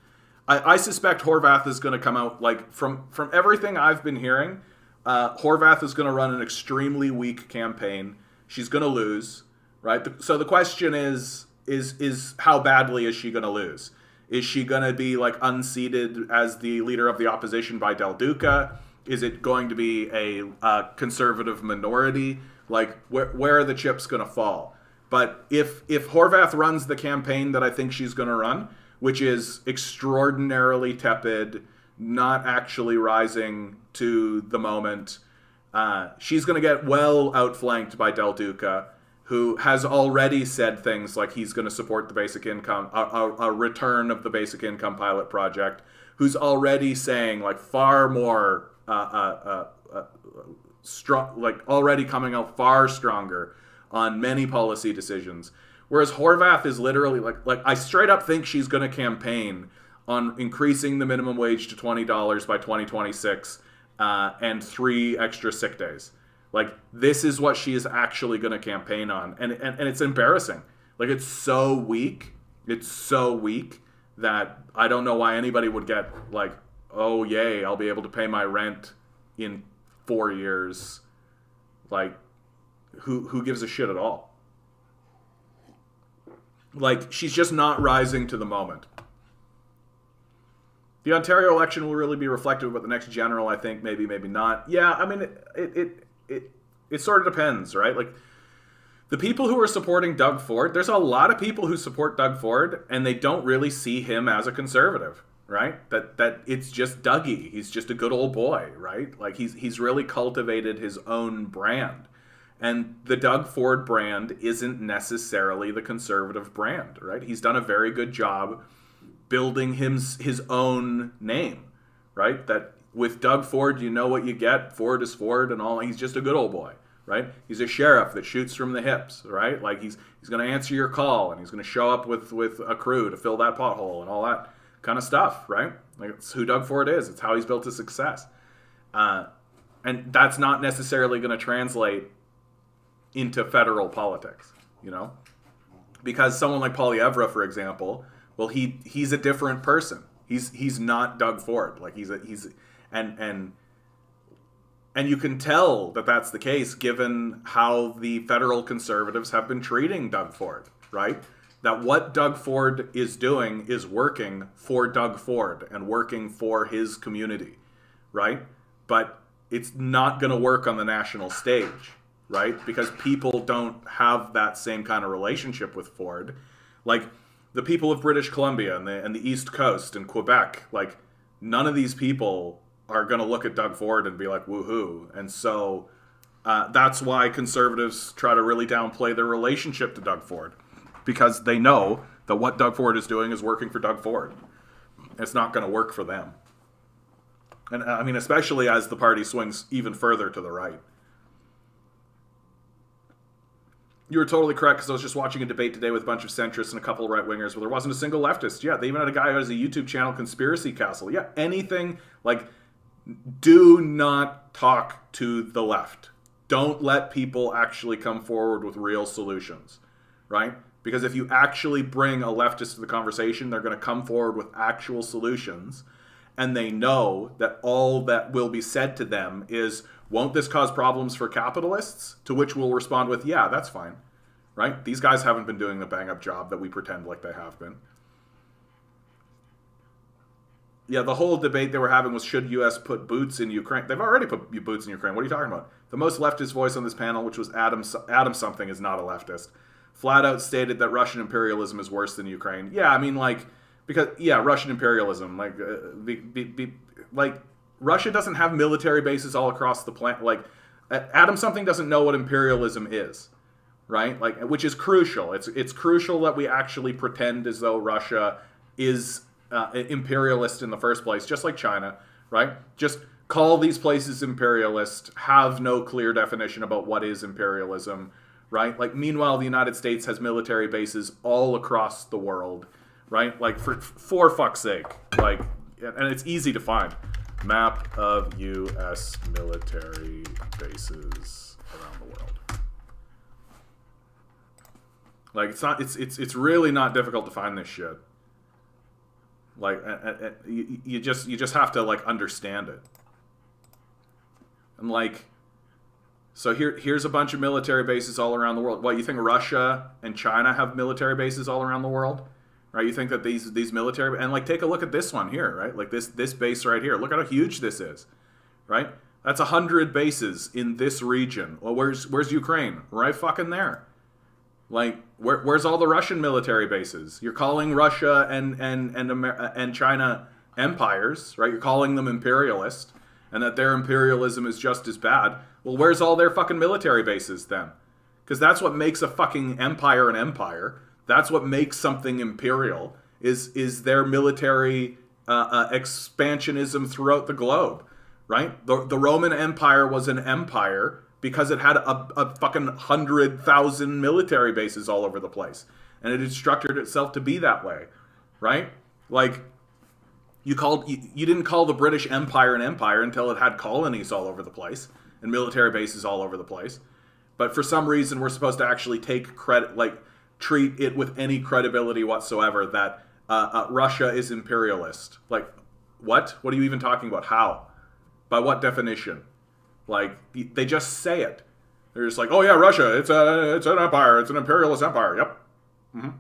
I suspect Horvath is going to come out, like, from everything I've been hearing, Horvath is going to run an extremely weak campaign. She's going to lose, right? So the question is how badly is she going to lose? Is she going to be, like, unseated as the leader of the opposition by Del Duca? Is it going to be a conservative minority? Like, where are the chips going to fall? But if Horvath runs the campaign that I think she's going to run, which is extraordinarily tepid, not actually rising to the moment, she's going to get well outflanked by Del Duca, who has already said things like he's going to support the basic income, a return of the basic income pilot project, who's already saying, like, far more strong, like, already coming out far stronger on many policy decisions. Whereas Horvath is literally like I straight up think she's going to campaign on increasing the minimum wage to $20 by 2026 and 3 extra sick days. Like, this is what she is actually going to campaign on. And it's embarrassing. Like, it's so weak. It's so weak that I don't know why anybody would get like, oh, yay, I'll be able to pay my rent in 4 years. Like, who gives a shit at all? Like, she's just not rising to the moment. The Ontario election will really be reflective about the next general, I think. Maybe, maybe not. Yeah, I mean, it sort of depends, right? Like, the people who are supporting Doug Ford, there's a lot of people who support Doug Ford, and they don't really see him as a conservative, right? That it's just Dougie. He's just a good old boy, right? Like he's really cultivated his own brand. And the Doug Ford brand isn't necessarily the conservative brand, right? He's done a very good job building his own name, right? That with Doug Ford, you know what you get. Ford is Ford and all. He's just a good old boy, right? He's a sheriff that shoots from the hips, right? Like he's going to answer your call and he's going to show up with a crew to fill that pothole and all that kind of stuff, right? Like it's who Doug Ford is. It's how he's built his success. And that's not necessarily going to translate into federal politics, you know? Because someone like Poilievre, for example, well, he's a different person. He's not Doug Ford. Like and you can tell that that's the case given how the federal conservatives have been treating Doug Ford, right? That what Doug Ford is doing is working for Doug Ford and working for his community, right? But it's not going to work on the national stage, right? Because people don't have that same kind of relationship with Ford. Like the people of British Columbia and the East Coast and Quebec, like none of these people are going to look at Doug Ford and be like, woohoo. And so that's why conservatives try to really downplay their relationship to Doug Ford, because they know that what Doug Ford is doing is working for Doug Ford. It's not going to work for them. And I mean, especially as the party swings even further to the right. You were totally correct, because I was just watching a debate today with a bunch of centrists and a couple of right-wingers where there wasn't a single leftist. Yeah, they even had a guy who has a YouTube channel, Conspiracy Castle. Yeah, anything, like, do not talk to the left. Don't let people actually come forward with real solutions, right? Because if you actually bring a leftist to the conversation, they're going to come forward with actual solutions, and they know that all that will be said to them is, won't this cause problems for capitalists? To which we'll respond with, yeah, that's fine, right? These guys haven't been doing the bang-up job that we pretend like they have been. Yeah, the whole debate they were having was, should U.S. put boots in Ukraine? They've already put boots in Ukraine. What are you talking about? The most leftist voice on this panel, which was Adam something, is not a leftist, flat out stated that Russian imperialism is worse than Ukraine. Yeah, I mean, like, because, yeah, Russian imperialism, like, like, Russia doesn't have military bases all across the planet. Like, Adam something doesn't know what imperialism is, right? Like, which is crucial. It's crucial that we actually pretend as though Russia is imperialist in the first place, just like China, right? Just call these places imperialist, have no clear definition about what is imperialism, right? Like, meanwhile, the United States has military bases all across the world, right? Like, for fuck's sake, like, and it's easy to find. Map of U.S. military bases around the world. Like, it's really not difficult to find this shit. Like, you just have to, like, understand it. And, like, so here's a bunch of military bases all around the world. What, you think Russia and China have military bases all around the world? Right, you think that these military, and like, take a look at this one here, right? Like this base right here. Look at how huge this is, right? That's 100 bases in this region. Well, where's Ukraine? Right fucking there. Like, where's all the Russian military bases? You're calling Russia and China empires, right? You're calling them imperialist, and that their imperialism is just as bad. Well, where's all their fucking military bases then? Because that's what makes a fucking empire an empire. That's what makes something imperial, is their military expansionism throughout the globe, right? The Roman Empire was an empire because it had a fucking 100,000 military bases all over the place. And it had structured itself to be that way, right? Like, you didn't call the British Empire an empire until it had colonies all over the place and military bases all over the place. But for some reason, we're supposed to actually take credit, like, treat it with any credibility whatsoever that Russia is imperialist. Like, what? What are you even talking about? How? By what definition? Like, they just say it. They're just like, oh yeah, Russia, it's an empire, it's an imperialist empire. Yep. Mm-hmm.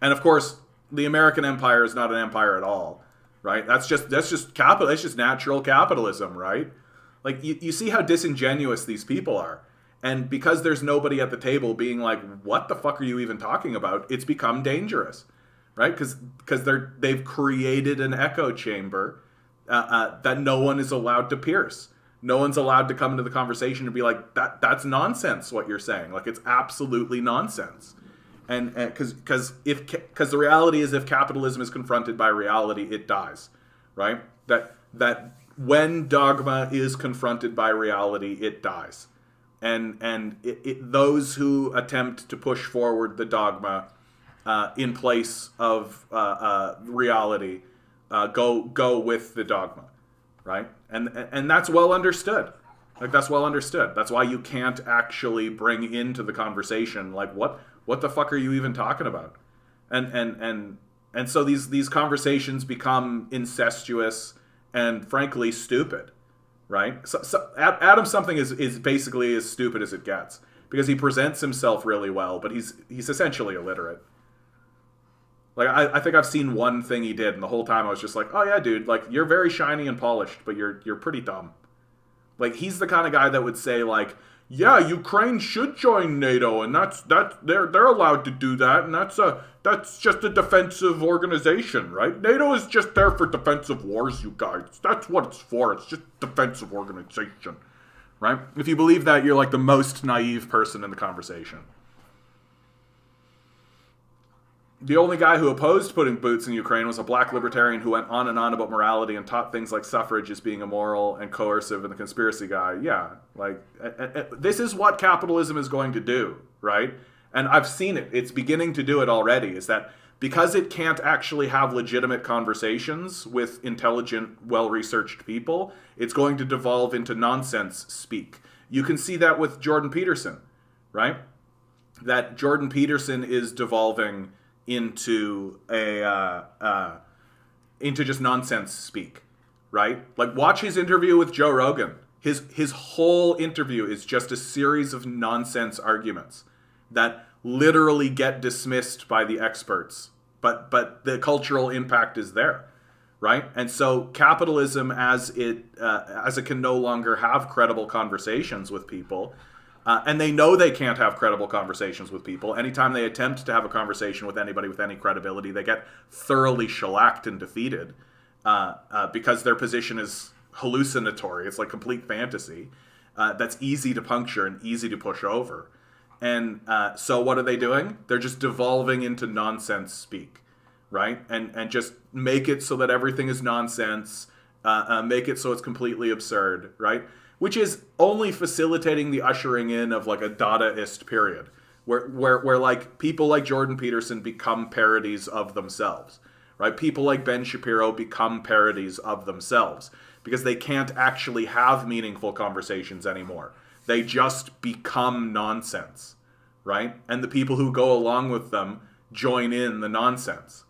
And of course, the American empire is not an empire at all, right? That's just capital. It's just natural capitalism, right? Like, you see how disingenuous these people are. And because there's nobody at the table being like, what the fuck are you even talking about? It's become dangerous, right? Because they've created an echo chamber that no one is allowed to pierce. No one's allowed to come into the conversation and be like, that's nonsense what you're saying. Like, it's absolutely nonsense. And because the reality is, if capitalism is confronted by reality, it dies, right? That when dogma is confronted by reality, it dies. And those who attempt to push forward the dogma in place of reality go with the dogma, right? And that's well understood. Like, that's well understood. That's why you can't actually bring into the conversation, like, what the fuck are you even talking about? And so these conversations become incestuous and frankly stupid, right? So Adam Something is basically as stupid as it gets, because he presents himself really well, but he's essentially illiterate. Like, I think I've seen one thing he did, and the whole time I was just like, oh yeah, dude, like, you're very shiny and polished, but you're pretty dumb. Like, he's the kind of guy that would say, like, yeah, Ukraine should join NATO, and they're allowed to do that, and that's just a defensive organization, right? NATO is just there for defensive wars, you guys. That's what it's for. It's just defensive organization, right? If you believe that, you're like the most naive person in the conversation. The only guy who opposed putting boots in Ukraine was a black libertarian who went on and on about morality and taught things like suffrage as being immoral and coercive, and the conspiracy guy. Yeah, like, this is what capitalism is going to do, right? And I've seen it. It's beginning to do it already, is that because it can't actually have legitimate conversations with intelligent, well-researched people, it's going to devolve into nonsense speak. You can see that with Jordan Peterson, right? That Jordan Peterson is devolving into just nonsense speak, right? Like, watch his interview with Joe Rogan. His whole interview is just a series of nonsense arguments that literally get dismissed by the experts, but the cultural impact is there, right? And so capitalism, as it can no longer have credible conversations with people. And they know they can't have credible conversations with people. Anytime they attempt to have a conversation with anybody with any credibility, they get thoroughly shellacked and defeated because their position is hallucinatory. It's like complete fantasy that's easy to puncture and easy to push over. And so what are they doing? They're just devolving into nonsense speak, right? And just make it so that everything is nonsense, make it so it's completely absurd, right? Which is only facilitating the ushering in of like a Dadaist period, where like people like Jordan Peterson become parodies of themselves, right? People like Ben Shapiro become parodies of themselves because they can't actually have meaningful conversations anymore. They just become nonsense, right? And the people who go along with them join in the nonsense.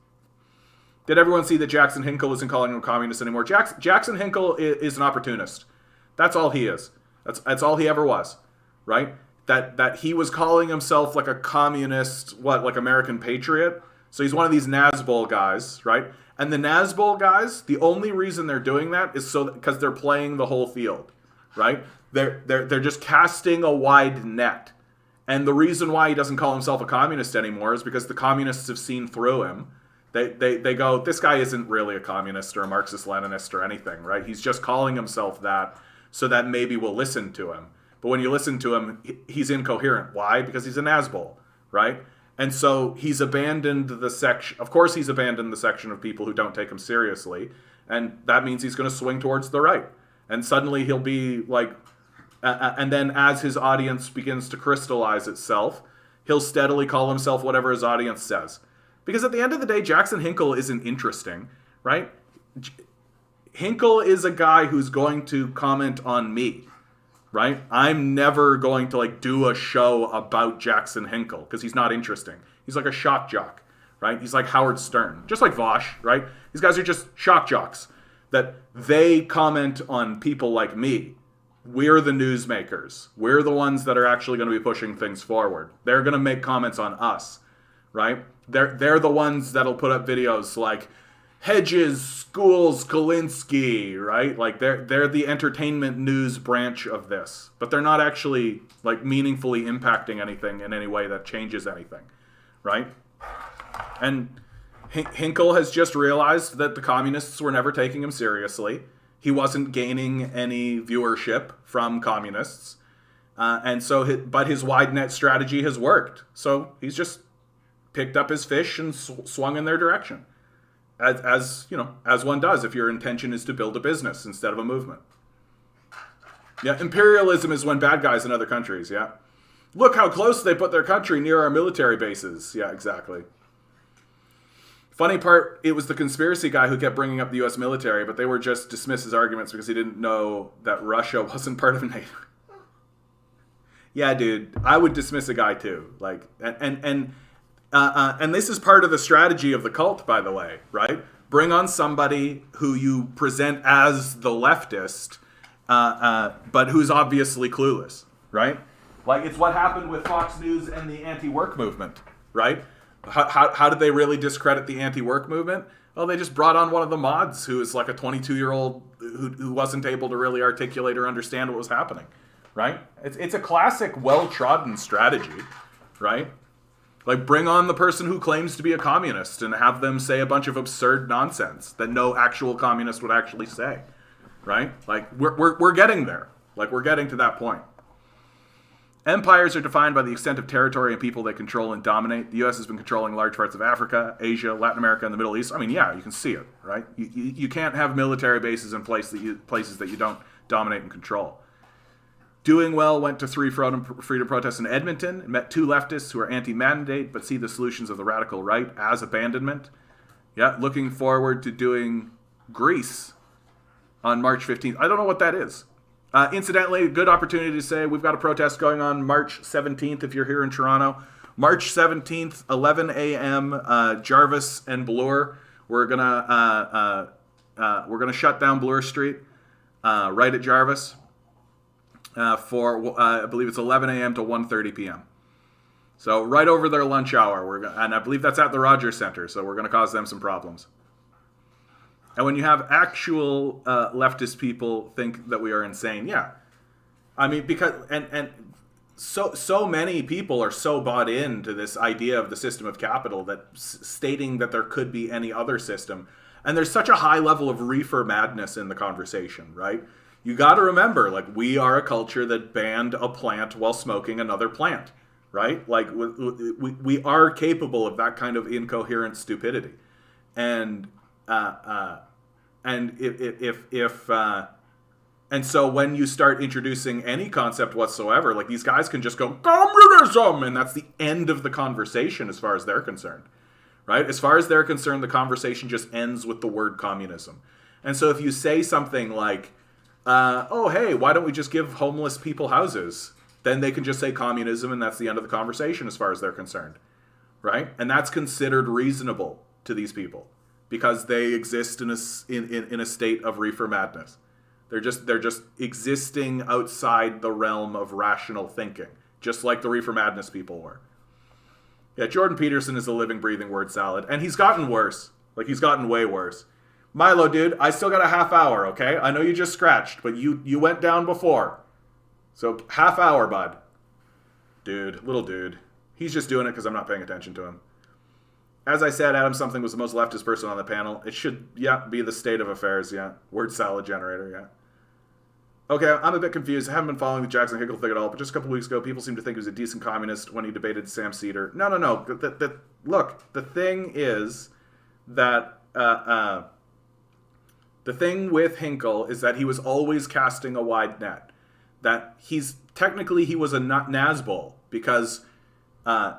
Did everyone see that Jackson Hinkle isn't calling him a communist anymore? Jackson Hinkle is an opportunist. That's all he is. That's all he ever was, right? That he was calling himself like a communist, like American patriot. So he's one of these Nazbol guys, right? And the Nazbol guys, the only reason they're doing that is because they're playing the whole field, right? They're just casting a wide net. And the reason why he doesn't call himself a communist anymore is because the communists have seen through him. They go, this guy isn't really a communist or a Marxist-Leninist or anything, right? He's just calling himself that so that maybe we'll listen to him. But when you listen to him, he's incoherent. Why? Because he's a Nazbol, right? And so he's abandoned the section. Of course, he's abandoned the section of people who don't take him seriously. And that means he's going to swing towards the right. And suddenly he'll be like, and then as his audience begins to crystallize itself, he'll steadily call himself whatever his audience says. Because at the end of the day, Jackson Hinkle isn't interesting, right? Hinkle is a guy who's going to comment on me, right? I'm never going to like do a show about Jackson Hinkle because he's not interesting. He's like a shock jock, right? He's like Howard Stern, just like Vosh, right? These guys are just shock jocks that they comment on people like me. We're the newsmakers. We're the ones that are actually going to be pushing things forward. They're going to make comments on us, right? They're the ones that'll put up videos like Hedges schools Kalinsky, right? Like they're the entertainment news branch of this, but they're not actually like meaningfully impacting anything in any way that changes anything, right? And Hinkle has just realized that the communists were never taking him seriously. He wasn't gaining any viewership from communists. But his wide net strategy has worked. So he's just picked up his fish and swung in their direction. As one does if your intention is to build a business instead of a movement. Yeah, imperialism is when bad guys in other countries, yeah. Look how close they put their country near our military bases. Yeah, exactly. Funny part, it was the conspiracy guy who kept bringing up the U.S. military, but they were just dismissed his arguments because he didn't know that Russia wasn't part of NATO. Yeah, dude, I would dismiss a guy too. Like, and this is part of the strategy of the cult, by the way, right? Bring on somebody who you present as the leftist, but who's obviously clueless, right? Like, it's what happened with Fox News and the anti-work movement, right? How did they really discredit the anti-work movement? Well, they just brought on one of the mods who is like a 22-year-old who wasn't able to really articulate or understand what was happening, right? It's a classic, well-trodden strategy, right? Like, bring on the person who claims to be a communist and have them say a bunch of absurd nonsense that no actual communist would actually say, right? Like, we're getting there. Like, we're getting to that point. Empires are defined by the extent of territory and people they control and dominate. The U.S. has been controlling large parts of Africa, Asia, Latin America, and the Middle East. I mean, yeah, you can see it, right? You can't have military bases in places that you don't dominate and control. Doing well went to three freedom protests in Edmonton and met two leftists who are anti-mandate but see the solutions of the radical right as abandonment. Yeah, looking forward to doing Greece on March 15th. I don't know what that is. Incidentally, a good opportunity to say we've got a protest going on March 17th if you're here in Toronto. March 17th, 11 a.m., Jarvis and Bloor. We're gonna shut down Bloor Street right at Jarvis for I believe it's 11 a.m. to 1:30 p.m. So right over their lunch hour. And I believe that's at the Rogers Center. So we're gonna cause them some problems. And when you have actual leftist people think that we are insane, yeah. I mean, because and so many people are so bought into this idea of the system of capital that stating that there could be any other system, and there's such a high level of reefer madness in the conversation, right? You got to remember, like, we are a culture that banned a plant while smoking another plant, right? Like, we are capable of that kind of incoherent stupidity, and so when you start introducing any concept whatsoever, like, these guys can just go communism, and that's the end of the conversation as far as they're concerned, right? As far as they're concerned, the conversation just ends with the word communism. And so if you say something like, oh, hey, why don't we just give homeless people houses? Then they can just say communism, and that's the end of the conversation as far as they're concerned, right? And that's considered reasonable to these people, because they exist in a state of reefer madness. They're just existing outside the realm of rational thinking, just like the reefer madness people were. Yeah, Jordan Peterson is a living, breathing word salad, and he's gotten worse. Like, he's gotten way worse. Milo, dude, I still got a half hour, okay? I know you just scratched, but you went down before. So half hour, bud. Dude, little dude. He's just doing it because I'm not paying attention to him. As I said, Adam Something was the most leftist person on the panel. It should, yeah, be the state of affairs, yeah. Word salad generator, yeah. Okay, I'm a bit confused. I haven't been following the Jackson Hinkle thing at all, but just a couple weeks ago, people seemed to think he was a decent communist when he debated Sam Cedar. No. Look, the thing is that, the thing with Hinkle is that he was always casting a wide net. That he was a Nazbol, because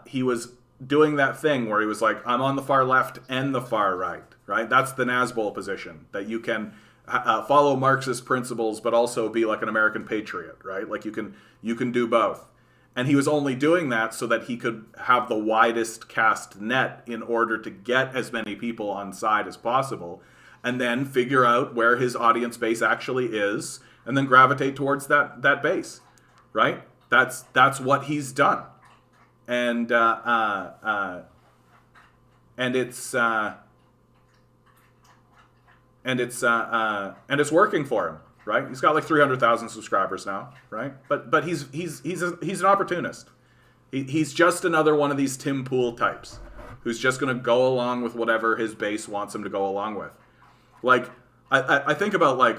he was doing that thing where he was like, I'm on the far left and the far right, right? That's the Nazbol position, that you can follow Marxist principles but also be like an American patriot, right? Like, you can do both. And he was only doing that so that he could have the widest cast net in order to get as many people on side as possible, and then figure out where his audience base actually is, and then gravitate towards that base, right? That's what he's done. And it's working for him, right? He's got like 300,000 subscribers now, right? But he's an opportunist. He's just another one of these Tim Pool types who's just going to go along with whatever his base wants him to go along with. Like, I think about, like,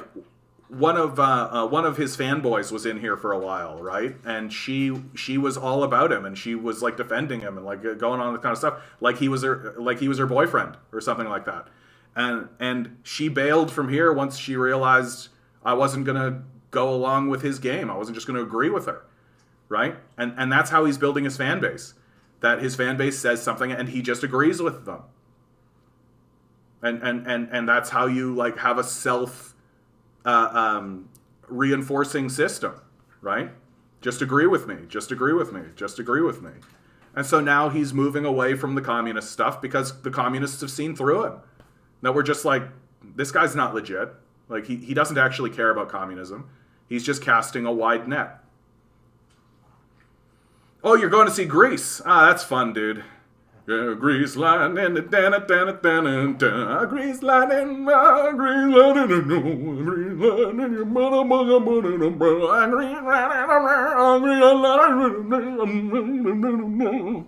one of his fanboys was in here for a while, right? And she was all about him, and she was like defending him and like going on with kind of stuff, like he was her boyfriend or something like that. And she bailed from here once she realized I wasn't gonna go along with his game. I wasn't just gonna agree with her, right? And that's how he's building his fan base. That his fan base says something and he just agrees with them. And that's how you like have a self reinforcing system, right? Just agree with me. Just agree with me. Just agree with me. And so now he's moving away from the communist stuff because the communists have seen through him. Now we're just like, this guy's not legit. Like he doesn't actually care about communism. He's just casting a wide net. Oh, you're going to see Grease. Ah, that's fun, dude. Yeah, Grease line and Grease line and Grease line and your mother.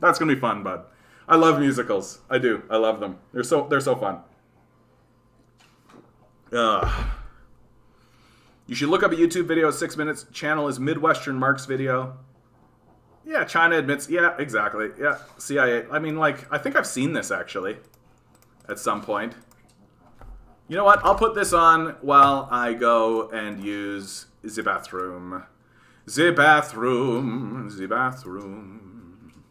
That's gonna be fun, bud. I love musicals. I do. I love them. They're so fun. You should look up a YouTube video. 6 minutes. Channel is Midwestern Mark's video. Yeah, China admits. Yeah, exactly. Yeah, CIA. I mean, like, I think I've seen this actually at some point. You know what? I'll put this on while I go and use the bathroom. The bathroom. The bathroom.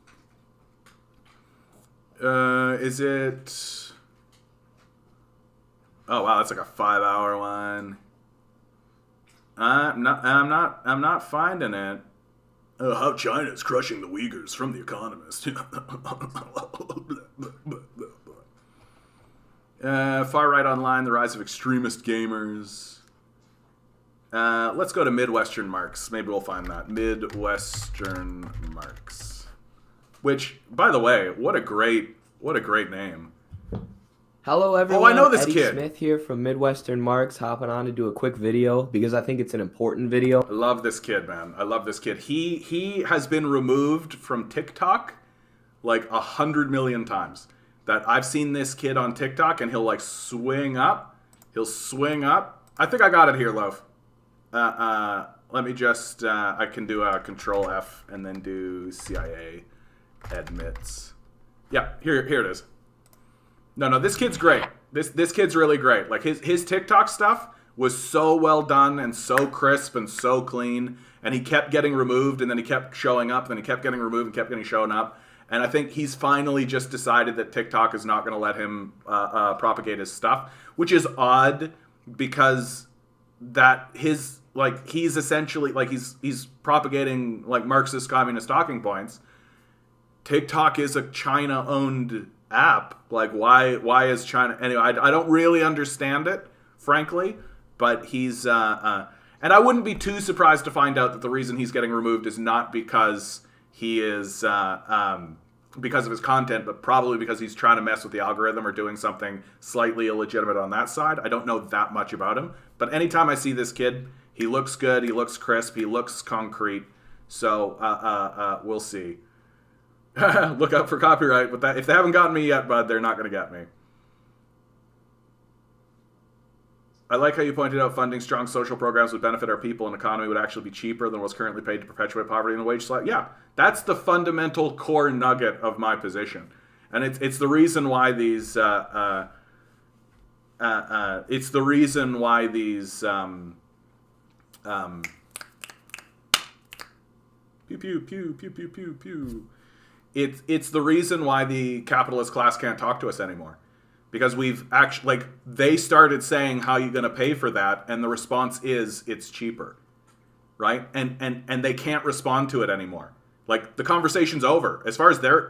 Is it? Oh wow, that's like a 5-hour one. I'm not finding it. How China is crushing the Uyghurs from The Economist. Far right online, the rise of extremist gamers. Let's go to Midwestern Marks. Maybe we'll find that. Midwestern Marks. Which, by the way, what a great name. Hello everyone, I know this Eddie kid. Smith here from Midwestern Marks, hopping on to do a quick video because I think it's an important video. I love this kid, man. I love this kid. He has been removed from TikTok like 100 million times. That I've seen this kid on TikTok and he'll like swing up. He'll swing up. I think I got it here, Loaf. Let me just, I can do a Control F and then do CIA admits. Yeah, here it is. No, this kid's great. This kid's really great. Like his TikTok stuff was so well done and so crisp and so clean. And he kept getting removed and then he kept showing up. Then he kept getting removed and kept getting shown up. And I think he's finally just decided that TikTok is not going to let him propagate his stuff, which is odd because that he's essentially like he's propagating like Marxist communist talking points. TikTok is a China-owned app. Like why is China anyway? I don't really understand it, frankly, but he's and I wouldn't be too surprised to find out that the reason he's getting removed is not because he is because of his content, but probably because he's trying to mess with the algorithm or doing something slightly illegitimate on that side. I don't know that much about him, but anytime I see this kid, he looks good, he looks crisp, he looks concrete. So we'll see. Look out for copyright with that. If they haven't gotten me yet, bud, they're not going to get me. I like how you pointed out funding strong social programs would benefit our people and economy would actually be cheaper than what's currently paid to perpetuate poverty and the wage slide. Yeah, that's the fundamental core nugget of my position. And it's the reason why these it's the reason why these pew pew pew pew pew pew pew. It's the reason why the capitalist class can't talk to us anymore. Because we've actually, like, they started saying, how are you going to pay for that? And the response is, it's cheaper. Right? And they can't respond to it anymore. Like, the conversation's over. As far as their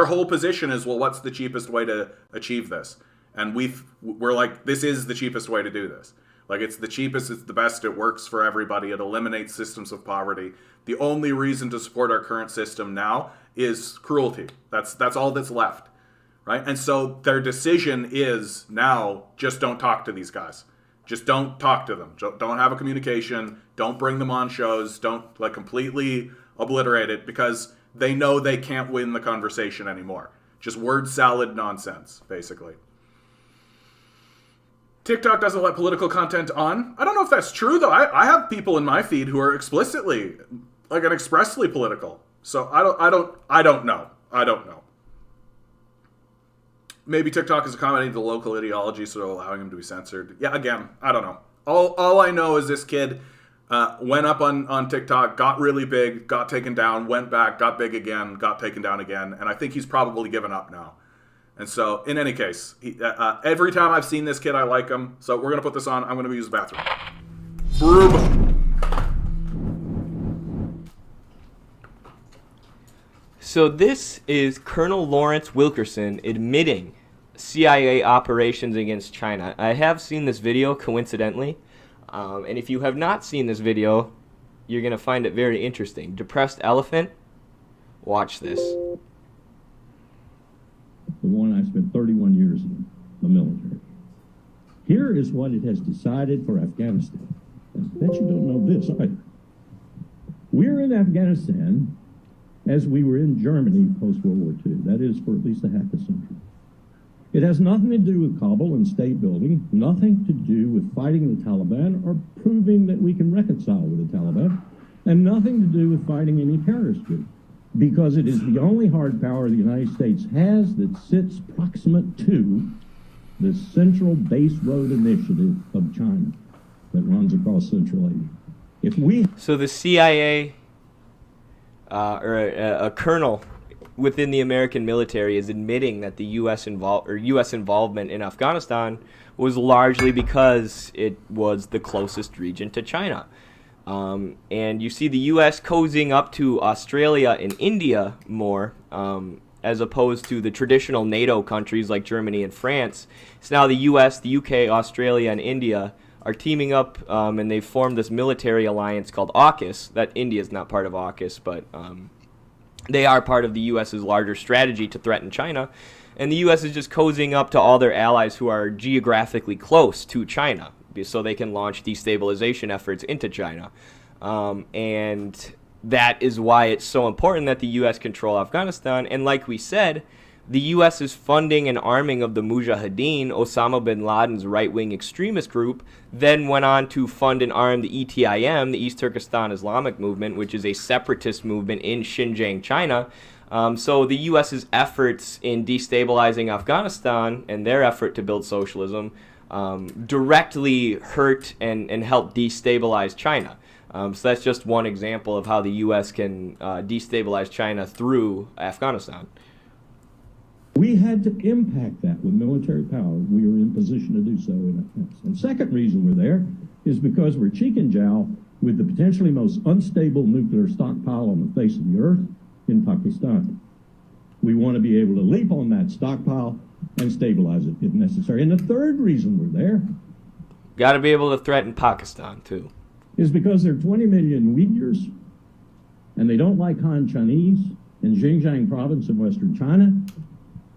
whole position is, well, what's the cheapest way to achieve this? And we're like, this is the cheapest way to do this. Like, it's the cheapest, it's the best, it works for everybody, it eliminates systems of poverty. The only reason to support our current system now is cruelty. That's all that's left. Right? And so their decision is now, just don't talk to these guys. Just don't talk to them. Don't have a communication. Don't bring them on shows. Don't like completely obliterate it because they know they can't win the conversation anymore. Just word salad nonsense, basically. TikTok doesn't let political content on. I don't know if that's true, though. I have people in my feed who are explicitly, like, and expressly political. So I don't know. Maybe TikTok is accommodating the local ideology, so allowing him to be censored. Yeah, again, I don't know. All I know is this kid went up on TikTok, got really big, got taken down, went back, got big again, got taken down again, and I think he's probably given up now. And so, in any case, every time I've seen this kid, I like him. So we're going to put this on. I'm going to use the bathroom. Broom. So this is Colonel Lawrence Wilkerson admitting CIA operations against China. I have seen this video, coincidentally. And if you have not seen this video, you're going to find it very interesting. Depressed Elephant, watch this. The one I spent 31 years in the military. Here is what it has decided for Afghanistan. I bet you don't know this either. We're in Afghanistan as we were in Germany post-World War II. That is for at least a half a century. It has nothing to do with Kabul and state building, nothing to do with fighting the Taliban or proving that we can reconcile with the Taliban, and nothing to do with fighting any terrorist group, because it is the only hard power the United States has that sits proximate to the Central Base Road Initiative of China that runs across Central Asia. So the CIA, or a colonel within the American military, is admitting that the U.S. involvement in Afghanistan was largely because it was the closest region to China. And you see the U.S. cozying up to Australia and India more, as opposed to the traditional NATO countries like Germany and France. It's now the U.S., the U.K., Australia, and India are teaming up, and they've formed this military alliance called AUKUS. That India is not part of AUKUS, but they are part of the U.S.'s larger strategy to threaten China. And the U.S. is just cozying up to all their allies who are geographically close to China, so they can launch destabilization efforts into China. And that is why it's so important that the U.S. control Afghanistan. And like we said, the U.S. is funding and arming of the Mujahideen, Osama bin Laden's right-wing extremist group, then went on to fund and arm the ETIM, the East Turkestan Islamic Movement, which is a separatist movement in Xinjiang, China. So the U.S.'s efforts in destabilizing Afghanistan and their effort to build socialism directly hurt and help destabilize China. So that's just one example of how the U.S. can destabilize China through Afghanistan. We had to impact that with military power. We were in position to do so in a sense. And second reason we're there is because we're cheek and jowl with the potentially most unstable nuclear stockpile on the face of the earth in Pakistan. We want to be able to leap on that stockpile and stabilize it if necessary. And the third reason we're there, got to be able to threaten Pakistan too, is because there are 20 million Uyghurs and they don't like Han Chinese in Xinjiang province in western China.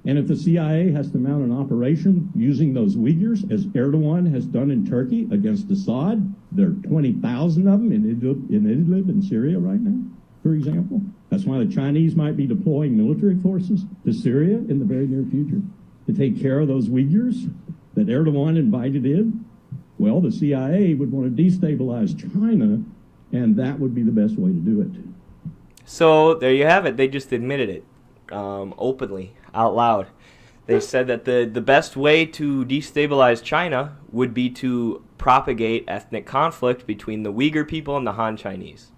And if the CIA has to mount an operation using those Uyghurs, as Erdogan has done in Turkey against Assad, there are 20,000 of them in Idlib in Syria right now, for example. That's why the Chinese might be deploying military forces to Syria in the very near future to take care of those Uyghurs that Erdogan invited in. Well, the CIA would want to destabilize China, and that would be the best way to do it. So there you have it. They just admitted it openly, out loud. They said that the best way to destabilize China would be to propagate ethnic conflict between the Uyghur people and the Han Chinese.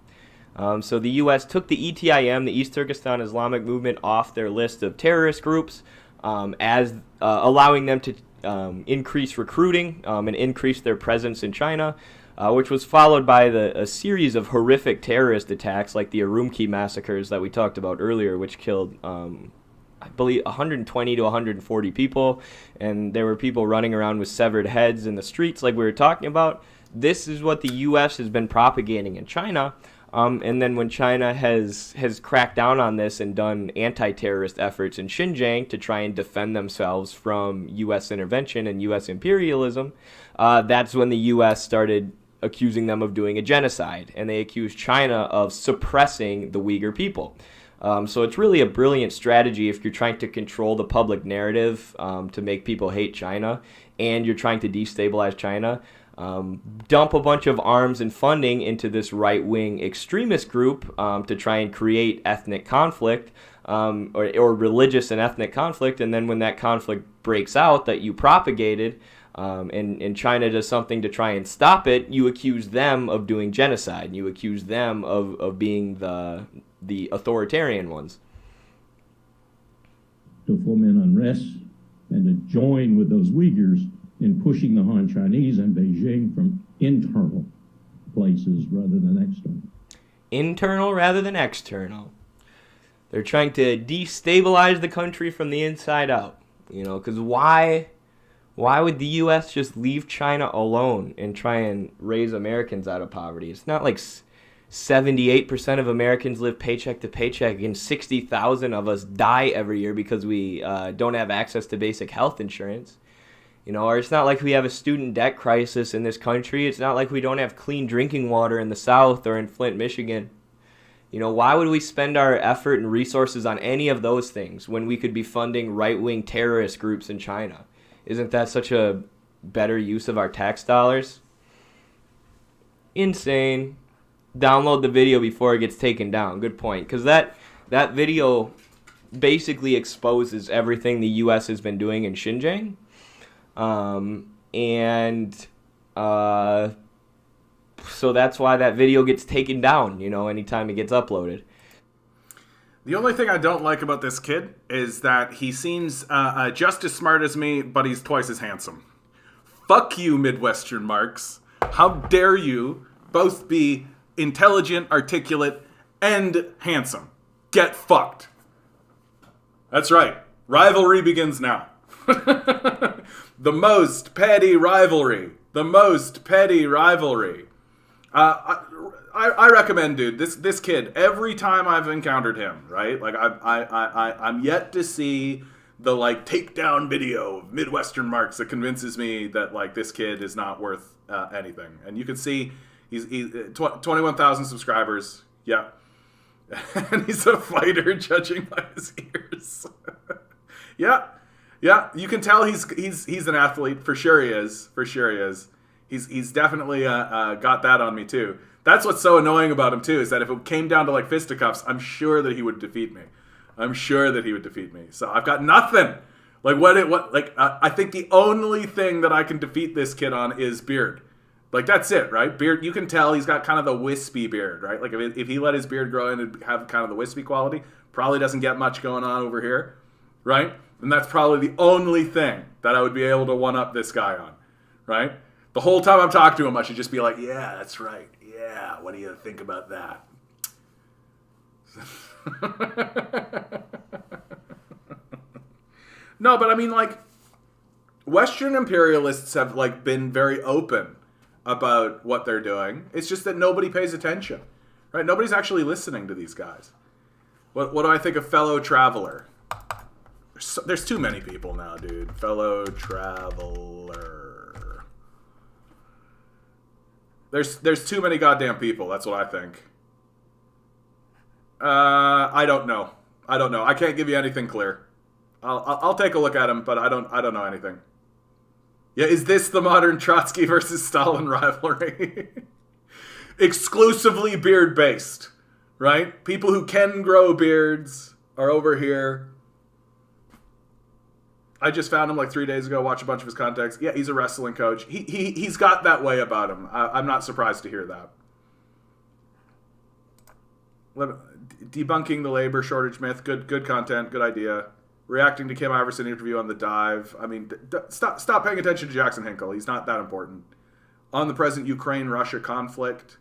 So the U.S. took the ETIM, the East Turkestan Islamic Movement, off their list of terrorist groups, as allowing them to increase recruiting and increase their presence in China, which was followed by a series of horrific terrorist attacks like the Urumqi massacres that we talked about earlier, which killed, I believe, 120 to 140 people, and there were people running around with severed heads in the streets like we were talking about. This is what the U.S. has been propagating in China, and then when China has cracked down on this and done anti-terrorist efforts in Xinjiang to try and defend themselves from U.S. intervention and U.S. imperialism, that's when the U.S. started accusing them of doing a genocide, and they accused China of suppressing the Uyghur people. So it's really a brilliant strategy if you're trying to control the public narrative to make people hate China, and you're trying to destabilize China. Dump a bunch of arms and funding into this right-wing extremist group to try and create ethnic conflict or religious and ethnic conflict. And then when that conflict breaks out that you propagated, and China does something to try and stop it, you accuse them of doing genocide. You accuse them of being the authoritarian ones. To foment unrest and to join with those Uyghurs in pushing the Han Chinese and Beijing from internal places rather than external. Internal rather than external. They're trying to destabilize the country from the inside out. Because why would the U.S. just leave China alone and try and raise Americans out of poverty? It's not like 78% of Americans live paycheck to paycheck, and 60,000 of us die every year because we don't have access to basic health insurance. Or it's not like we have a student debt crisis in this country. It's not like we don't have clean drinking water in the South or in Flint, Michigan. Why would we spend our effort and resources on any of those things when we could be funding right-wing terrorist groups in China? Isn't that such a better use of our tax dollars? Insane. Download the video before it gets taken down. Good point. Because that video basically exposes everything the U.S. has been doing in Xinjiang. So that's why that video gets taken down, anytime it gets uploaded. The only thing I don't like about this kid is that he seems just as smart as me, but he's twice as handsome. Fuck you, Midwestern marks. How dare you both be intelligent, articulate, and handsome? Get fucked. That's right. Rivalry begins now. The most petty rivalry. The most petty rivalry. I recommend, dude, this kid, every time I've encountered him, right? Like I'm yet to see the takedown video of Midwestern marks that convinces me that this kid is not worth anything. And you can see he's 21,000 subscribers. Yeah. And he's a fighter, judging by his ears. Yeah. Yeah, you can tell he's an athlete. For sure he is. He's definitely got that on me too. That's what's so annoying about him too, is that if it came down to fisticuffs, I'm sure that he would defeat me. So I've got nothing. I think the only thing that I can defeat this kid on is beard. That's it, right? Beard, you can tell he's got kind of the wispy beard, right? If he let his beard grow in and have kind of the wispy quality, probably doesn't get much going on over here, right? And that's probably the only thing that I would be able to one-up this guy on, right? The whole time I'm talking to him, I should just be like, yeah, that's right. Yeah, what do you think about that? No, but I mean, Western imperialists have, been very open about what they're doing. It's just that nobody pays attention, right? Nobody's actually listening to these guys. What do I think of fellow traveler? There's too many people now, dude. Fellow traveler. There's too many goddamn people. That's what I think. I don't know. I can't give you anything clear. I'll take a look at him, but I don't know anything. Yeah, is this the modern Trotsky versus Stalin rivalry? Exclusively beard based, right? People who can grow beards are over here. I just found him 3 days ago, watched a bunch of his contacts. Yeah, he's a wrestling coach. He's got that way about him. I'm not surprised to hear that. Debunking the labor shortage myth. Good content, good idea. Reacting to Kim Iverson interview on The Dive. I mean, stop paying attention to Jackson Hinkle. He's not that important. On the present Ukraine-Russia conflict.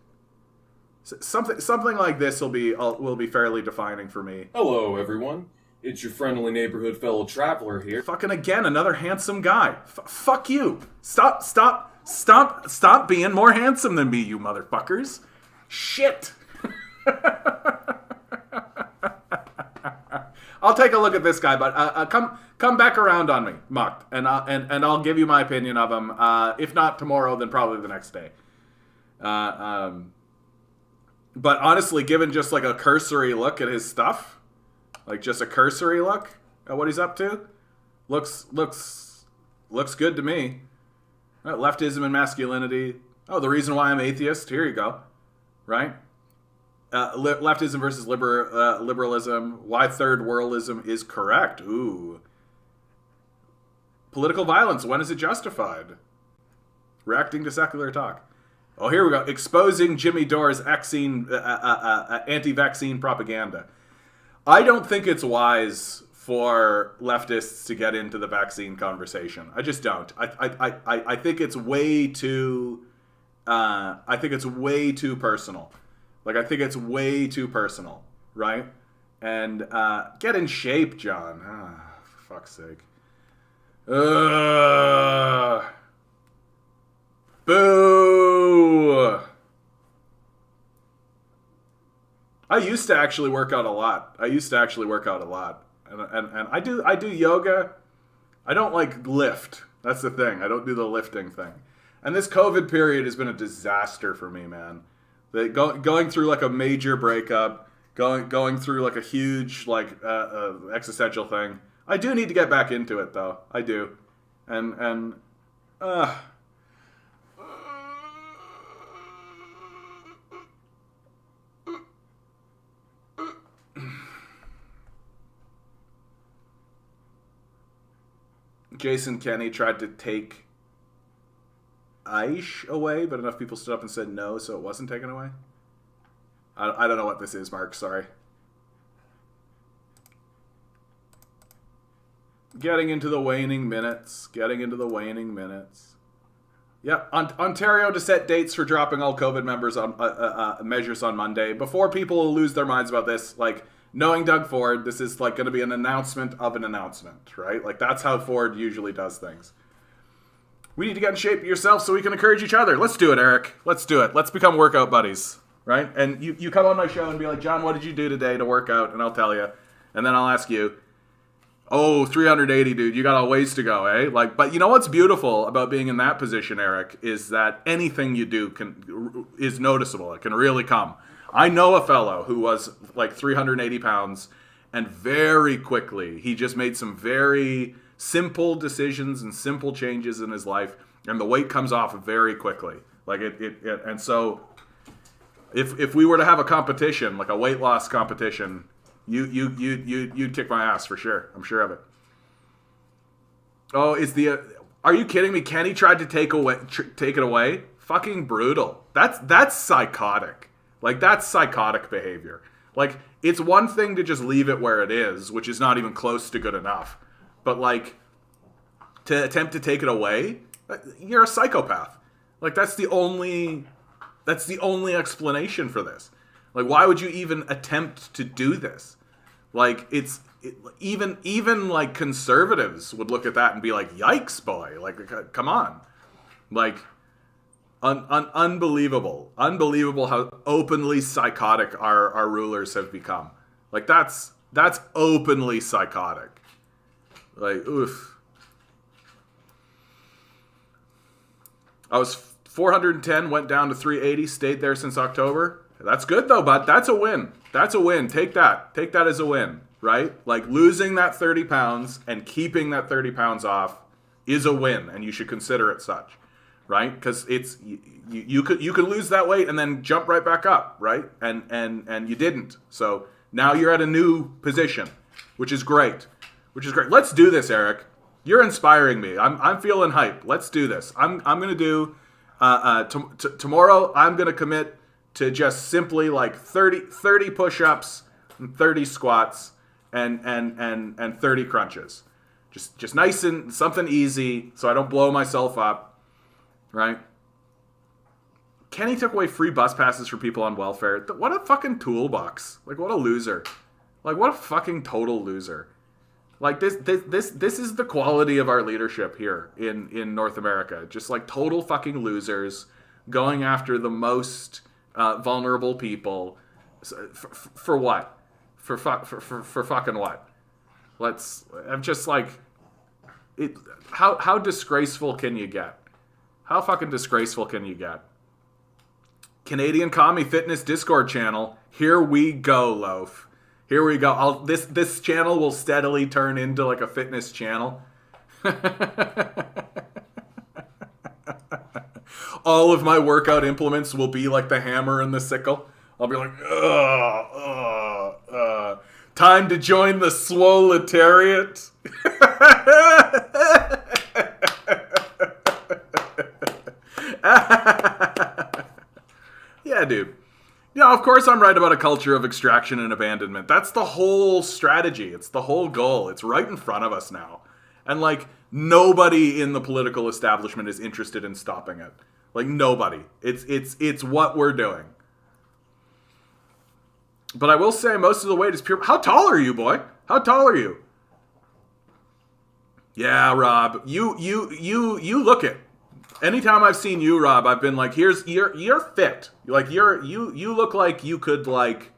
Something like this will be fairly defining for me. Hello, everyone. It's your friendly neighborhood fellow traveler here. Fucking again, another handsome guy. Fuck you. Stop being more handsome than me, you motherfuckers. Shit. I'll take a look at this guy, but come back around on me, Mucked, and I'll give you my opinion of him. If not tomorrow, then probably the next day. But honestly, given just a cursory look at his stuff, Like just a cursory look at what he's up to? Looks good to me. Leftism and masculinity. Oh, the reason why I'm atheist. Here you go. Right? Leftism versus liberalism. Why third worldism is correct. Ooh. Political violence. When is it justified? Reacting to secular talk. Oh, here we go. Exposing Jimmy Dore's anti-vaccine propaganda. I don't think it's wise for leftists to get into the vaccine conversation. I just don't. I think it's way too. I think it's way too personal. Like I think it's way too personal, right? And get in shape, John. For fuck's sake. Boo! I used to actually work out a lot. And I do yoga. I don't like lift. That's the thing. I don't do the lifting thing. And this COVID period has been a disaster for me, man. Going through like a major breakup, going through like a huge like existential thing. I do need to get back into it though. I do. And Jason Kenney tried to take Aish away, but enough people stood up and said no, so it wasn't taken away. I don't know what this is, Mark. Sorry. Getting into the waning minutes. Yeah, Ontario to set dates for dropping all COVID measures on Monday. Before people lose their minds about this, like, knowing Doug Ford, this is like going to be an announcement of an announcement, right? Like, that's how Ford usually does things. We need to get in shape yourself so we can encourage each other. Let's do it, Eric. Let's do it. Let's become workout buddies, right? And you come on my show and be like, John, what did you do today to work out? And I'll tell you. And then I'll ask you, oh, 380, dude, you got a ways to go, eh? Like, but you know what's beautiful about being in that position, Eric, is that anything you do is noticeable. It can really come. I know a fellow who was like 380 pounds, and very quickly he just made some very simple decisions and simple changes in his life, and the weight comes off very quickly. Like and so if we were to have a competition, like a weight loss competition, you'd kick my ass for sure. I'm sure of it. Oh, are you kidding me? Kenny tried to take it away. Fucking brutal. That's psychotic. Like, that's psychotic behavior. Like, it's one thing to just leave it where it is, which is not even close to good enough. But, like, to attempt to take it away, you're a psychopath. Like, that's the only explanation for this. Like, why would you even attempt to do this? Like, even like conservatives would look at that and be like, yikes, boy. Like, come on. Like, unbelievable how openly psychotic our rulers have become. Like, that's openly psychotic. Like, oof. I was 410, went down to 380, stayed there since October. That's good though, bud. That's a win. Take that as a win, right? Like, losing that 30 pounds and keeping that 30 pounds off is a win, and you should consider it such. Right? Because it's you could lose that weight and then jump right back up, right? And you didn't. So now you're at a new position, which is great. Let's do this, Eric. You're inspiring me. I'm feeling hype. Let's do this. I'm gonna do tomorrow. I'm gonna commit to just simply like 30 push-ups, and 30 squats, and 30 crunches. Just nice and something easy, so I don't blow myself up. Right? Kenny took away free bus passes for people on welfare. What a fucking toolbox. Like, what a loser. Like, what a fucking total loser. Like, this is the quality of our leadership here in North America. Just like total fucking losers going after the most vulnerable people. For what? For fucking what? I'm just like, how disgraceful can you get? How fucking disgraceful can you get? Canadian Commie Fitness Discord channel. Here we go, Loaf. Here we go. This channel will steadily turn into like a fitness channel. All of my workout implements will be like the hammer and the sickle. I'll be like, time to join the swoletariat. Yeah, dude. Yeah, of course I'm right about a culture of extraction and abandonment. That's the whole strategy. It's the whole goal. It's right in front of us now. And, like, nobody in the political establishment is interested in stopping it. Like, nobody. It's what we're doing. But I will say most of the weight is pure... How tall are you, boy? How tall are you? Yeah, Rob. You look it. Anytime I've seen you, Rob, I've been like, you're fit. Like you look like you could like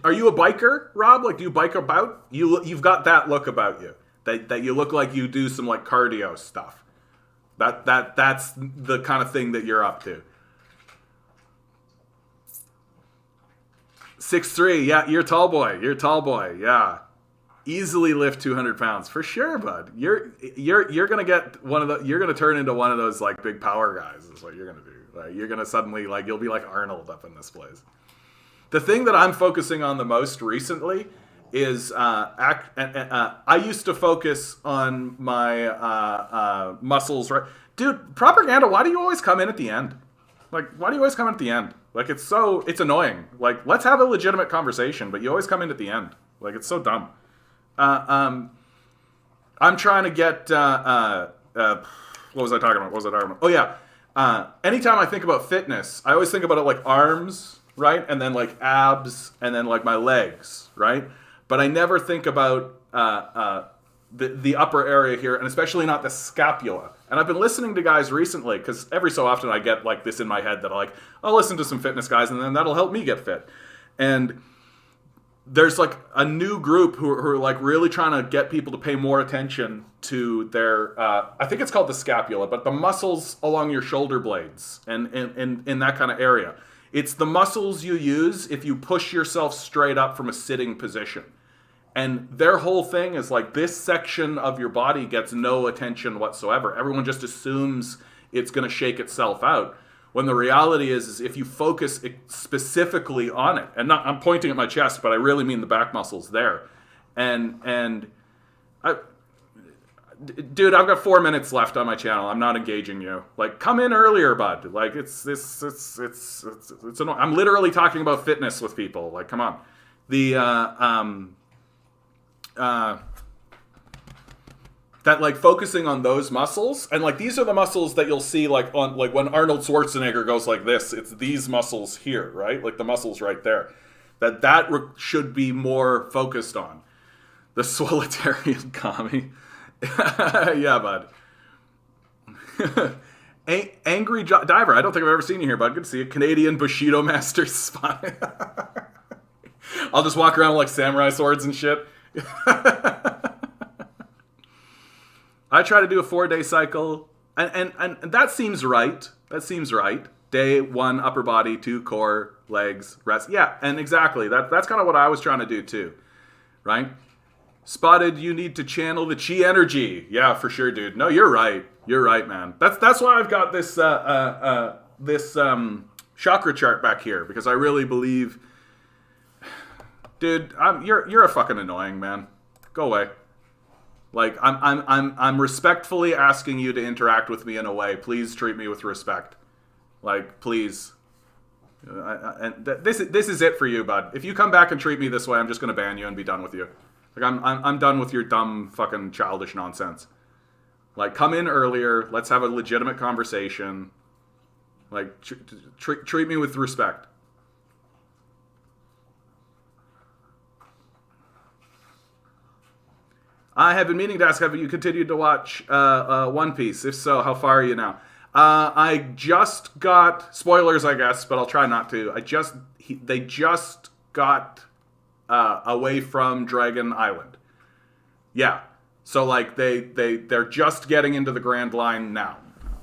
are you a biker, Rob? Like do you bike about? You've got that look about you. That you look like you do some like cardio stuff. That's the kind of thing that you're up to. 6'3", yeah, you're a tall boy. You're a tall boy, yeah. Easily lift 200 pounds for sure, bud. You're gonna get you're gonna turn into one of those like big power guys. Is what you're gonna do. Like you're gonna suddenly like you'll be like Arnold up in this place. The thing that I'm focusing on the most recently is I used to focus on my muscles. Right, dude. Propaganda. Why do you always come in at the end? Like, why do you always come in at the end? Like, it's annoying. Like, let's have a legitimate conversation, but you always come in at the end. Like, it's so dumb. I'm trying to get, what was I talking about? Oh, yeah. Anytime I think about fitness, I always think about it like arms, right? And then like abs, and then like my legs, right? But I never think about the upper area here, and especially not the scapula. And I've been listening to guys recently, because every so often I get like this in my head that I'll listen to some fitness guys, and then that'll help me get fit. And there's like a new group who are like really trying to get people to pay more attention to their, I think it's called the scapula, but the muscles along your shoulder blades and in that kind of area. It's the muscles you use if you push yourself straight up from a sitting position. And their whole thing is like this section of your body gets no attention whatsoever. Everyone just assumes it's going to shake itself out. When the reality is if you focus specifically on it, and I'm pointing at my chest, but I really mean the back muscles there. And dude, I've got 4 minutes left on my channel. I'm not engaging you. Like, come in earlier, bud. Like, it's annoying. I'm literally talking about fitness with people. Like, come on. That like focusing on those muscles, and like these are the muscles that you'll see like on like when Arnold Schwarzenegger goes like this, it's these muscles here, right? Like the muscles right there. That should be more focused on. The swoletarian commie. Yeah, bud. Angry Diver. I don't think I've ever seen you here, bud. Good to see you. Canadian Bushido Master Spy. I'll just walk around with like samurai swords and shit. I try to do a 4-day cycle, and that seems right. That seems right. Day 1, upper body, 2, core, legs, rest. Yeah, and exactly. That's kind of what I was trying to do too, right? Spotted, you need to channel the chi energy. Yeah, for sure, dude. No, you're right. You're right, man. That's why I've got this chakra chart back here, because I really believe, dude, you're a fucking annoying, man. Go away. Like, I'm respectfully asking you to interact with me in a way. Please treat me with respect. Like, please. This is it for you, bud. If you come back and treat me this way, I'm just gonna ban you and be done with you. Like, I'm done with your dumb fucking childish nonsense. Like, come in earlier. Let's have a legitimate conversation. Like, treat me with respect. I have been meaning to ask, have you continued to watch One Piece? If so, how far are you now? I just got, spoilers I guess, but I'll try not to. They just got away from Dragon Island. Yeah. So like they're just getting into the Grand Line now.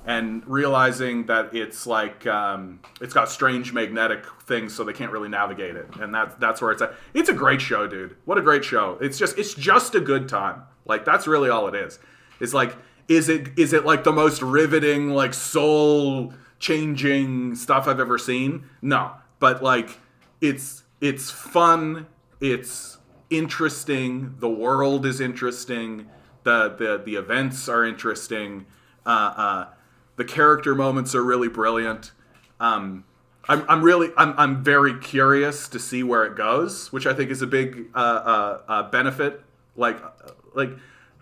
and realizing that it's like it's got strange magnetic things, so they can't really navigate it, and that's where it's at. It's a great show, dude. What a great show! It's just a good time. Like, that's really all it is. It's like, is it like the most riveting, like, soul changing stuff I've ever seen? No, but like, it's fun. It's interesting. The world is interesting. The events are interesting. The character moments are really brilliant. I'm very curious to see where it goes, which I think is a big benefit. Like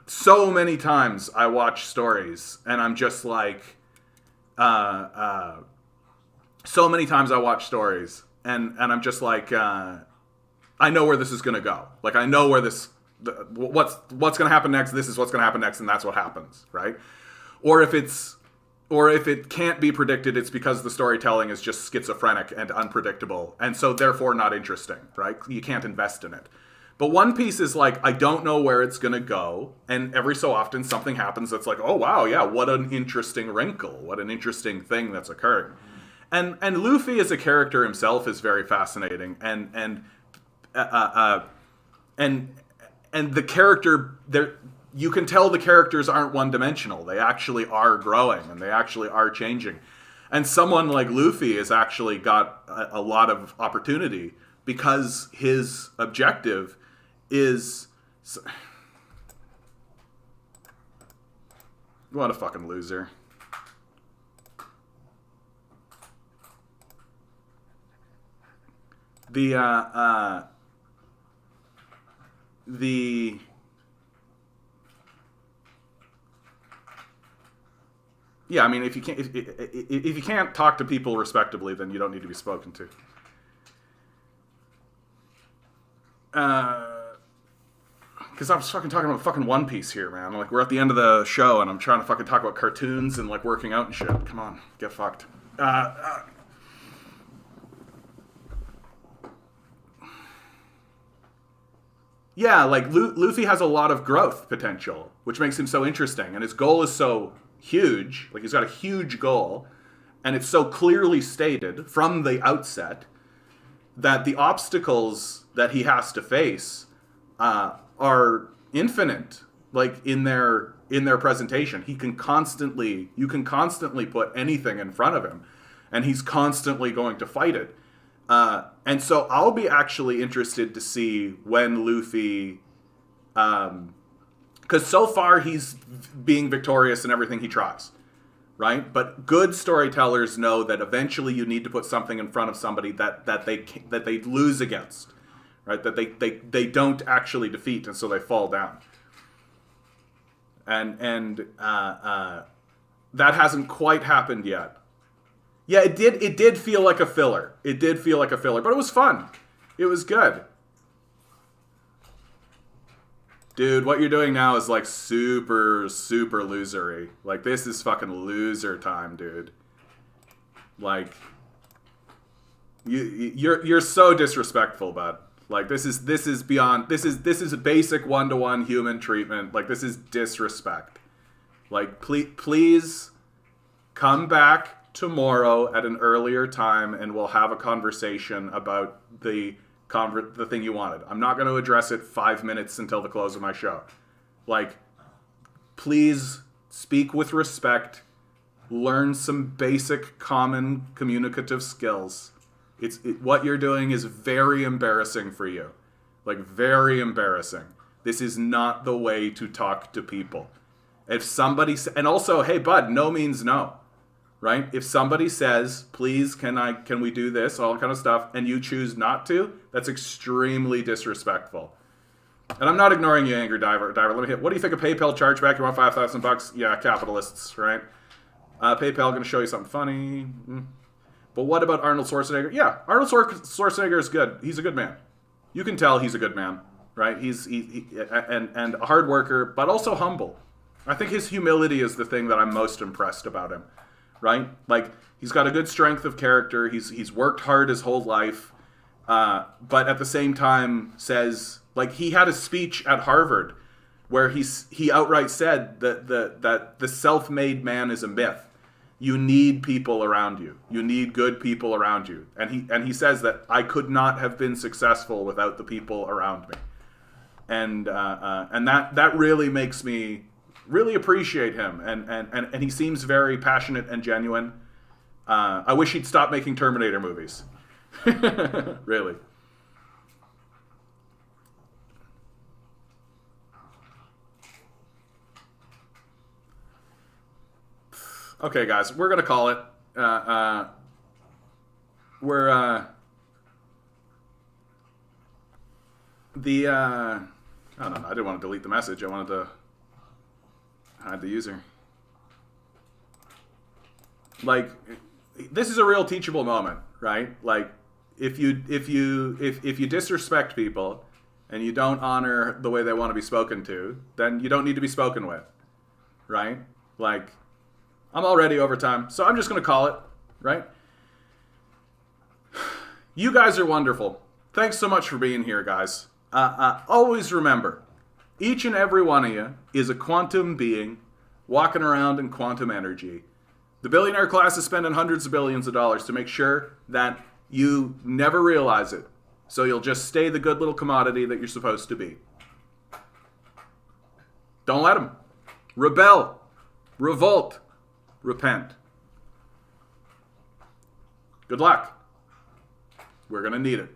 so many times I watch stories and I'm just like, so many times I watch stories and I'm just like, I know where this is gonna go. Like, I know where what's gonna happen next. This is what's gonna happen next, and that's what happens, right? Or if it can't be predicted, it's because the storytelling is just schizophrenic and unpredictable, and so therefore not interesting, right? You can't invest in it. But One Piece is like, I don't know where it's going to go, and every so often something happens that's like, oh wow, yeah, what an interesting wrinkle, what an interesting thing that's occurring. And Luffy as a character himself is very fascinating, and the character there. You can tell the characters aren't one-dimensional. They actually are growing, and they actually are changing. And someone like Luffy has actually got a lot of opportunity because his objective is... What a fucking loser. Yeah, I mean, if you can't talk to people respectably, then you don't need to be spoken to. Because I'm fucking talking about fucking One Piece here, man. Like, we're at the end of the show, and I'm trying to fucking talk about cartoons and, like, working out and shit. Come on, get fucked. Yeah, like, Luffy has a lot of growth potential, which makes him so interesting, and his goal is so huge. Like, he's got a huge goal, and it's so clearly stated from the outset that the obstacles that he has to face are infinite. Like, in their presentation, you can constantly put anything in front of him, and he's constantly going to fight it. And so I'll be actually interested to see when Luffy, because so far he's being victorious in everything he tries, right? But good storytellers know that eventually you need to put something in front of somebody that they lose against, right? That they don't actually defeat, and so they fall down. And that hasn't quite happened yet. Yeah, it did feel like a filler. It did feel like a filler, but it was fun. It was good. Dude, what you're doing now is like super, super losery. Like, this is fucking loser time, dude. Like, you're so disrespectful, bud. Like, this is beyond. This is a basic 1-to-1 human treatment. Like, this is disrespect. Like, please come back tomorrow at an earlier time, and we'll have a conversation about the thing you wanted. I'm not going to address it 5 minutes until the close of my show. Like, please speak with respect. Learn some basic common communicative skills. What you're doing is very embarrassing for you. Like, very embarrassing. This is not the way to talk to people. If somebody... And also, hey, bud, no means no. Right? If somebody says, please, can we do this, all that kind of stuff, and you choose not to, that's extremely disrespectful. And I'm not ignoring you, Angry Diver. Let me hit. What do you think of PayPal chargeback? You want $5,000? Yeah, capitalists, right? PayPal going to show you something funny. But what about Arnold Schwarzenegger? Yeah, Arnold Schwarzenegger is good. He's a good man. You can tell he's a good man, right? He's a hard worker, but also humble. I think his humility is the thing that I'm most impressed about him. Right? Like, he's got a good strength of character. He's worked hard his whole life. But at the same time says, like, he had a speech at Harvard where he outright said that the self-made man is a myth. You need people around you. You need good people around you. And he says that I could not have been successful without the people around me. And that really makes me really appreciate him. And he seems very passionate and genuine. I wish he'd stop making Terminator movies. Really. Okay, guys, we're gonna call it. I don't know. I didn't want to delete the message. I wanted to hide the user. Like, this is a real teachable moment, right? Like, if you disrespect people and you don't honor the way they want to be spoken to, then you don't need to be spoken with, right? Like, I'm already over time, so I'm just going to call it, right? You guys are wonderful. Thanks so much for being here, guys. Always remember, each and every one of you is a quantum being walking around in quantum energy. The billionaire class is spending hundreds of billions of dollars to make sure that you never realize it. So you'll just stay the good little commodity that you're supposed to be. Don't let them. Rebel. Revolt. Repent. Good luck. We're going to need it.